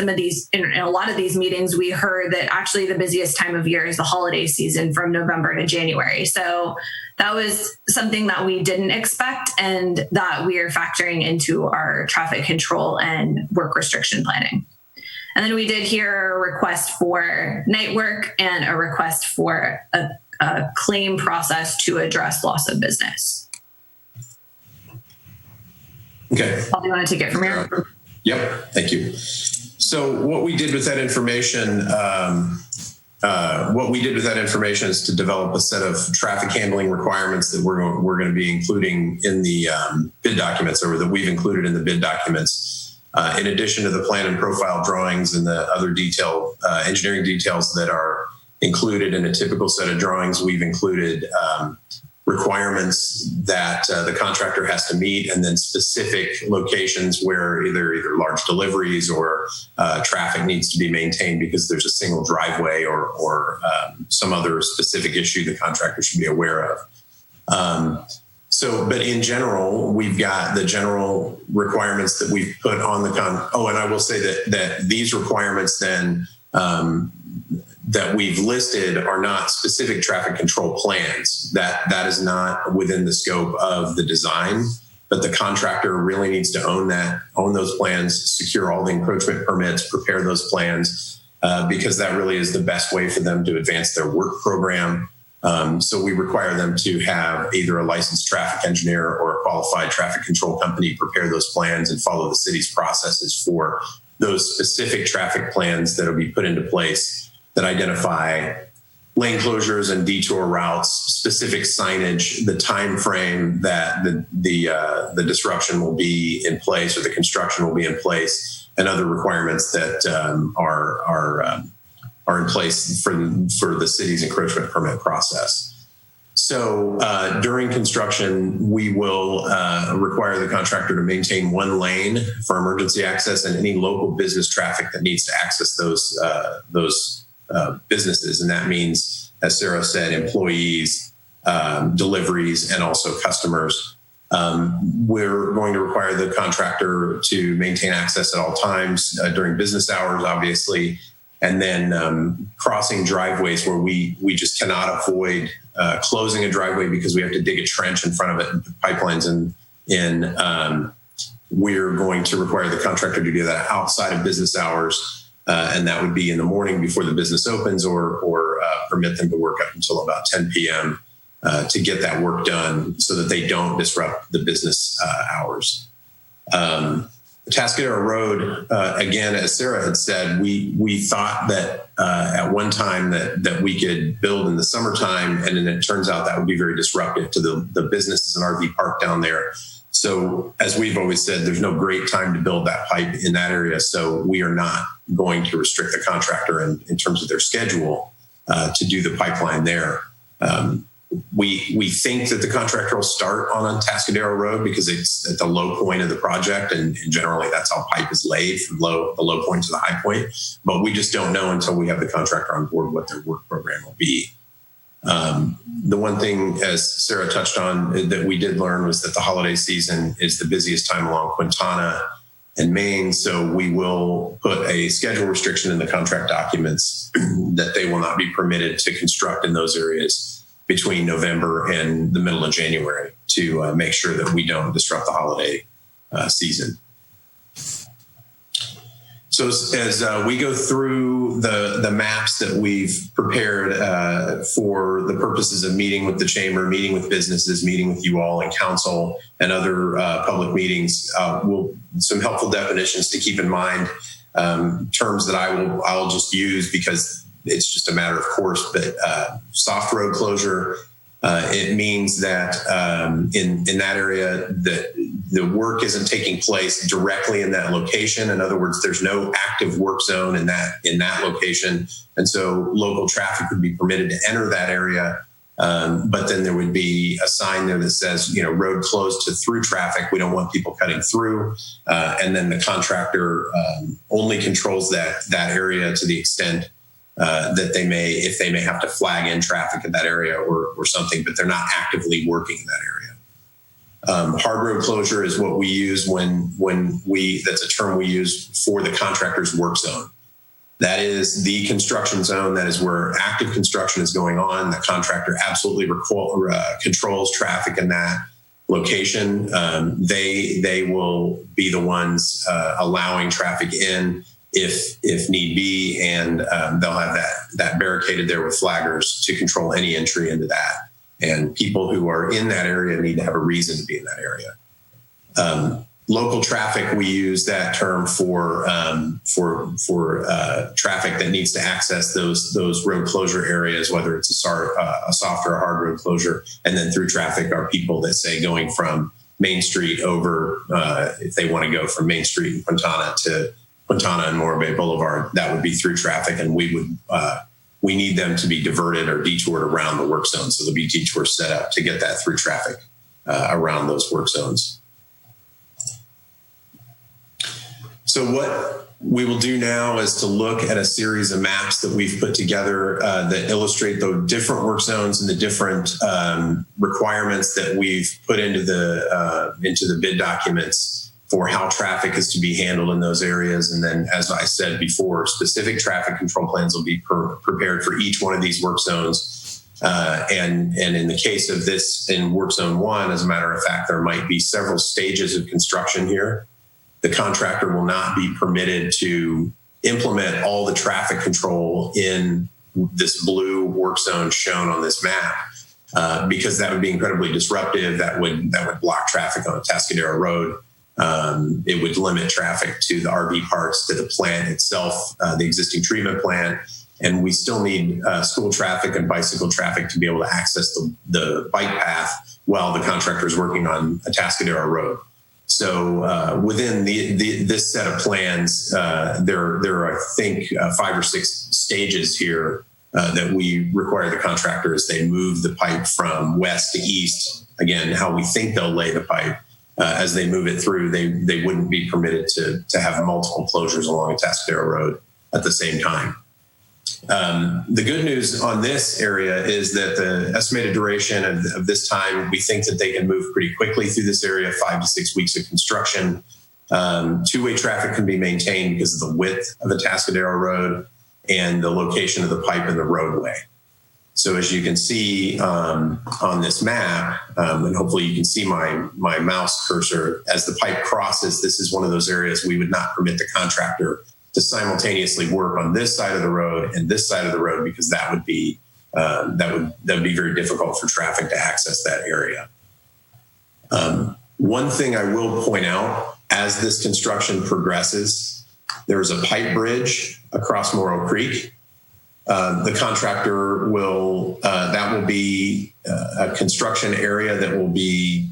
a lot of these meetings, we heard that actually the busiest time of year is the holiday season from November to January. So that was something that we didn't expect, and that we are factoring into our traffic control and work restriction planning. And then we did hear a request for night work and a request for a claim process to address loss of business. Okay. Paul, do you want to take it from here? Yep. Thank you. So what we did with that information, is to develop a set of traffic handling requirements that we're going to be including in the bid documents, or that we've included in the bid documents. In addition to the plan and profile drawings and the other engineering details that are included in a typical set of drawings, we've included requirements that the contractor has to meet, and then specific locations where either large deliveries or traffic needs to be maintained because there's a single driveway or some other specific issue the contractor should be aware of. But in general, we've got the general requirements that we've put on the and I will say that these requirements then that we've listed are not specific traffic control plans. That is not within the scope of the design, but the contractor really needs to own those plans, secure all the encroachment permits, prepare those plans, because that really is the best way for them to advance their work program. So we require them to have either a licensed traffic engineer or a qualified traffic control company prepare those plans and follow the city's processes for those specific traffic plans that will be put into place that identify lane closures and detour routes, specific signage, the time frame that the disruption will be in place or the construction will be in place, and other requirements that are in place for the city's encroachment permit process. So during construction, we will require the contractor to maintain one lane for emergency access and any local business traffic that needs to access those businesses. And that means, as Sarah said, employees, deliveries, and also customers. We're going to require the contractor to maintain access at all times during business hours, obviously. And then crossing driveways where we just cannot avoid closing a driveway because we have to dig a trench in front of it and put pipelines in. We're going to require the contractor to do that outside of business hours. And that would be in the morning before the business opens, or permit them to work up until about 10 p.m. To get that work done so that they don't disrupt the business hours. Atascadero Road, again, as Sarah had said, we thought that at one time that we could build in the summertime, and then it turns out that would be very disruptive to the businesses and RV park down there. So as we've always said, there's no great time to build that pipe in that area. So we are not going to restrict the contractor in terms of their schedule to do the pipeline there. We think that the contractor will start on Atascadero Road because it's at the low point of the project, and generally that's how pipe is laid, from the low point to the high point. But we just don't know until we have the contractor on board what their work program will be. The one thing, as Sarah touched on, that we did learn was that the holiday season is the busiest time along Quintana and Maine. So we will put a schedule restriction in the contract documents that they will not be permitted to construct in those areas between November and the middle of January to make sure that we don't disrupt the holiday season. So as we go through the maps that we've prepared for the purposes of meeting with the chamber, meeting with businesses, meeting with you all and council and other public meetings, some helpful definitions to keep in mind, terms that I'll just use because it's just a matter of course, but soft road closure, it means that in that area that the work isn't taking place directly in that location. In other words, there's no active work zone in that location. And so local traffic would be permitted to enter that area. But then there would be a sign there that says, road closed to through traffic. We don't want people cutting through. And then the contractor only controls that area to the extent that if they may have to flag in traffic in that area or something, but they're not actively working in that area. Hard road closure is what we use that's a term we use for the contractor's work zone. That is the construction zone. That is where active construction is going on. The contractor absolutely controls traffic in that location. They will be the ones allowing traffic in if need be, and they'll have that barricaded there with flaggers to control any entry into that. And people who are in that area need to have a reason to be in that area. Local traffic, we use that term for traffic that needs to access those road closure areas, whether it's a soft or a hard road closure. And then through traffic are people that say going from Main Street over, if they want to go from Main Street in Quintana to Quintana and Morro Bay Boulevard, that would be through traffic, and we need them to be diverted or detoured around the work zone. So there'll be detours set up to get that through traffic around those work zones. So what we will do now is to look at a series of maps that we've put together that illustrate the different work zones and the different requirements that we've put into the bid documents for how traffic is to be handled in those areas. And then, as I said before, specific traffic control plans will be prepared for each one of these work zones. And in the case of this, in work zone 1, as a matter of fact, there might be several stages of construction here. The contractor will not be permitted to implement all the traffic control in this blue work zone shown on this map, because that would be incredibly disruptive. That would block traffic on Atascadero Road. It would limit traffic to the RV parks, to the plant itself, the existing treatment plant. And we still need school traffic and bicycle traffic to be able to access the bike path while the contractor is working on Atascadero Road. So within this set of plans, there are, I think, 5 or 6 stages here that we require the contractor as they move the pipe from west to east. Again, how we think they'll lay the pipe. As they move it through, they wouldn't be permitted to have multiple closures along Atascadero Road at the same time. The good news on this area is that the estimated duration of this time, we think that they can move pretty quickly through this area, 5 to 6 weeks of construction. Two-way traffic can be maintained because of the width of Atascadero Road and the location of the pipe in the roadway. So as you can see on this map, and hopefully you can see my mouse cursor, as the pipe crosses, this is one of those areas we would not permit the contractor to simultaneously work on this side of the road and this side of the road, because that would be very difficult for traffic to access that area. One thing I will point out As this construction progresses, there's a pipe bridge across Morrow Creek. The contractor will, that will be a construction area that will be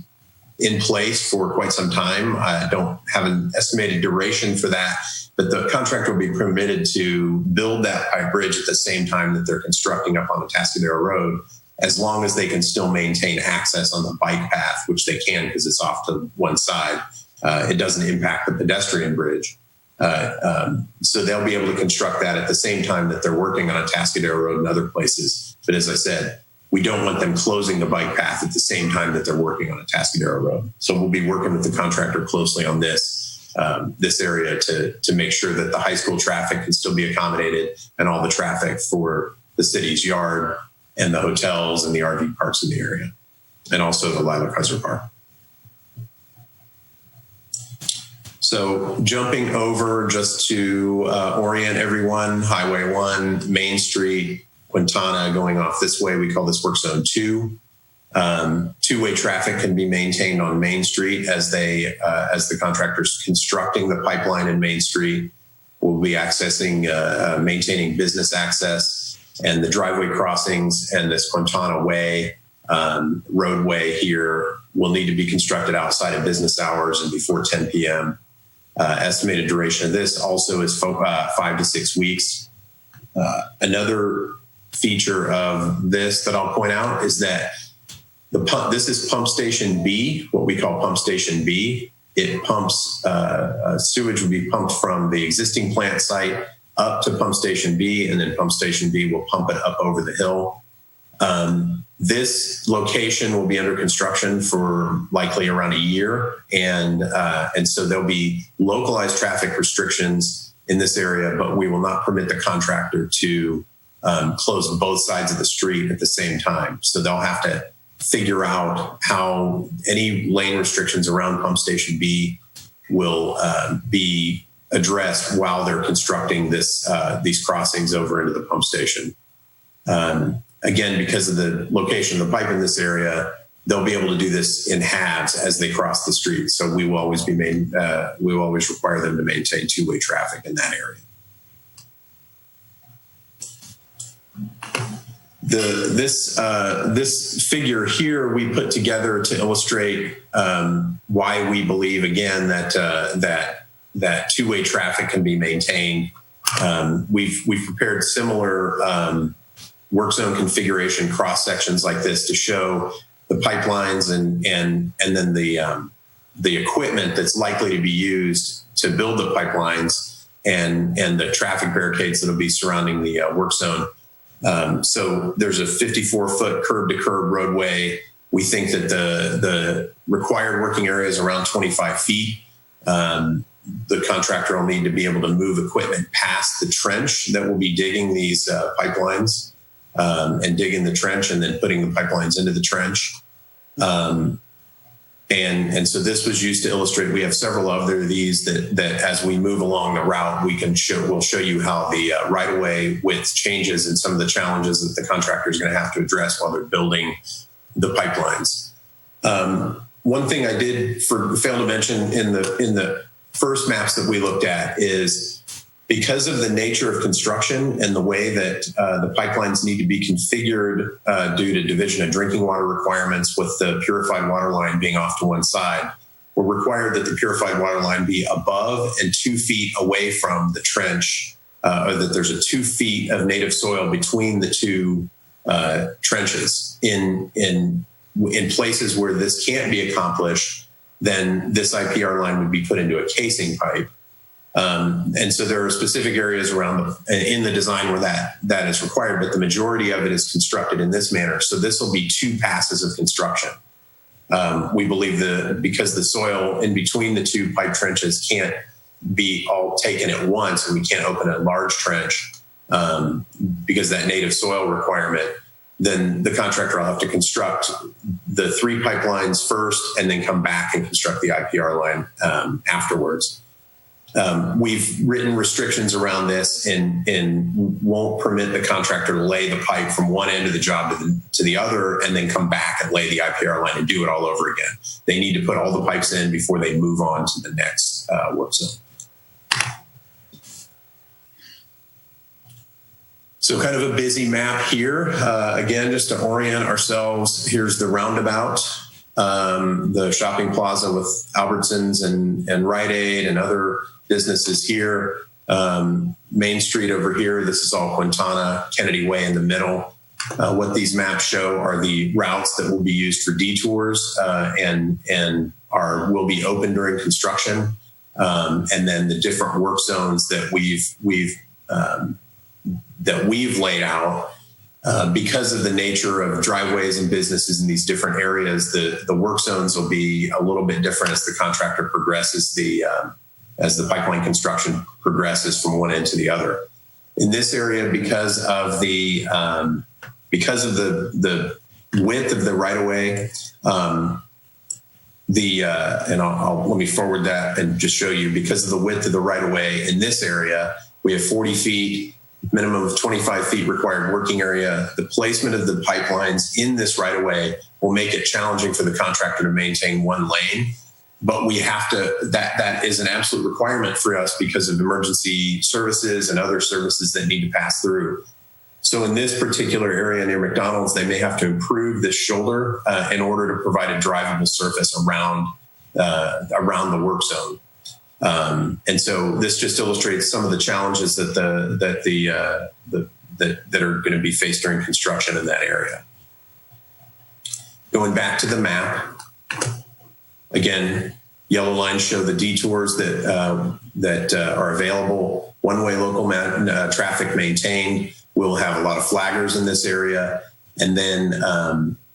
in place for quite some time. I don't have an estimated duration for that, but the contractor will be permitted to build that pipe bridge at the same time that they're constructing up on the Atascadero Road, as long as they can still maintain access on the bike path, which they can because it's off to one side. It doesn't impact the pedestrian bridge. So they'll be able to construct that at the same time that they're working on Atascadero Road and other places. But as I said, we don't want them closing the bike path at the same time that they're working on Atascadero Road. So we'll be working with the contractor closely on this area to make sure that the high school traffic can still be accommodated and all the traffic for the city's yard and the hotels and the RV parks in the area, and also the Lila Kaiser Park. So jumping over just to orient everyone, Highway 1, Main Street, Quintana going off this way, we call this Work Zone 2. Two-way traffic can be maintained on Main Street as the contractors constructing the pipeline in Main Street will be maintaining business access, and the driveway crossings and this Quintana Way roadway here will need to be constructed outside of business hours and before 10 p.m. Estimated duration of this also is 5 to 6 weeks. Another feature of this that I'll point out is that this is Pump Station B, what we call Pump Station B. It pumps, sewage will be pumped from the existing plant site up to Pump Station B, and then Pump Station B will pump it up over the hill. This location will be under construction for likely around a year, and so there'll be localized traffic restrictions in this area, but we will not permit the contractor to close both sides of the street at the same time. So they'll have to figure out how any lane restrictions around Pump Station B will be addressed while they're constructing these crossings over into the pump station. Again, because of the location of the pipe in this area, they'll be able to do this in halves as they cross the street. So we will always we will always require them to maintain two-way traffic in that area. This figure here we put together to illustrate why we believe again that two-way traffic can be maintained. We've prepared similar work zone configuration cross sections like this to show the pipelines and then the equipment that's likely to be used to build the pipelines and the traffic barricades that'll be surrounding the work zone. So there's a 54-foot curb-to-curb roadway. We think that the required working area is around 25 feet. The contractor will need to be able to move equipment past the trench that will be digging these pipelines and digging the trench and then putting the pipelines into the trench. And so this was used to illustrate, we have several other these that as we move along the route, we'll show you how the right-of-way width changes and some of the challenges that the contractor is going to have to address while they're building the pipelines. One thing I did fail to mention in the first maps that we looked at is because of the nature of construction and the way that the pipelines need to be configured due to division of drinking water requirements with the purified water line being off to one side, we're required that the purified water line be above and 2 feet away from the trench, or that there's a 2 feet of native soil between the two trenches. In places where this can't be accomplished, then this IPR line would be put into a casing pipe. And so there are specific areas around in the design where that is required, but the majority of it is constructed in this manner. So this will be 2 passes of construction. We believe because the soil in between the 2 pipe trenches can't be all taken at once, and we can't open a large trench because that native soil requirement, then the contractor will have to construct the 3 pipelines first and then come back and construct the IPR line afterwards. We've written restrictions around this and won't permit the contractor to lay the pipe from one end of the job to the other and then come back and lay the IPR line and do it all over again. They need to put all the pipes in before they move on to the next work zone. So kind of a busy map here. Again, just to orient ourselves, here's the roundabout, the shopping plaza with Albertsons and Rite Aid and other businesses here. Main Street over here, this is all Quintana, Kennedy Way in the middle. What these maps show are the routes that will be used for detours and will be open during construction. And then the different work zones that we've laid out. Because of the nature of driveways and businesses in these different areas, the work zones will be a little bit different as the contractor progresses, as the pipeline construction progresses from one end to the other. In this area, because of the width of the right of way, let me forward that and just show you, because of the width of the right of way in this area, we have 40 feet. Minimum of 25 feet required working area. The placement of the pipelines in this right of way will make it challenging for the contractor to maintain one lane. But we have to, that is an absolute requirement for us because of emergency services and other services that need to pass through. So in this particular area near McDonald's, they may have to improve this shoulder in order to provide a drivable surface around the work zone. And so this just illustrates some of the challenges that are going to be faced during construction in that area. Going back to the map, again, yellow lines show the detours that are available. One-way local traffic maintained. We'll have a lot of flaggers in this area, and then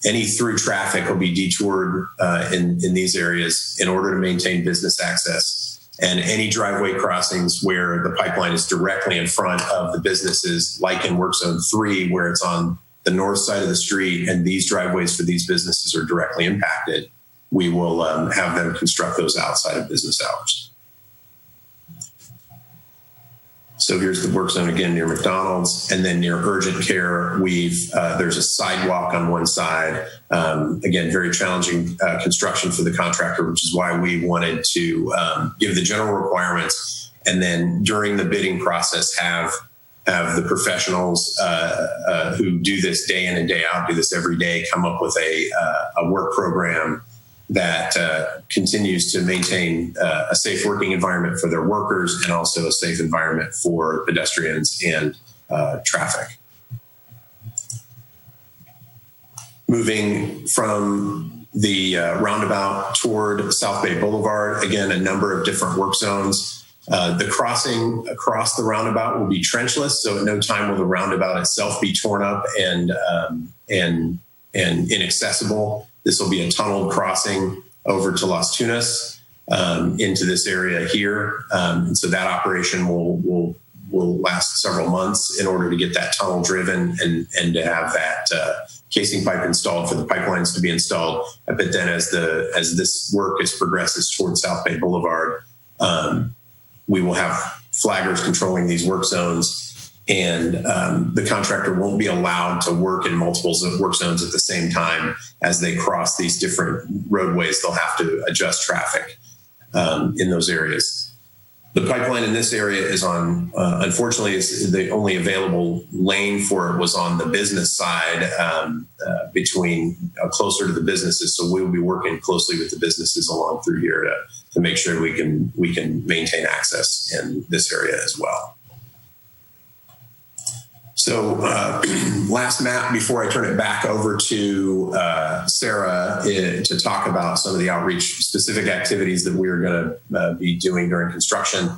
any through traffic will be detoured in these areas in order to maintain business access. And any driveway crossings where the pipeline is directly in front of the businesses, like in Work Zone 3, where it's on the north side of the street and these driveways for these businesses are directly impacted, we will have them construct those outside of business hours. So here's the work zone again near McDonald's, and then near urgent care, there's a sidewalk on one side. Again, very challenging construction for the contractor, which is why we wanted to give the general requirements, and then during the bidding process have the professionals who do this day in and day out, do this every day, come up with a work program that continues to maintain a safe working environment for their workers and also a safe environment for pedestrians and traffic. Moving from the roundabout toward South Bay Boulevard, again, a number of different work zones. The crossing across the roundabout will be trenchless, so at no time will the roundabout itself be torn up and inaccessible. This will be a tunneled crossing over to Las Tunas into this area here. And so that operation will last several months in order to get that tunnel driven and to have that casing pipe installed for the pipelines to be installed. But then as this work progresses towards South Bay Boulevard, we will have flaggers controlling these work zones. And the contractor won't be allowed to work in multiple work zones at the same time. As they cross these different roadways, they'll have to adjust traffic in those areas. The pipeline in this area is on, unfortunately, is the only available lane for it was on the business side closer to the businesses. So we will be working closely with the businesses along through here to make sure we can maintain access in this area as well. So last map before I turn it back over to Sarah to talk about some of the outreach specific activities that we're going to be doing during construction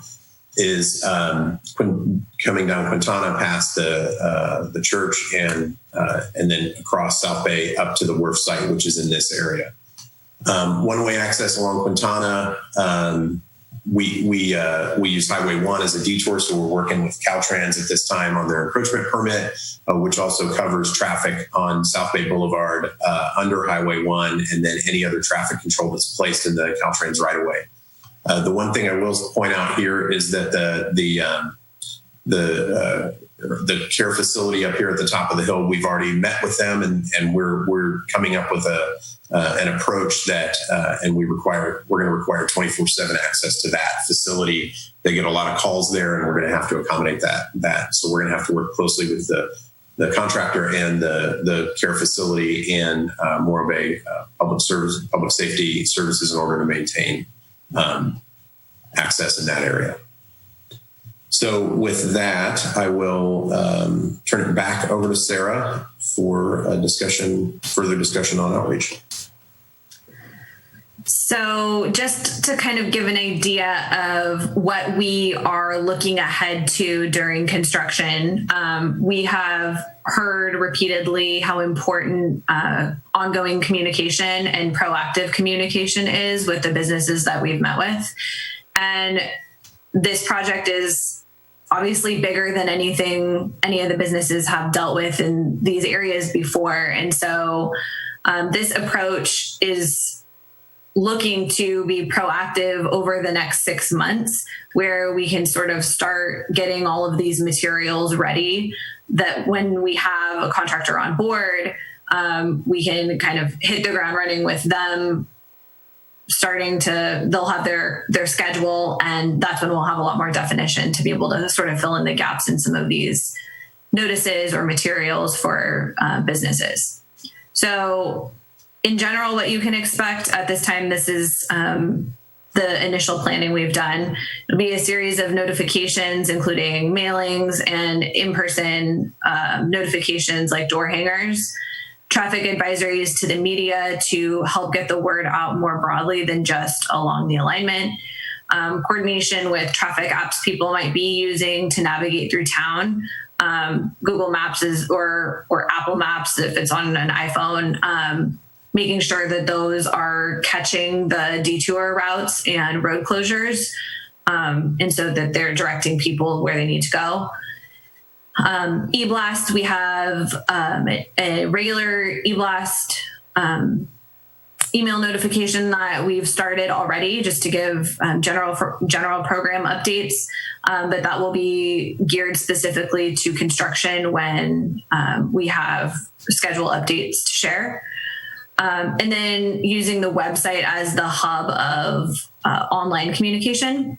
is coming down Quintana past the church and then across South Bay up to the wharf site, which is in this area. One-way access along Quintana. We use Highway 1 as a detour, so we're working with Caltrans at this time on their encroachment permit, which also covers traffic on South Bay Boulevard under Highway 1, and then any other traffic control that's placed in the Caltrans right-of-way. The one thing I will point out here is that the care facility up here at the top of the hill, we've already met with them, and we're coming up with an approach that, and we're going to require 24/7 access to that facility. They get a lot of calls there, and we're going to have to accommodate that. So we're going to have to work closely with the contractor and the care facility and more of a public safety services in order to maintain access in that area. So with that, I will turn it back over to Sarah for further discussion on outreach. So just to kind of give an idea of what we are looking ahead to during construction, we have heard repeatedly how important ongoing communication and proactive communication is with the businesses that we've met with. And this project is obviously bigger than anything any of the businesses have dealt with in these areas before. And so this approach is looking to be proactive over the next 6 months, where we can sort of start getting all of these materials ready, that when we have a contractor on board, we can kind of hit the ground running with them. They'll have their schedule, and that's when we'll have a lot more definition to be able to sort of fill in the gaps in some of these notices or materials for businesses. So in general, what you can expect at this time, this is the initial planning we've done. It'll be a series of notifications, including mailings and in-person notifications like door hangers, traffic advisories to the media to help get the word out more broadly than just along the alignment, coordination with traffic apps people might be using to navigate through town. Google Maps or Apple Maps if it's on an iPhone, making sure that those are catching the detour routes and road closures, and so that they're directing people where they need to go. eBlast, we have a regular eBlast email notification that we've started already just to give general program updates, but that will be geared specifically to construction when we have schedule updates to share. And then using the website as the hub of online communication.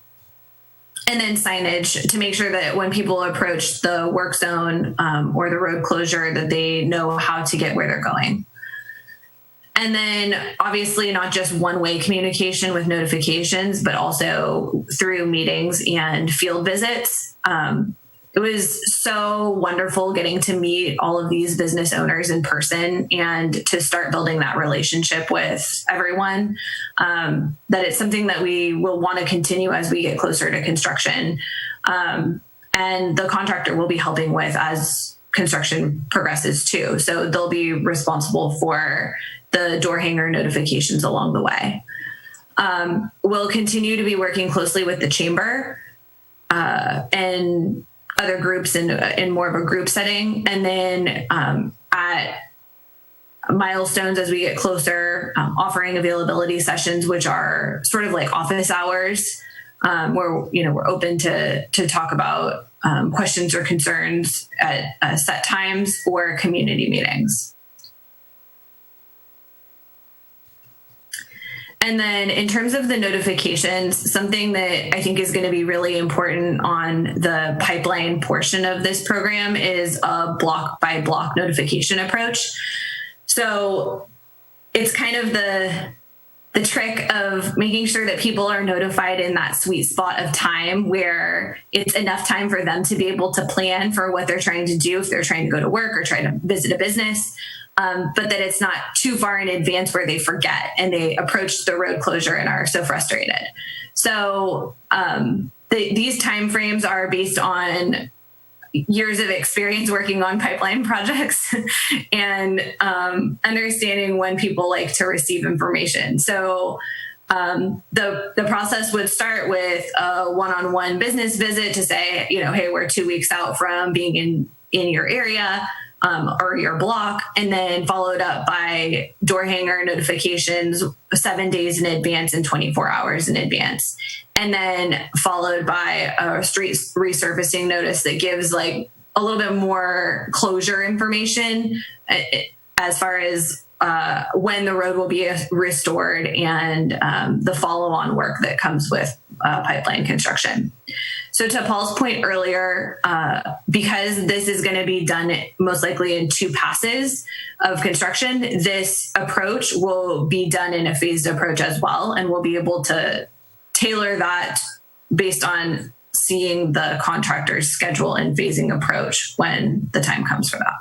And then signage to make sure that when people approach the work zone or the road closure, that they know how to get where they're going. And then obviously not just one-way communication with notifications, but also through meetings and field visits. It was so wonderful getting to meet all of these business owners in person and to start building that relationship with everyone, that it's something that we will want to continue as we get closer to construction. And the contractor will be helping with as construction progresses too. So they'll be responsible for the door hanger notifications along the way. We'll continue to be working closely with the chamber and other groups in more of a group setting. And then at milestones as we get closer, offering availability sessions, which are sort of like office hours, where we're open to talk about questions or concerns at set times or community meetings. And then in terms of the notifications, something that I think is going to be really important on the pipeline portion of this program is a block by block notification approach. So it's kind of the trick of making sure that people are notified in that sweet spot of time where it's enough time for them to be able to plan for what they're trying to do if they're trying to go to work or try to visit a business. But that it's not too far in advance where they forget and they approach the road closure and are so frustrated. So these timeframes are based on years of experience working on pipeline projects and understanding when people like to receive information. So the process would start with a one-on-one business visit to say, hey, we're 2 weeks out from being in your area. or your block, and then followed up by door hanger notifications 7 days in advance and 24 hours in advance. And then followed by a street resurfacing notice that gives like a little bit more closure information as far as when the road will be restored and the follow-on work that comes with pipeline construction. So to Paul's point earlier, because this is going to be done most likely in 2 passes of construction, this approach will be done in a phased approach as well, and we'll be able to tailor that based on seeing the contractor's schedule and phasing approach when the time comes for that.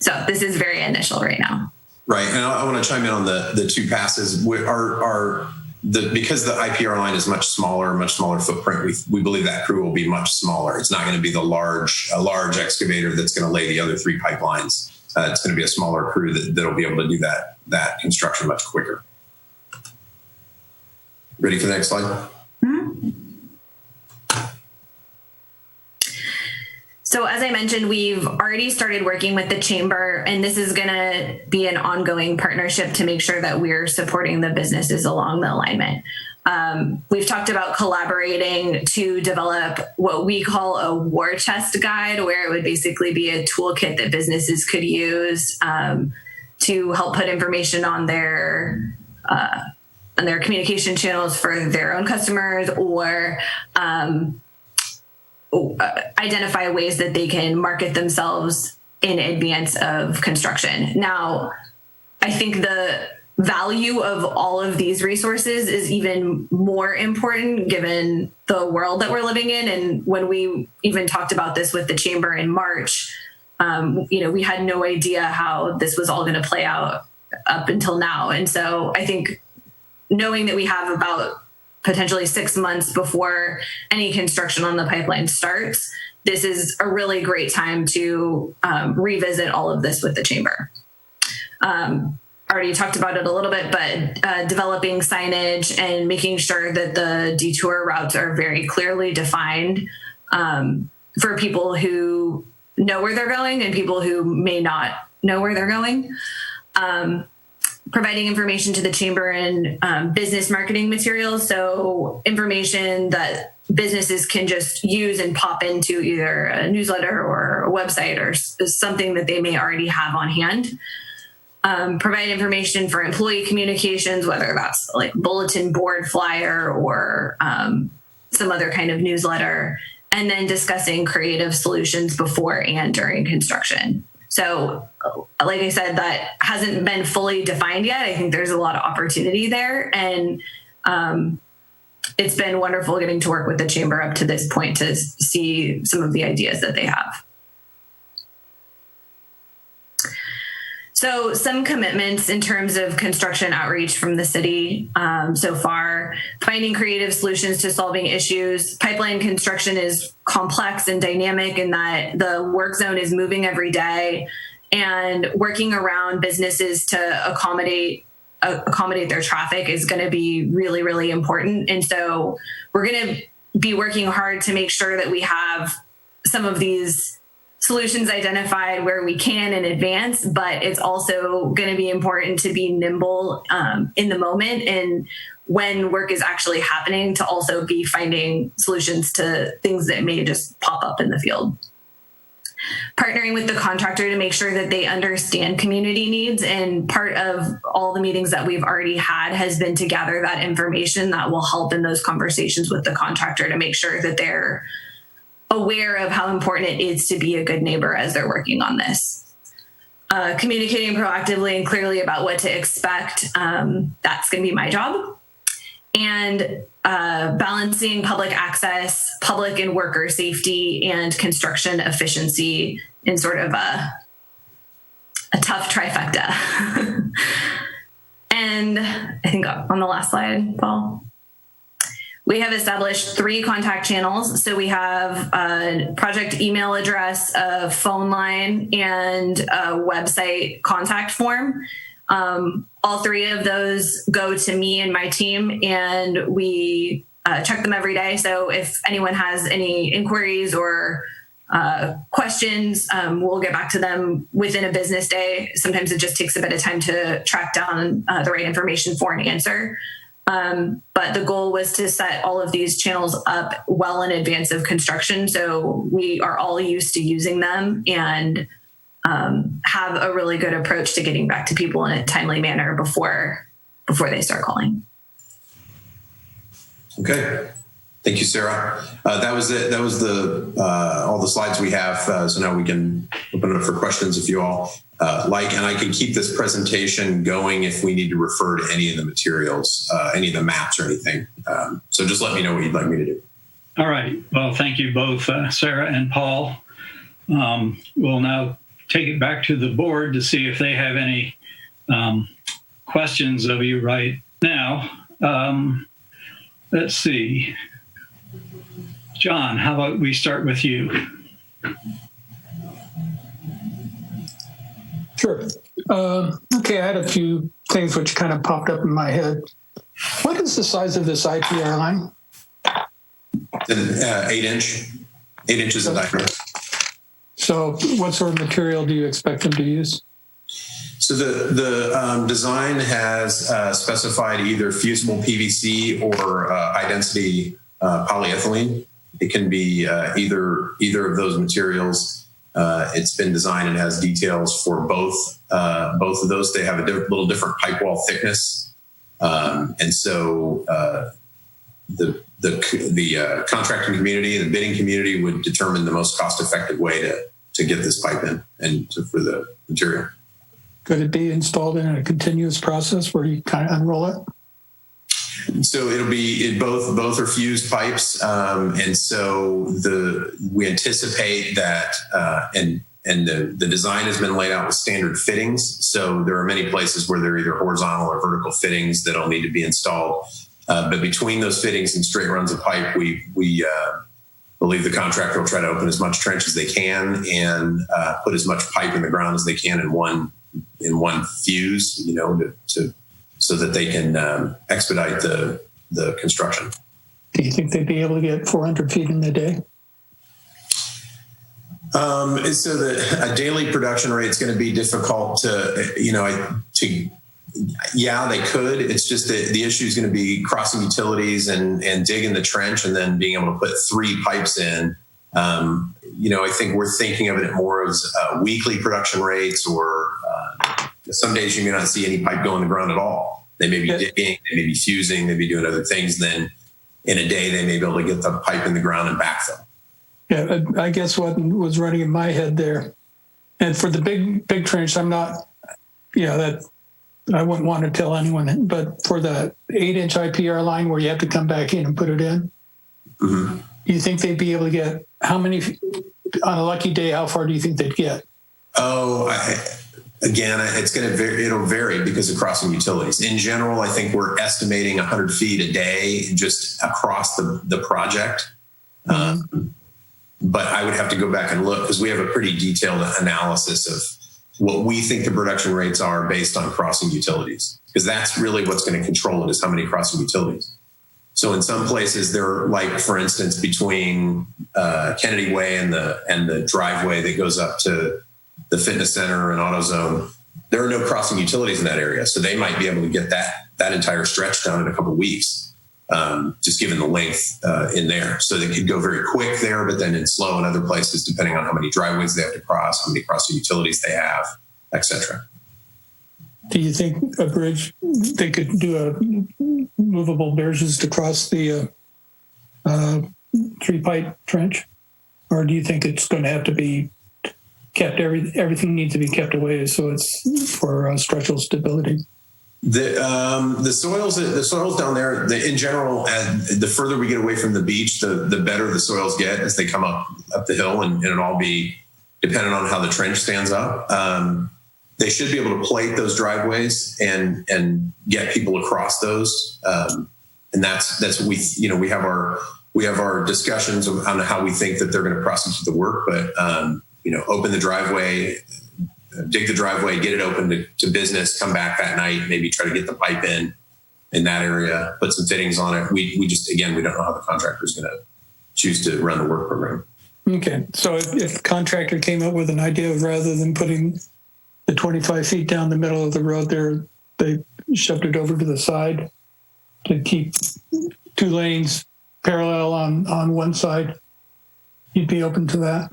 So this is very initial right now. Right, and I want to chime in on the 2 passes. Because the IPR line is much smaller footprint, we believe that crew will be much smaller. It's not going to be a large excavator that's going to lay the other 3 pipelines. It's going to be a smaller crew that'll be able to do that construction much quicker. Ready for the next slide? So as I mentioned, we've already started working with the chamber, and this is going to be an ongoing partnership to make sure that we're supporting the businesses along the alignment. We've talked about collaborating to develop what we call a war chest guide, where it would basically be a toolkit that businesses could use to help put information on their communication channels for their own customers, or identify ways that they can market themselves in advance of construction. Now, I think the value of all of these resources is even more important given the world that we're living in. And when we even talked about this with the chamber in March, we had no idea how this was all going to play out up until now. And so I think knowing that we have about potentially 6 months before any construction on the pipeline starts, this is a really great time to revisit all of this with the chamber. Already talked about it a little bit, but developing signage and making sure that the detour routes are very clearly defined for people who know where they're going and people who may not know where they're going. Providing information to the chamber and business marketing materials. So information that businesses can just use and pop into either a newsletter or a website or something that they may already have on hand. Provide information for employee communications, whether that's like bulletin board flyer or some other kind of newsletter, and then discussing creative solutions before and during construction. So, like I said, that hasn't been fully defined yet. I think there's a lot of opportunity there. And it's been wonderful getting to work with the chamber up to this point to see some of the ideas that they have. So some commitments in terms of construction outreach from the city so far: finding creative solutions to solving issues. Pipeline construction is complex and dynamic in that the work zone is moving every day, and working around businesses to accommodate their traffic is going to be really, really important. And so we're going to be working hard to make sure that we have some of these solutions identified where we can in advance, but it's also going to be important to be nimble in the moment and when work is actually happening to also be finding solutions to things that may just pop up in the field. Partnering with the contractor to make sure that they understand community needs, and part of all the meetings that we've already had has been to gather that information that will help in those conversations with the contractor to make sure that they're aware of how important it is to be a good neighbor as they're working on this. Communicating proactively and clearly about what to expect, that's going to be my job. And balancing public access, public and worker safety, and construction efficiency in sort of a tough trifecta. And I think on the last slide, Paul, we have established 3 contact channels. So we have a project email address, a phone line, and a website contact form. All 3 of those go to me and my team, and we check them every day. So if anyone has any inquiries or questions, we'll get back to them within a business day. Sometimes it just takes a bit of time to track down the right information for an answer. But the goal was to set all of these channels up well in advance of construction, so we are all used to using them and have a really good approach to getting back to people in a timely manner before they start calling. Okay. Thank you, Sarah. That was it. That was all the slides we have. So now we can open it up for questions if you all like, and I can keep this presentation going if we need to refer to any of the materials, any of the maps or anything. So just let me know what you'd like me to do. All right. Well, thank you both, Sarah and Paul. We'll now take it back to the board to see if they have any questions of you right now. Let's see. John, how about we start with you? Sure. Okay, I had a few things which kind of popped up in my head. What is the size of this IPR line? It's an 8 inches in diameter. So what sort of material do you expect them to use? So the design has specified either fusible PVC or high density polyethylene. It can be either of those materials. It's been designed and has details for both of those. They have a little different pipe wall thickness, and so the contracting community and the bidding community would determine the most cost effective way to get this pipe in and for the material. Could it be installed in a continuous process where you kind of unroll it? So it'll be both are fused pipes, and so we anticipate that, and the design has been laid out with standard fittings. So there are many places where they're either horizontal or vertical fittings that'll need to be installed. But between those fittings and straight runs of pipe, we believe the contractor will try to open as much trench as they can and put as much pipe in the ground as they can in one fuse, so that they can expedite the construction. Do you think they'd be able to get 400 feet in a day? So a daily production rate is going to be difficult yeah, they could. It's just that the issue is going to be crossing utilities and digging the trench and then being able to put 3 pipes in. I think we're thinking of it more as weekly production rates, or some days you may not see any pipe go in the ground at all. They may be digging, they may be fusing, they may be doing other things. Then in a day, they may be able to get the pipe in the ground and backfill. Yeah, I guess what was running in my head there, and for the big trench, I'm not, that I wouldn't want to tell anyone, but for the 8-inch IPR line where you have to come back in and put it in, mm-hmm. You think they'd be able to get how many, on a lucky day, how far do you think they'd get? It's going to vary. It'll vary because of crossing utilities. In general, I think we're estimating 100 feet a day just across the project. Mm-hmm. But I would have to go back and look because we have a pretty detailed analysis of what we think the production rates are based on crossing utilities, because that's really what's going to control it, is how many crossing utilities. So in some places, they're like, for instance, between Kennedy Way and the driveway that goes up to the fitness center and AutoZone, there are no crossing utilities in that area. So they might be able to get that entire stretch done in a couple of weeks, just given the length in there. So they could go very quick there, but then in slow in other places, depending on how many driveways they have to cross, how many crossing utilities they have, etc. Do you think a bridge, they could do a movable bridges to cross the 3-pipe trench? Or do you think it's going to have to be kept, everything needs to be kept away so it's for structural stability? The soils down there, in general, the further we get away from the beach, the better the soils get as they come up the hill, and it'll all be dependent on how the trench stands up. They should be able to plate those driveways and get people across those. And that's what we have our discussions on how we think that they're going to prosecute the work, but open the driveway, dig the driveway, get it open to business, come back that night, maybe try to get the pipe in that area, put some fittings on it. We don't know how the contractor is going to choose to run the work program. Okay, so if the contractor came up with an idea of rather than putting the 25 feet down the middle of the road there, they shoved it over to the side to keep 2 lanes parallel on one side, you'd be open to that?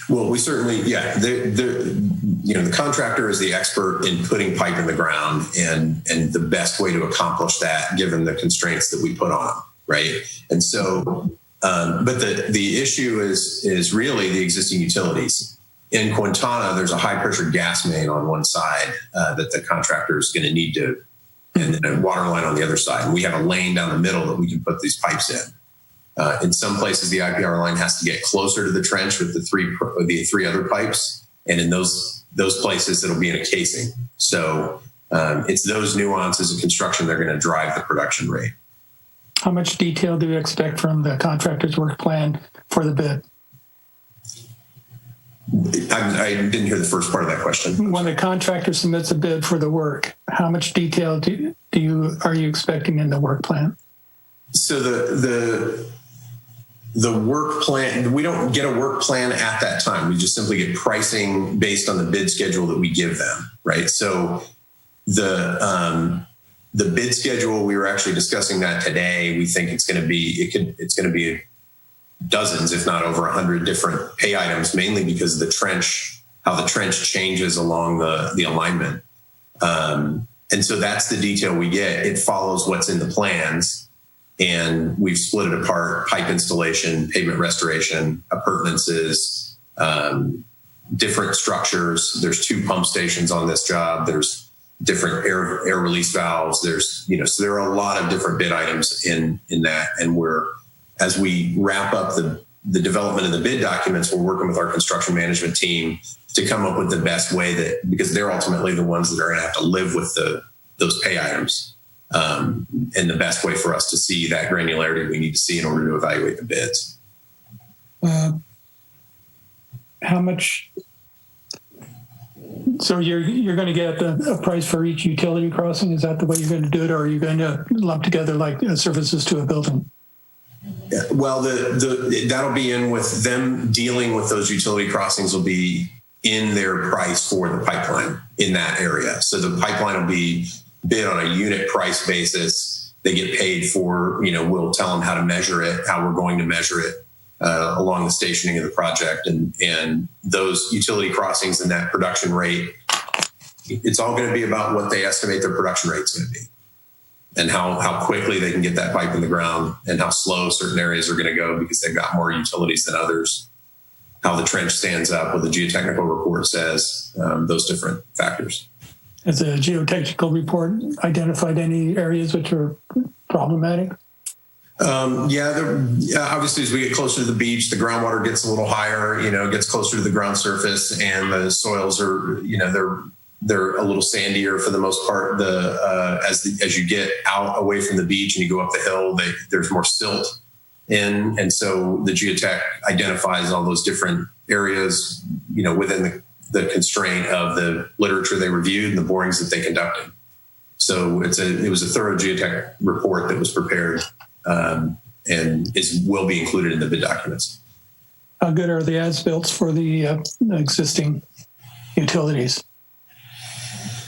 Well, we certainly, yeah. The contractor is the expert in putting pipe in the ground and the best way to accomplish that, given the constraints that we put on them, right? And so, but the issue is really the existing utilities. In Quintana, there's a high pressure gas main on one side that the contractor is going to need to, and then a water line on the other side. And we have a lane down the middle that we can put these pipes in. In some places, the IPR line has to get closer to the trench with the three other pipes, and in those places, it'll be in a casing. So it's those nuances of construction that are going to drive the production rate. How much detail do you expect from the contractor's work plan for the bid? I didn't hear the first part of that question. When the contractor submits a bid for the work, how much detail are you expecting in the work plan? So the work plan, we don't get a work plan at that time. We just simply get pricing based on the bid schedule that we give them, right? So the bid schedule, we were actually discussing that today. We think it's going to be dozens, if not over 100 different pay items, mainly because of the trench, how the trench changes along the alignment. And so that's the detail we get. It follows what's in the plans. And we've split it apart: pipe installation, pavement restoration, appurtenances, different structures. There's 2 pump stations on this job. There's different air release valves. There's, so there are a lot of different bid items in that. And as we wrap up the development of the bid documents, we're working with our construction management team to come up with the best way because they're ultimately the ones that are going to have to live with those pay items. And the best way for us to see that granularity we need to see in order to evaluate the bids. How much? So you're going to get a price for each utility crossing? Is that the way you're going to do it, or are you going to lump together like services to a building? Yeah, well, that'll be in with them dealing with those utility crossings will be in their price for the pipeline in that area. So the pipeline will be bid on a unit price basis. They get paid for, we'll tell them how to measure it, how we're going to measure it along the stationing of the project. And those utility crossings and that production rate, it's all going to be about what they estimate their production rate is going to be and how quickly they can get that pipe in the ground and how slow certain areas are going to go because they've got more utilities than others, how the trench stands up, what the geotechnical report says, those different factors. Has the geotechnical report identified any areas which are problematic? Obviously, as we get closer to the beach, the groundwater gets a little higher, gets closer to the ground surface, and the soils are, they're a little sandier for the most part. As you get out away from the beach and you go up the hill, there's more silt in, and so the geotech identifies all those different areas, within the constraint of the literature they reviewed and the borings that they conducted. So it was a thorough geotech report that was prepared and will be included in the bid documents. How good are the as-built for the existing utilities?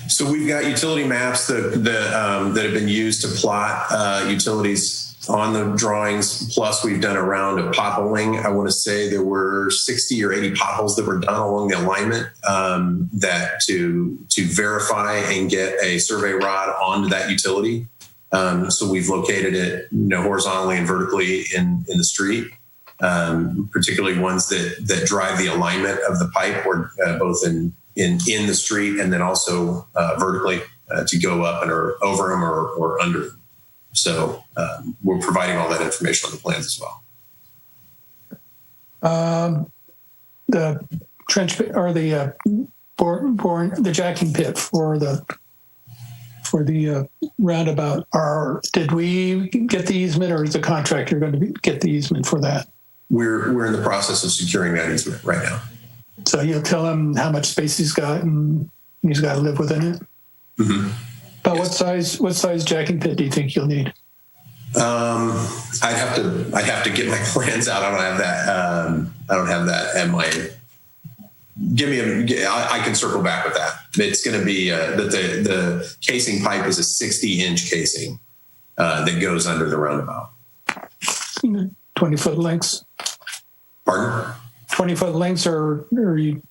So we've got utility maps that have been used to plot utilities on the drawings. Plus, we've done a round of potholing. I want to say there were 60 or 80 potholes that were done along the alignment that to verify and get a survey rod onto that utility. So we've located it, horizontally and vertically in the street, particularly ones that drive the alignment of the pipe, or both in the street and then also vertically to go up and or over them or under them. So we're providing all that information on the plans as well. The trench or the the jacking pit for the roundabout. Did we get the easement, or is the contractor going to get the easement for that? We're in the process of securing that easement right now. So you'll tell him how much space he's got, and he's got to live within it. Mm-hmm. But yes. What size jacking pit do you think you'll need? I'd have to get my plans out. I don't have that at my. I can circle back with that. It's going to be that the casing pipe is a 60-inch casing that goes under the roundabout. 20-foot lengths. Pardon? 20-foot lengths, or you?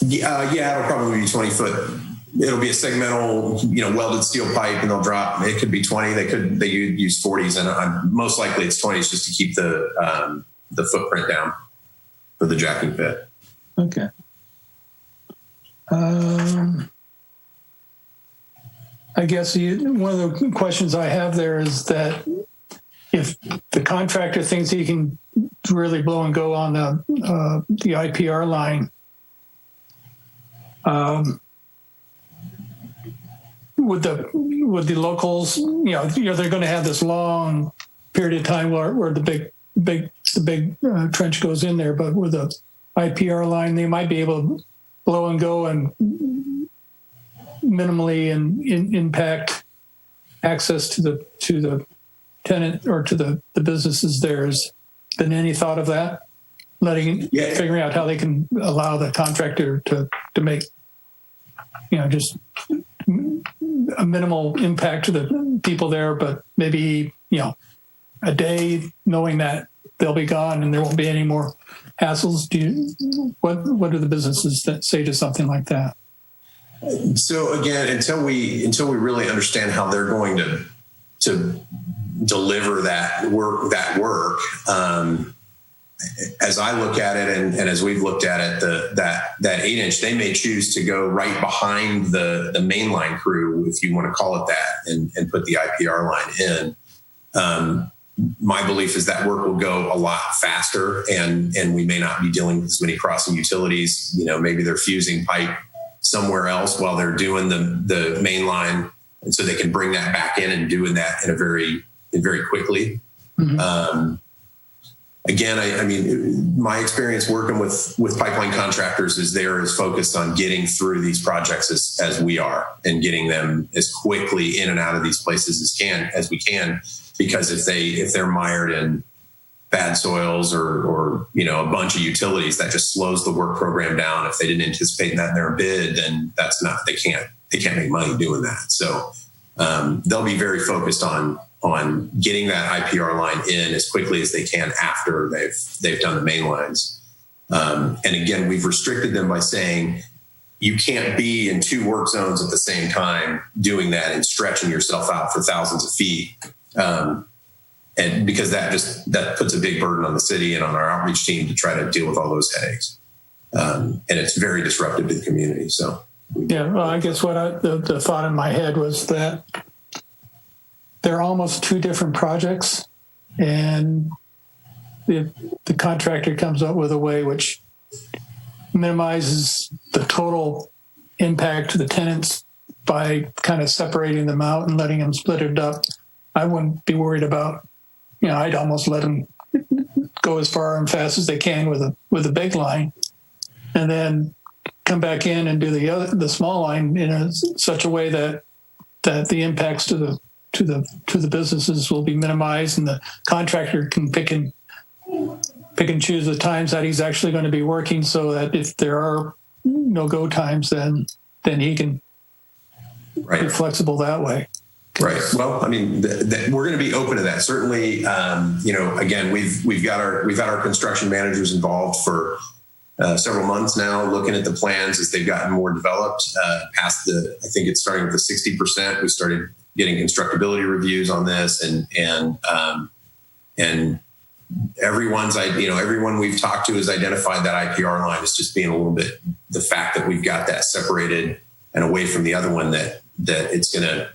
Yeah, it'll probably be 20 foot. It'll be a segmental, welded steel pipe, and they'll drop. It could be 20. They use 40s, and most likely it's 20s just to keep the footprint down for the jacking pit. Okay. I guess one of the questions I have there is that if the contractor thinks he can really blow and go on the IPR line, would the locals, they're going to have this long period of time where the big trench goes in there, but with the IPR line, they might be able to blow and go and minimally impact access to the tenant or to the businesses. There's been any thought of that? Figuring out how they can allow the contractor to make, just a minimal impact to the people there, but maybe, a day knowing that they'll be gone and there won't be any more hassles. What do the businesses that say to something like that? So again, until we really understand how they're going to deliver that work, as I look at it, and as we've looked at it, that 8-inch, they may choose to go right behind the mainline crew, if you want to call it that, and put the IPR line in. My belief is that work will go a lot faster, and we may not be dealing with as many crossing utilities. Maybe they're fusing pipe somewhere else while they're doing the main line, and so they can bring that back in and doing that in very quickly. Mm-hmm. Again, I mean, my experience working with pipeline contractors is they're as focused on getting through these projects as we are, and getting them as quickly in and out of these places as we can. Because if they're mired in bad soils or a bunch of utilities, that just slows the work program down. If they didn't anticipate that in their bid, then they can't make money doing that. So they'll be very focused on getting that IPR line in as quickly as they can after they've done the main lines. And again, we've restricted them by saying you can't be in 2 work zones at the same time doing that and stretching yourself out for thousands of feet. And because that puts a big burden on the city and on our outreach team to try to deal with all those headaches. And it's very disruptive to the community. So, yeah, well, I guess the thought in my head was that they're almost 2 different projects, and the contractor comes up with a way which minimizes the total impact to the tenants by kind of separating them out and letting them split it up. I wouldn't be worried about, I'd almost let them go as far and fast as they can with a big line, and then come back in and do the small line in such a way that the impacts to the businesses will be minimized, and the contractor can pick and choose the times that he's actually going to be working, so that if there are no-go times, then he can be flexible that way. Right. Well, I mean, we're going to be open to that. Certainly, again, we've got our construction managers involved for several months now, looking at the plans as they've gotten more developed. I think it's starting with the 60%. We started getting constructability reviews on this, and everyone we've talked to has identified that IPR line as just being a little bit, the fact that we've got that separated and away from the other one, that it's going to.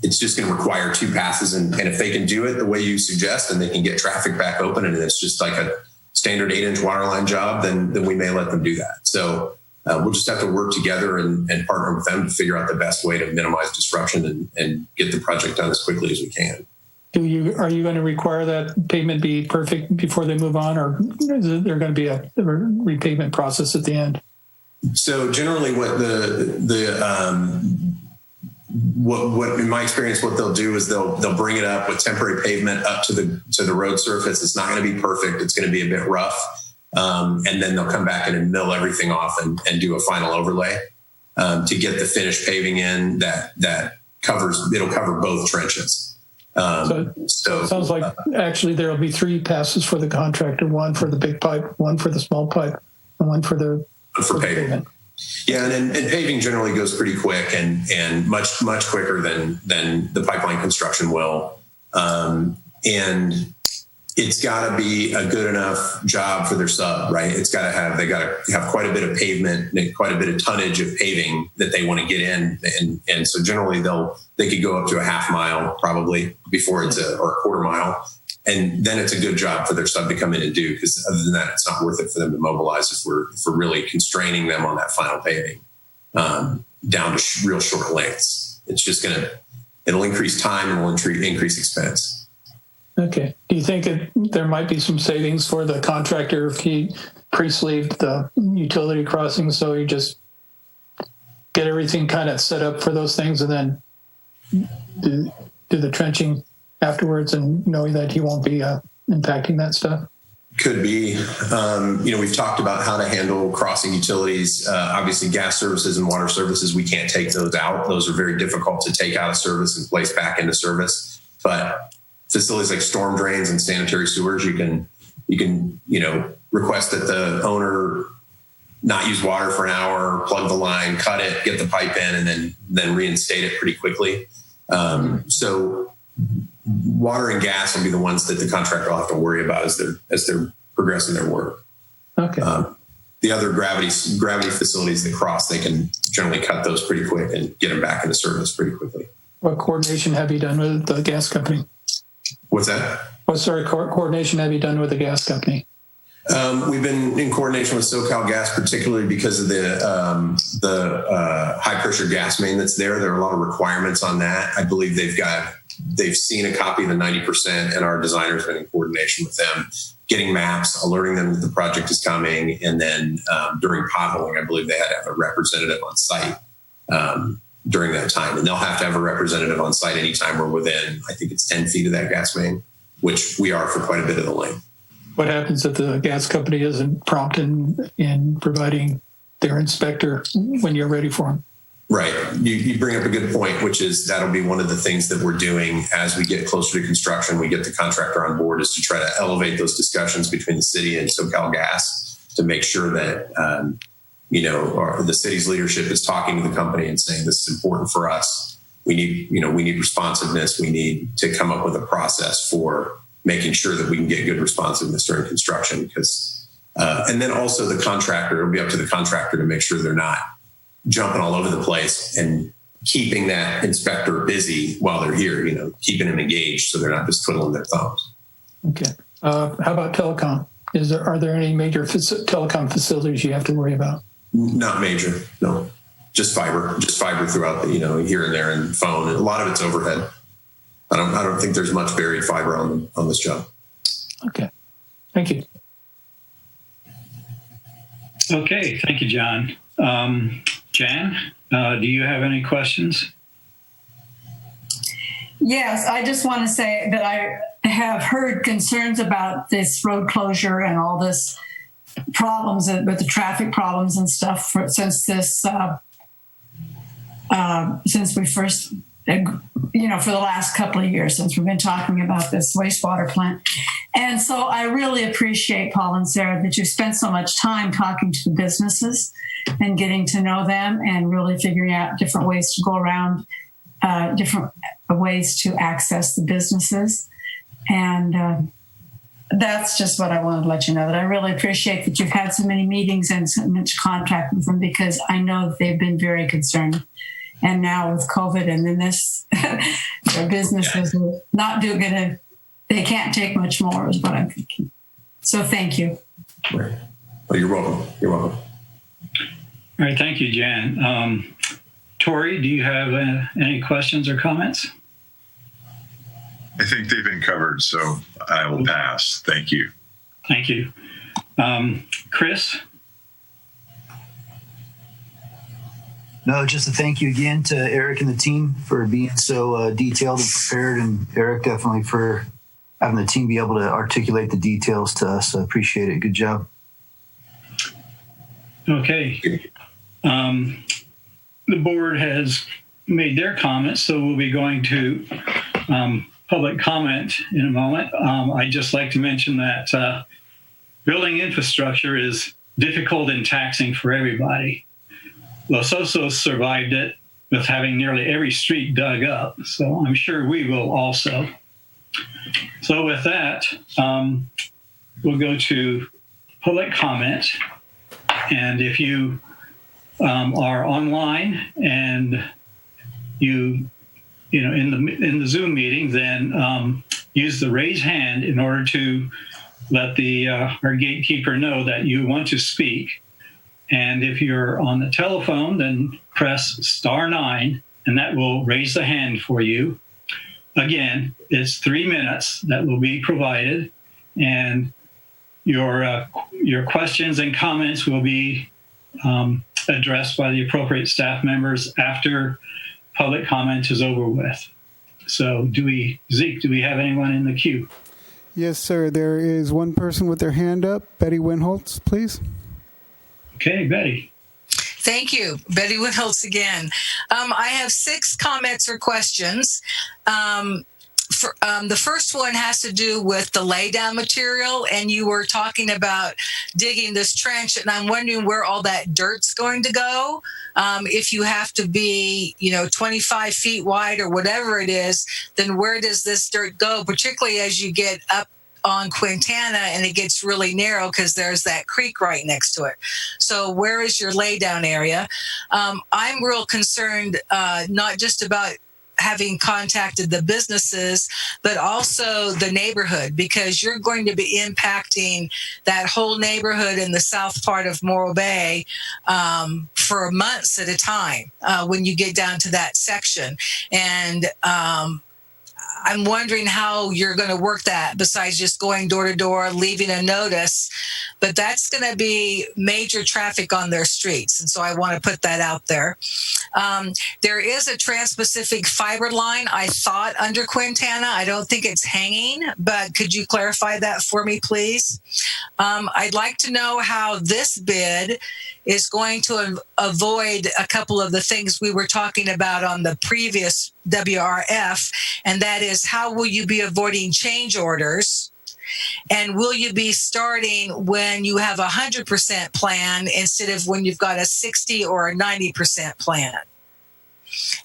It's just going to require 2 passes, and if they can do it the way you suggest, and they can get traffic back open, and it's just like a standard 8-inch waterline job, then we may let them do that. So we'll just have to work together and partner with them to figure out the best way to minimize disruption and get the project done as quickly as we can. Are you going to require that pavement be perfect before they move on, or is there going to be a repavement process at the end? So generally, what what in my experience, what they'll do is they'll bring it up with temporary pavement up to the road surface. It's not going to be perfect. It's going to be a bit rough. And then they'll come back in and mill everything off and do a final overlay to get the finished paving in that it'll cover both trenches. So it sounds like actually there'll be 3 passes for the contractor, one for the big pipe, one for the small pipe, and one for pavement. Yeah, and paving generally goes pretty quick and much quicker than the pipeline construction will. And it's got to be a good enough job for their sub, right? They got to have quite a bit of pavement, quite a bit of tonnage of paving that they want to get in, and so generally they could go up to a half mile probably before or a quarter mile. And then it's a good job for their sub to come in and do, because other than that, it's not worth it for them to mobilize if we're really constraining them on that final paving down to real short lengths. It's just it'll increase time and will increase expense. Okay. Do you think there might be some savings for the contractor if he pre-sleeved the utility crossing, so you just get everything kind of set up for those things and then do the trenching afterwards, and knowing that he won't be impacting that stuff? Could be. We've talked about how to handle crossing utilities. Obviously, gas services and water services, we can't take those out. Those are very difficult to take out of service and place back into service. But facilities like storm drains and sanitary sewers, you can request that the owner not use water for an hour, plug the line, cut it, get the pipe in, and then reinstate it pretty quickly. So water and gas will be the ones that the contractor will have to worry about as they're progressing their work. Okay. The other gravity facilities that cross, they can generally cut those pretty quick and get them back into service pretty quickly. What coordination have you done with the gas company? What's that? What sort of coordination have you done with the gas company? We've been in coordination with SoCal Gas, particularly because of the high pressure gas main that's there. There are a lot of requirements on that. I believe they've seen a copy of the 90%, and our designer's been in coordination with them, getting maps, alerting them that the project is coming. And then during potholing, I believe they had to have a representative on site during that time. And they'll have to have a representative on site anytime we're within, I think it's 10 feet of that gas main, which we are for quite a bit of the length. What happens if the gas company isn't prompt in providing their inspector when you're ready for them? Right. You bring up a good point, which is that'll be one of the things that we're doing as we get closer to construction. We get the contractor on board, is to try to elevate those discussions between the city and SoCal Gas to make sure that, the city's leadership is talking to the company and saying, this is important for us. We need responsiveness. We need to come up with a process for making sure that we can get good responsiveness during construction, because, and then also the contractor, it'll be up to the contractor to make sure they're not jumping all over the place and keeping that inspector busy while they're here, keeping them engaged so they're not just twiddling their thumbs. Okay. How about telecom? Are there any major telecom facilities you have to worry about? Not major, no. Just fiber throughout the, here and there, and phone. And a lot of it's overhead. I don't think there's much buried fiber on this job. Okay. Thank you. Okay. Thank you, John. Jan, do you have any questions? Yes, I just want to say that I have heard concerns about this road closure and all this problems with the traffic problems and stuff since we first, for the last couple of years, since we've been talking about this wastewater plant. And so I really appreciate, Paul and Sarah, that you spent so much time talking to the businesses and getting to know them and really figuring out different ways to go around, different ways to access the businesses. And that's just what I wanted to let you know, that I really appreciate that you've had so many meetings and so much contact with them, because I know that they've been very concerned. And now with COVID and then this, their businesses will not they can't take much more, is what I'm thinking. So thank you. Right. Well, you're welcome. You're welcome. All right. Thank you, Jan. Tori, do you have any questions or comments? I think they've been covered, so I will pass. Thank you. Thank you. Chris? No, just a thank you again to Eric and the team for being so detailed and prepared, and Eric definitely for having the team be able to articulate the details to us. I appreciate it. Good job. Okay. The board has made their comments, so we'll be going to public comment in a moment. I'd just like to mention that building infrastructure is difficult and taxing for everybody. Los Osos survived it with having nearly every street dug up, so I'm sure we will also. So with that, we'll go to public comment. And if you are online and you know in the Zoom meeting, then use the raise hand in order to let our gatekeeper know that you want to speak. And if you're on the telephone, then press *9, and that will raise the hand for you. Again, it's 3 minutes that will be provided, and your questions and comments will be addressed by the appropriate staff members after public comment is over with. So Zeke, do we have anyone in the queue? Yes, sir. There is one person with their hand up. Betty Winholtz, please. Okay, Betty. Thank you. Betty Winholtz again. I have 6 comments or questions. The first one has to do with the laydown material, and you were talking about digging this trench, and I'm wondering where all that dirt's going to go. If you have to be, 25 feet wide or whatever it is, then where does this dirt go, particularly as you get up on Quintana and it gets really narrow because there's that creek right next to it. So where is your laydown area? I'm real concerned not just about having contacted the businesses, but also the neighborhood, because you're going to be impacting that whole neighborhood in the south part of Morro Bay for months at a time when you get down to that section. And I'm wondering how you're going to work that besides just going door to door, leaving a notice. But that's going to be major traffic on their streets. And so I want to put that out there. There is a Trans-Pacific fiber line, I thought, under Quintana. I don't think it's hanging, but could you clarify that for me, please? I'd like to know how this bid is going to avoid a couple of the things we were talking about on the previous WRF, and that is, how will you be avoiding change orders? And will you be starting when you have a 100% plan instead of when you've got a 60 or a 90% plan?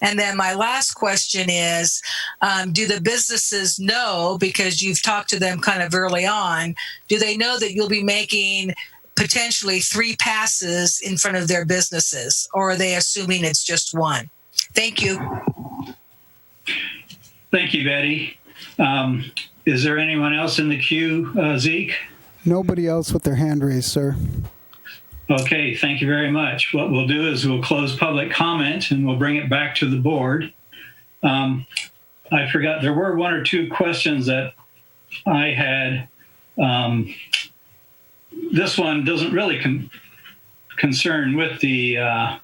And then my last question is, do the businesses know, because you've talked to them kind of early on, do they know that you'll be making potentially 3 passes in front of their businesses, or are they assuming it's just one? Thank you. Thank you, Betty. Is there anyone else in the queue, Zeke? Nobody else with their hand raised, sir. Okay, thank you very much. What we'll do is we'll close public comment and we'll bring it back to the board. I forgot, there were 1 or 2 questions that I had. This one doesn't really concern with the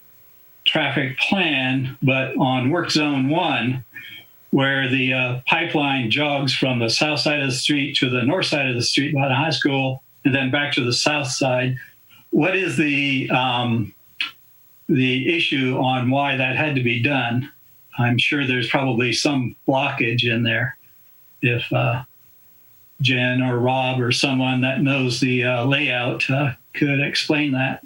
traffic plan, but on Work Zone 1, where the pipeline jogs from the south side of the street to the north side of the street by the high school, and then back to the south side. What is the issue on why that had to be done? I'm sure there's probably some blockage in there. If Jen or Rob or someone that knows the layout could explain that.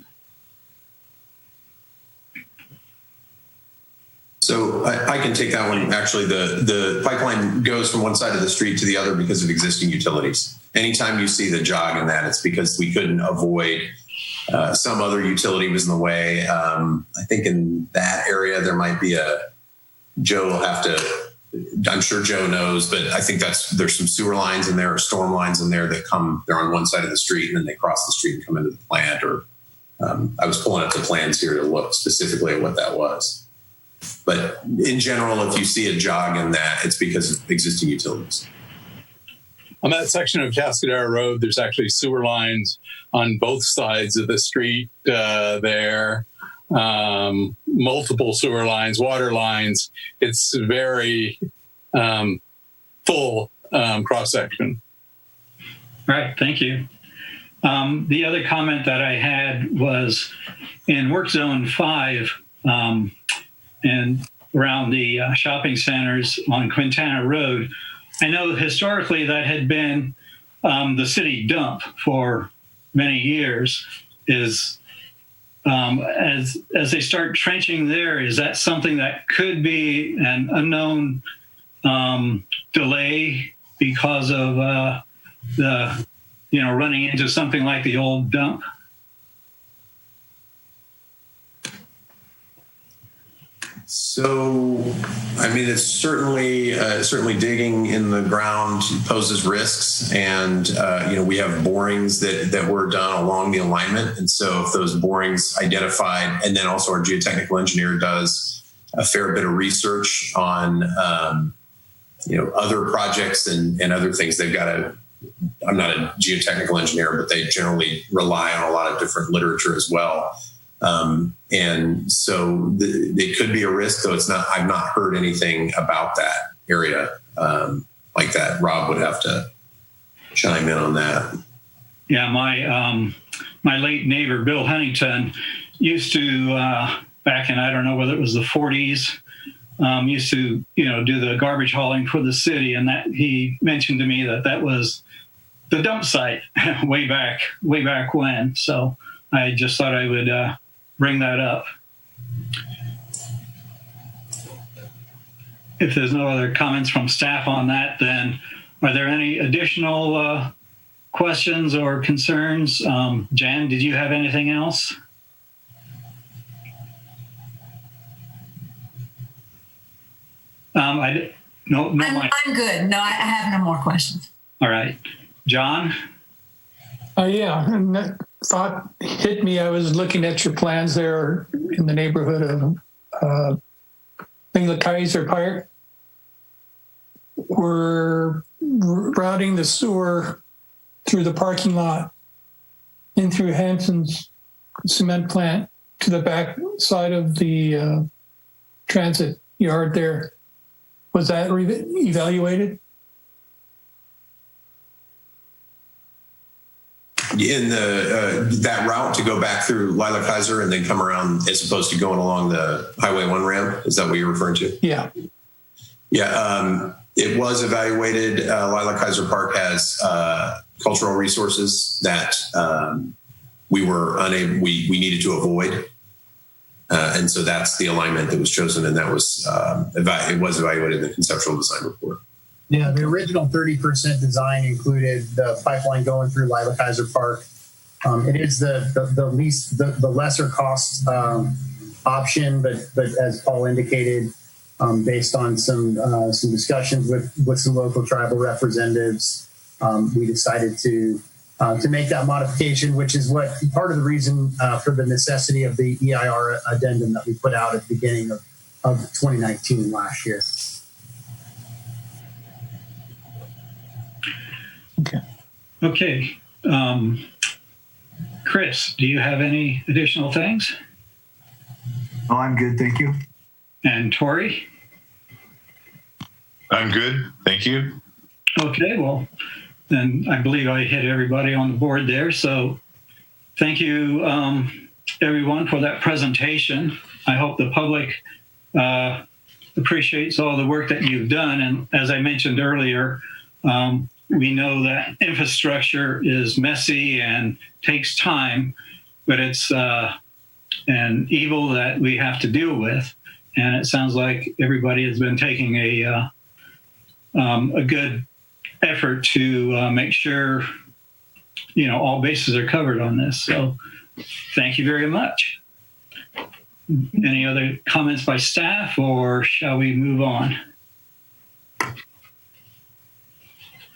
So I can take that one. Actually, the pipeline goes from one side of the street to the other because of existing utilities. Anytime you see the jog in that, it's because we couldn't avoid some other utility was in the way. I think in that area there might be Joe will have to, I'm sure Joe knows, but I think there's some sewer lines in there or storm lines in there that they're on one side of the street and then they cross the street and come into the plant. Or I was pulling up the plans here to look specifically at what that was. But in general, if you see a jog in that, it's because of existing utilities. On that section of Cascadera Road, there's actually sewer lines on both sides of the street there. multiple sewer lines, water lines. It's very full cross section. All right, thank you. The other comment that I had was in Work Zone 5 and around the shopping centers on Quintana Road. I know historically that had been the city dump for many years. Is as they start trenching there, is that something that could be an unknown delay because of the running into something like the old dump? So, I mean, it's certainly digging in the ground poses risks, and we have borings that were done along the alignment, and so if those borings identified, and then also our geotechnical engineer does a fair bit of research on other projects and other things. They've got I'm not a geotechnical engineer, but they generally rely on a lot of different literature as well. And so they could be a risk, though I've not heard anything about that area like that. Rob would have to chime in on that. Yeah, my late neighbor, Bill Huntington, used to, back in, I don't know whether it was the 40s, used to, do the garbage hauling for the city. And that he mentioned to me that was the dump site way back when. So I just thought I would bring that up. If there's no other comments from staff on that, then are there any additional questions or concerns? Jan, did you have anything else? No, I'm good. No, I have no more questions. All right. John? Yeah, and that thought hit me. I was looking at your plans there in the neighborhood of the Kaiser Park. We're routing the sewer through the parking lot in through Hanson's cement plant to the back side of the transit yard there. Was that evaluated? In that route to go back through Lila Kaiser and then come around as opposed to going along the Highway 1 ramp? Is that what you're referring to? Yeah. Yeah, it was evaluated. Lila Kaiser Park has cultural resources that we needed to avoid. And so that's the alignment that was chosen, and that was it was evaluated in the conceptual design report. Yeah, the original 30% design included the pipeline going through Lila Kaiser Park. It is the lesser cost option, but as Paul indicated, based on some discussions with some local tribal representatives, we decided to make that modification, which is what part of the reason for the necessity of the EIR addendum that we put out at the beginning of 2019 last year. Okay. Chris, do you have any additional things? Oh, I'm good. Thank you. And Tori? I'm good. Thank you. Okay, well, then I believe I hit everybody on the board there. So thank you, everyone, for that presentation. I hope the public appreciates all the work that you've done. And as I mentioned earlier, we know that infrastructure is messy and takes time, but it's an evil that we have to deal with. And it sounds like everybody has been taking a good effort to make sure, all bases are covered on this. So thank you very much. Any other comments by staff, or shall we move on?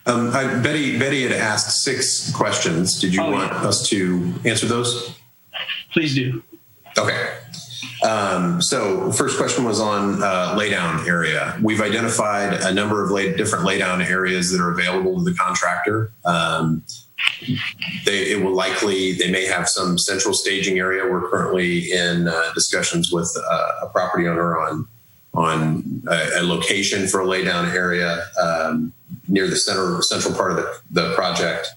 Betty had asked 6 questions. Did you want us to answer those? Please do. Okay. So first question was on laydown area. We've identified a number of different laydown areas that are available to the contractor. they may have some central staging area. We're currently in discussions with a property owner on a location for a laydown area near the central part of the project.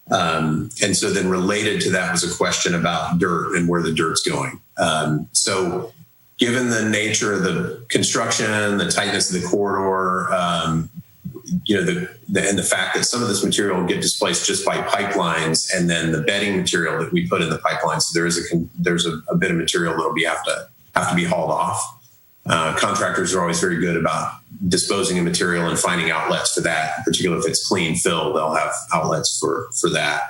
And so then related to that was a question about dirt and where the dirt's going. So given the nature of the construction, the tightness of the corridor, and the fact that some of this material will get displaced just by pipelines, and then the bedding material that we put in the pipelines, so there's a bit of material that will have to be hauled off. Contractors are always very good about disposing of material and finding outlets for that. Particularly if it's clean fill, they'll have outlets for that.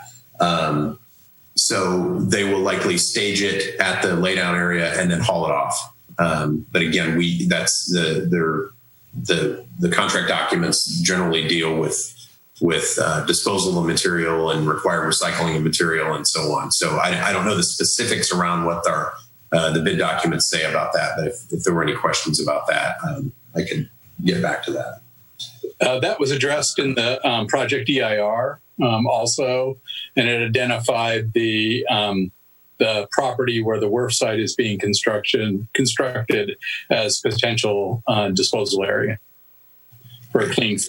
So they will likely stage it at the laydown area and then haul it off. But again, that's the contract documents generally deal with disposal of material and require recycling of material and so on. So I don't know the specifics around what the bid documents say about that, but if there were any questions about that, I could get back to that. That was addressed in the project EIR also, and it identified the property where the wharf site is being constructed as potential disposal area for a clean.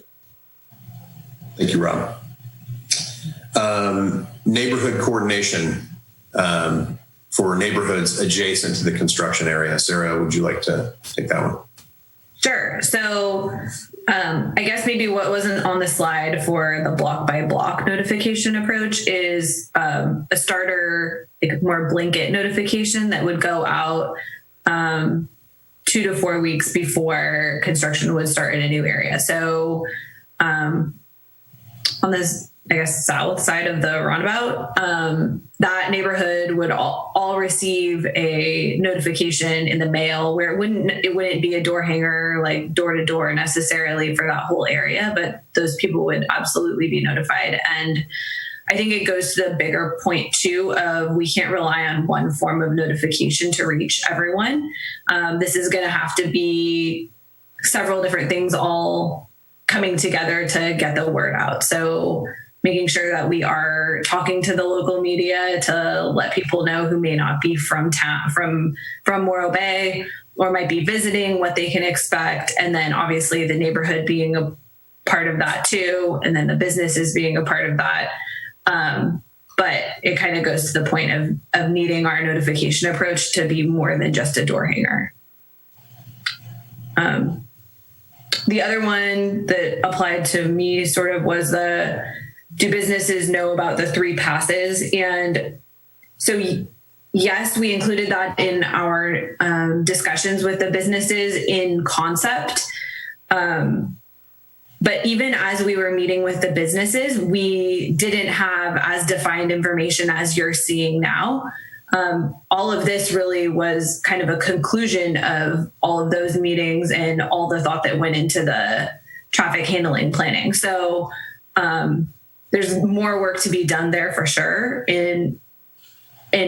Thank you, Rob. Neighborhood coordination for neighborhoods adjacent to the construction area. Sarah, would you like to take that one? Sure. So I guess maybe what wasn't on the slide for the block by block notification approach is a starter, like more blanket notification that would go out 2 to 4 weeks before construction would start in a new area. So on this, I guess, south side of the roundabout, that neighborhood would all receive a notification in the mail where it wouldn't be a door hanger, like door to door necessarily for that whole area, but those people would absolutely be notified. And I think it goes to the bigger point too of we can't rely on one form of notification to reach everyone. This is going to have to be several different things all coming together to get the word out. So making sure that we are talking to the local media to let people know who may not be from town, from Morro Bay, or might be visiting, what they can expect. And then obviously the neighborhood being a part of that too. And then the businesses being a part of that. But it kind of goes to the point of needing our notification approach to be more than just a door hanger. The other one that applied to me sort of was do businesses know about the 3 passes? And so, yes, we included that in our discussions with the businesses in concept. But even as we were meeting with the businesses, we didn't have as defined information as you're seeing now. All of this really was kind of a conclusion of all of those meetings and all the thought that went into the traffic handling planning. So there's more work to be done there for sure in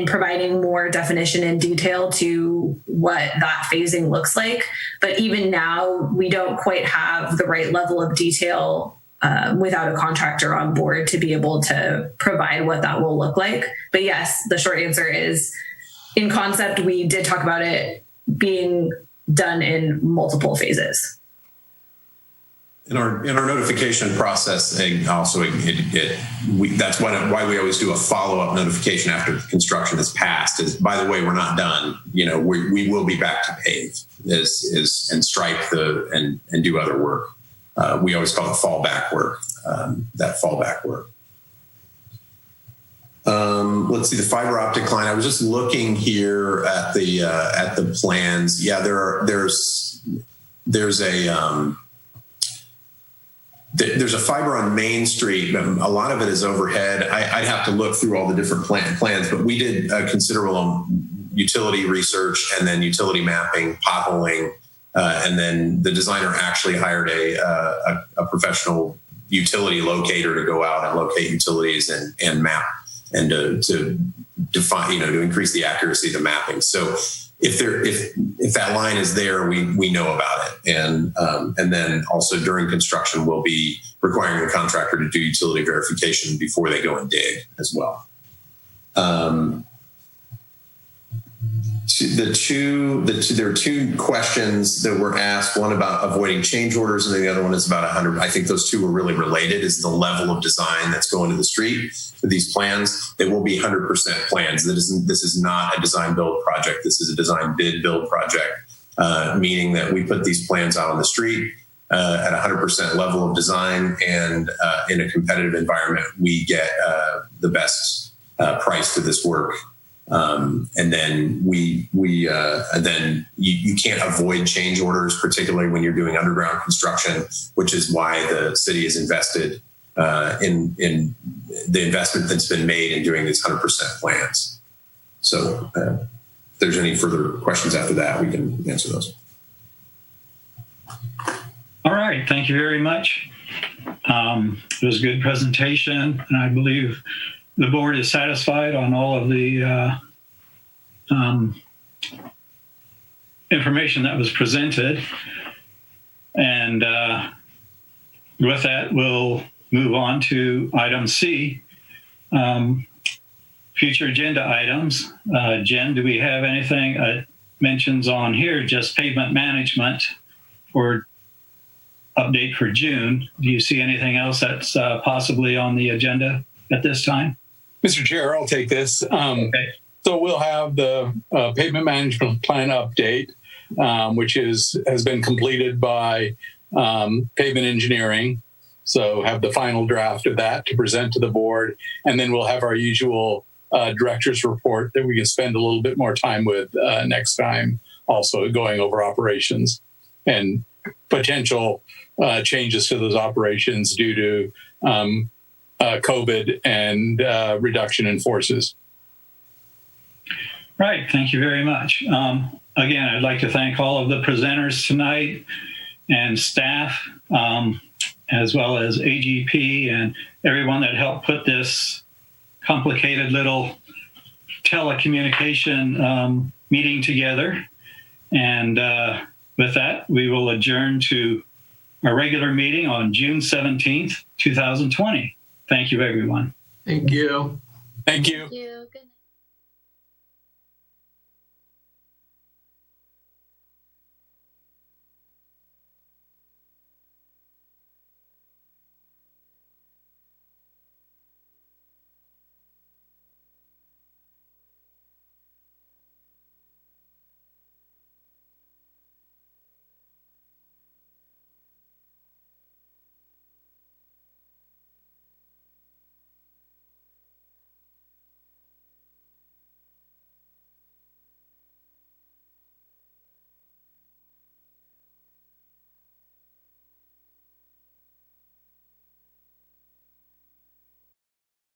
providing more definition and detail to what that phasing looks like. But even now, we don't quite have the right level of detail without a contractor on board to be able to provide what that will look like. But yes, the short answer is in concept, we did talk about it being done in multiple phases. In our notification process, and also that's why we always do a follow-up notification after the construction is passed. Is, by the way, we're not done. We will be back to pave and stripe and do other work. We always call it fallback work. That fallback work. Let's see the fiber optic line. I was just looking here at the plans. Yeah, there's a fiber on Main Street, but a lot of it is overhead. I'd have to look through all the different plans, but we did considerable utility research and then utility mapping, potholing, and then the designer actually hired a professional utility locator to go out and locate utilities and map and to define, to increase the accuracy of the mapping. So if that line is there, we know about it. And then also during construction, we'll be requiring the contractor to do utility verification before they go and dig as well. There are two questions that were asked, one about avoiding change orders and then the other one is about 100. I think those two are really related, is the level of design that's going to the street for these plans. They will be 100% plans. This is not a design build project. This is a design bid build project, meaning that we put these plans out on the street at 100% level of design, and in a competitive environment, we get the best price for this work. And then you can't avoid change orders, particularly when you're doing underground construction, which is why the city has invested in the investment that's been made in doing these 100% plans. So if there's any further questions after that, we can answer those. All right, thank you very much. It was a good presentation, and I believe the board is satisfied on all of the information that was presented. And with that, we'll move on to item C, future agenda items. Jen, do we have anything mentions on here? Just pavement management for update for June. Do you see anything else that's possibly on the agenda at this time? Mr. Chair, I'll take this. Okay. So we'll have the pavement management plan update, which has been completed by pavement engineering. So have the final draft of that to present to the board. And then we'll have our usual director's report that we can spend a little bit more time with next time, also going over operations and potential changes to those operations due to COVID and reduction in forces. Right. Thank you very much. Again, I'd like to thank all of the presenters tonight and staff, as well as AGP and everyone that helped put this complicated little telecommunication meeting together. And with that, we will adjourn to our regular meeting on June 17th, 2020. Thank you, everyone. Thank you. Thank you. Thank you. Good night.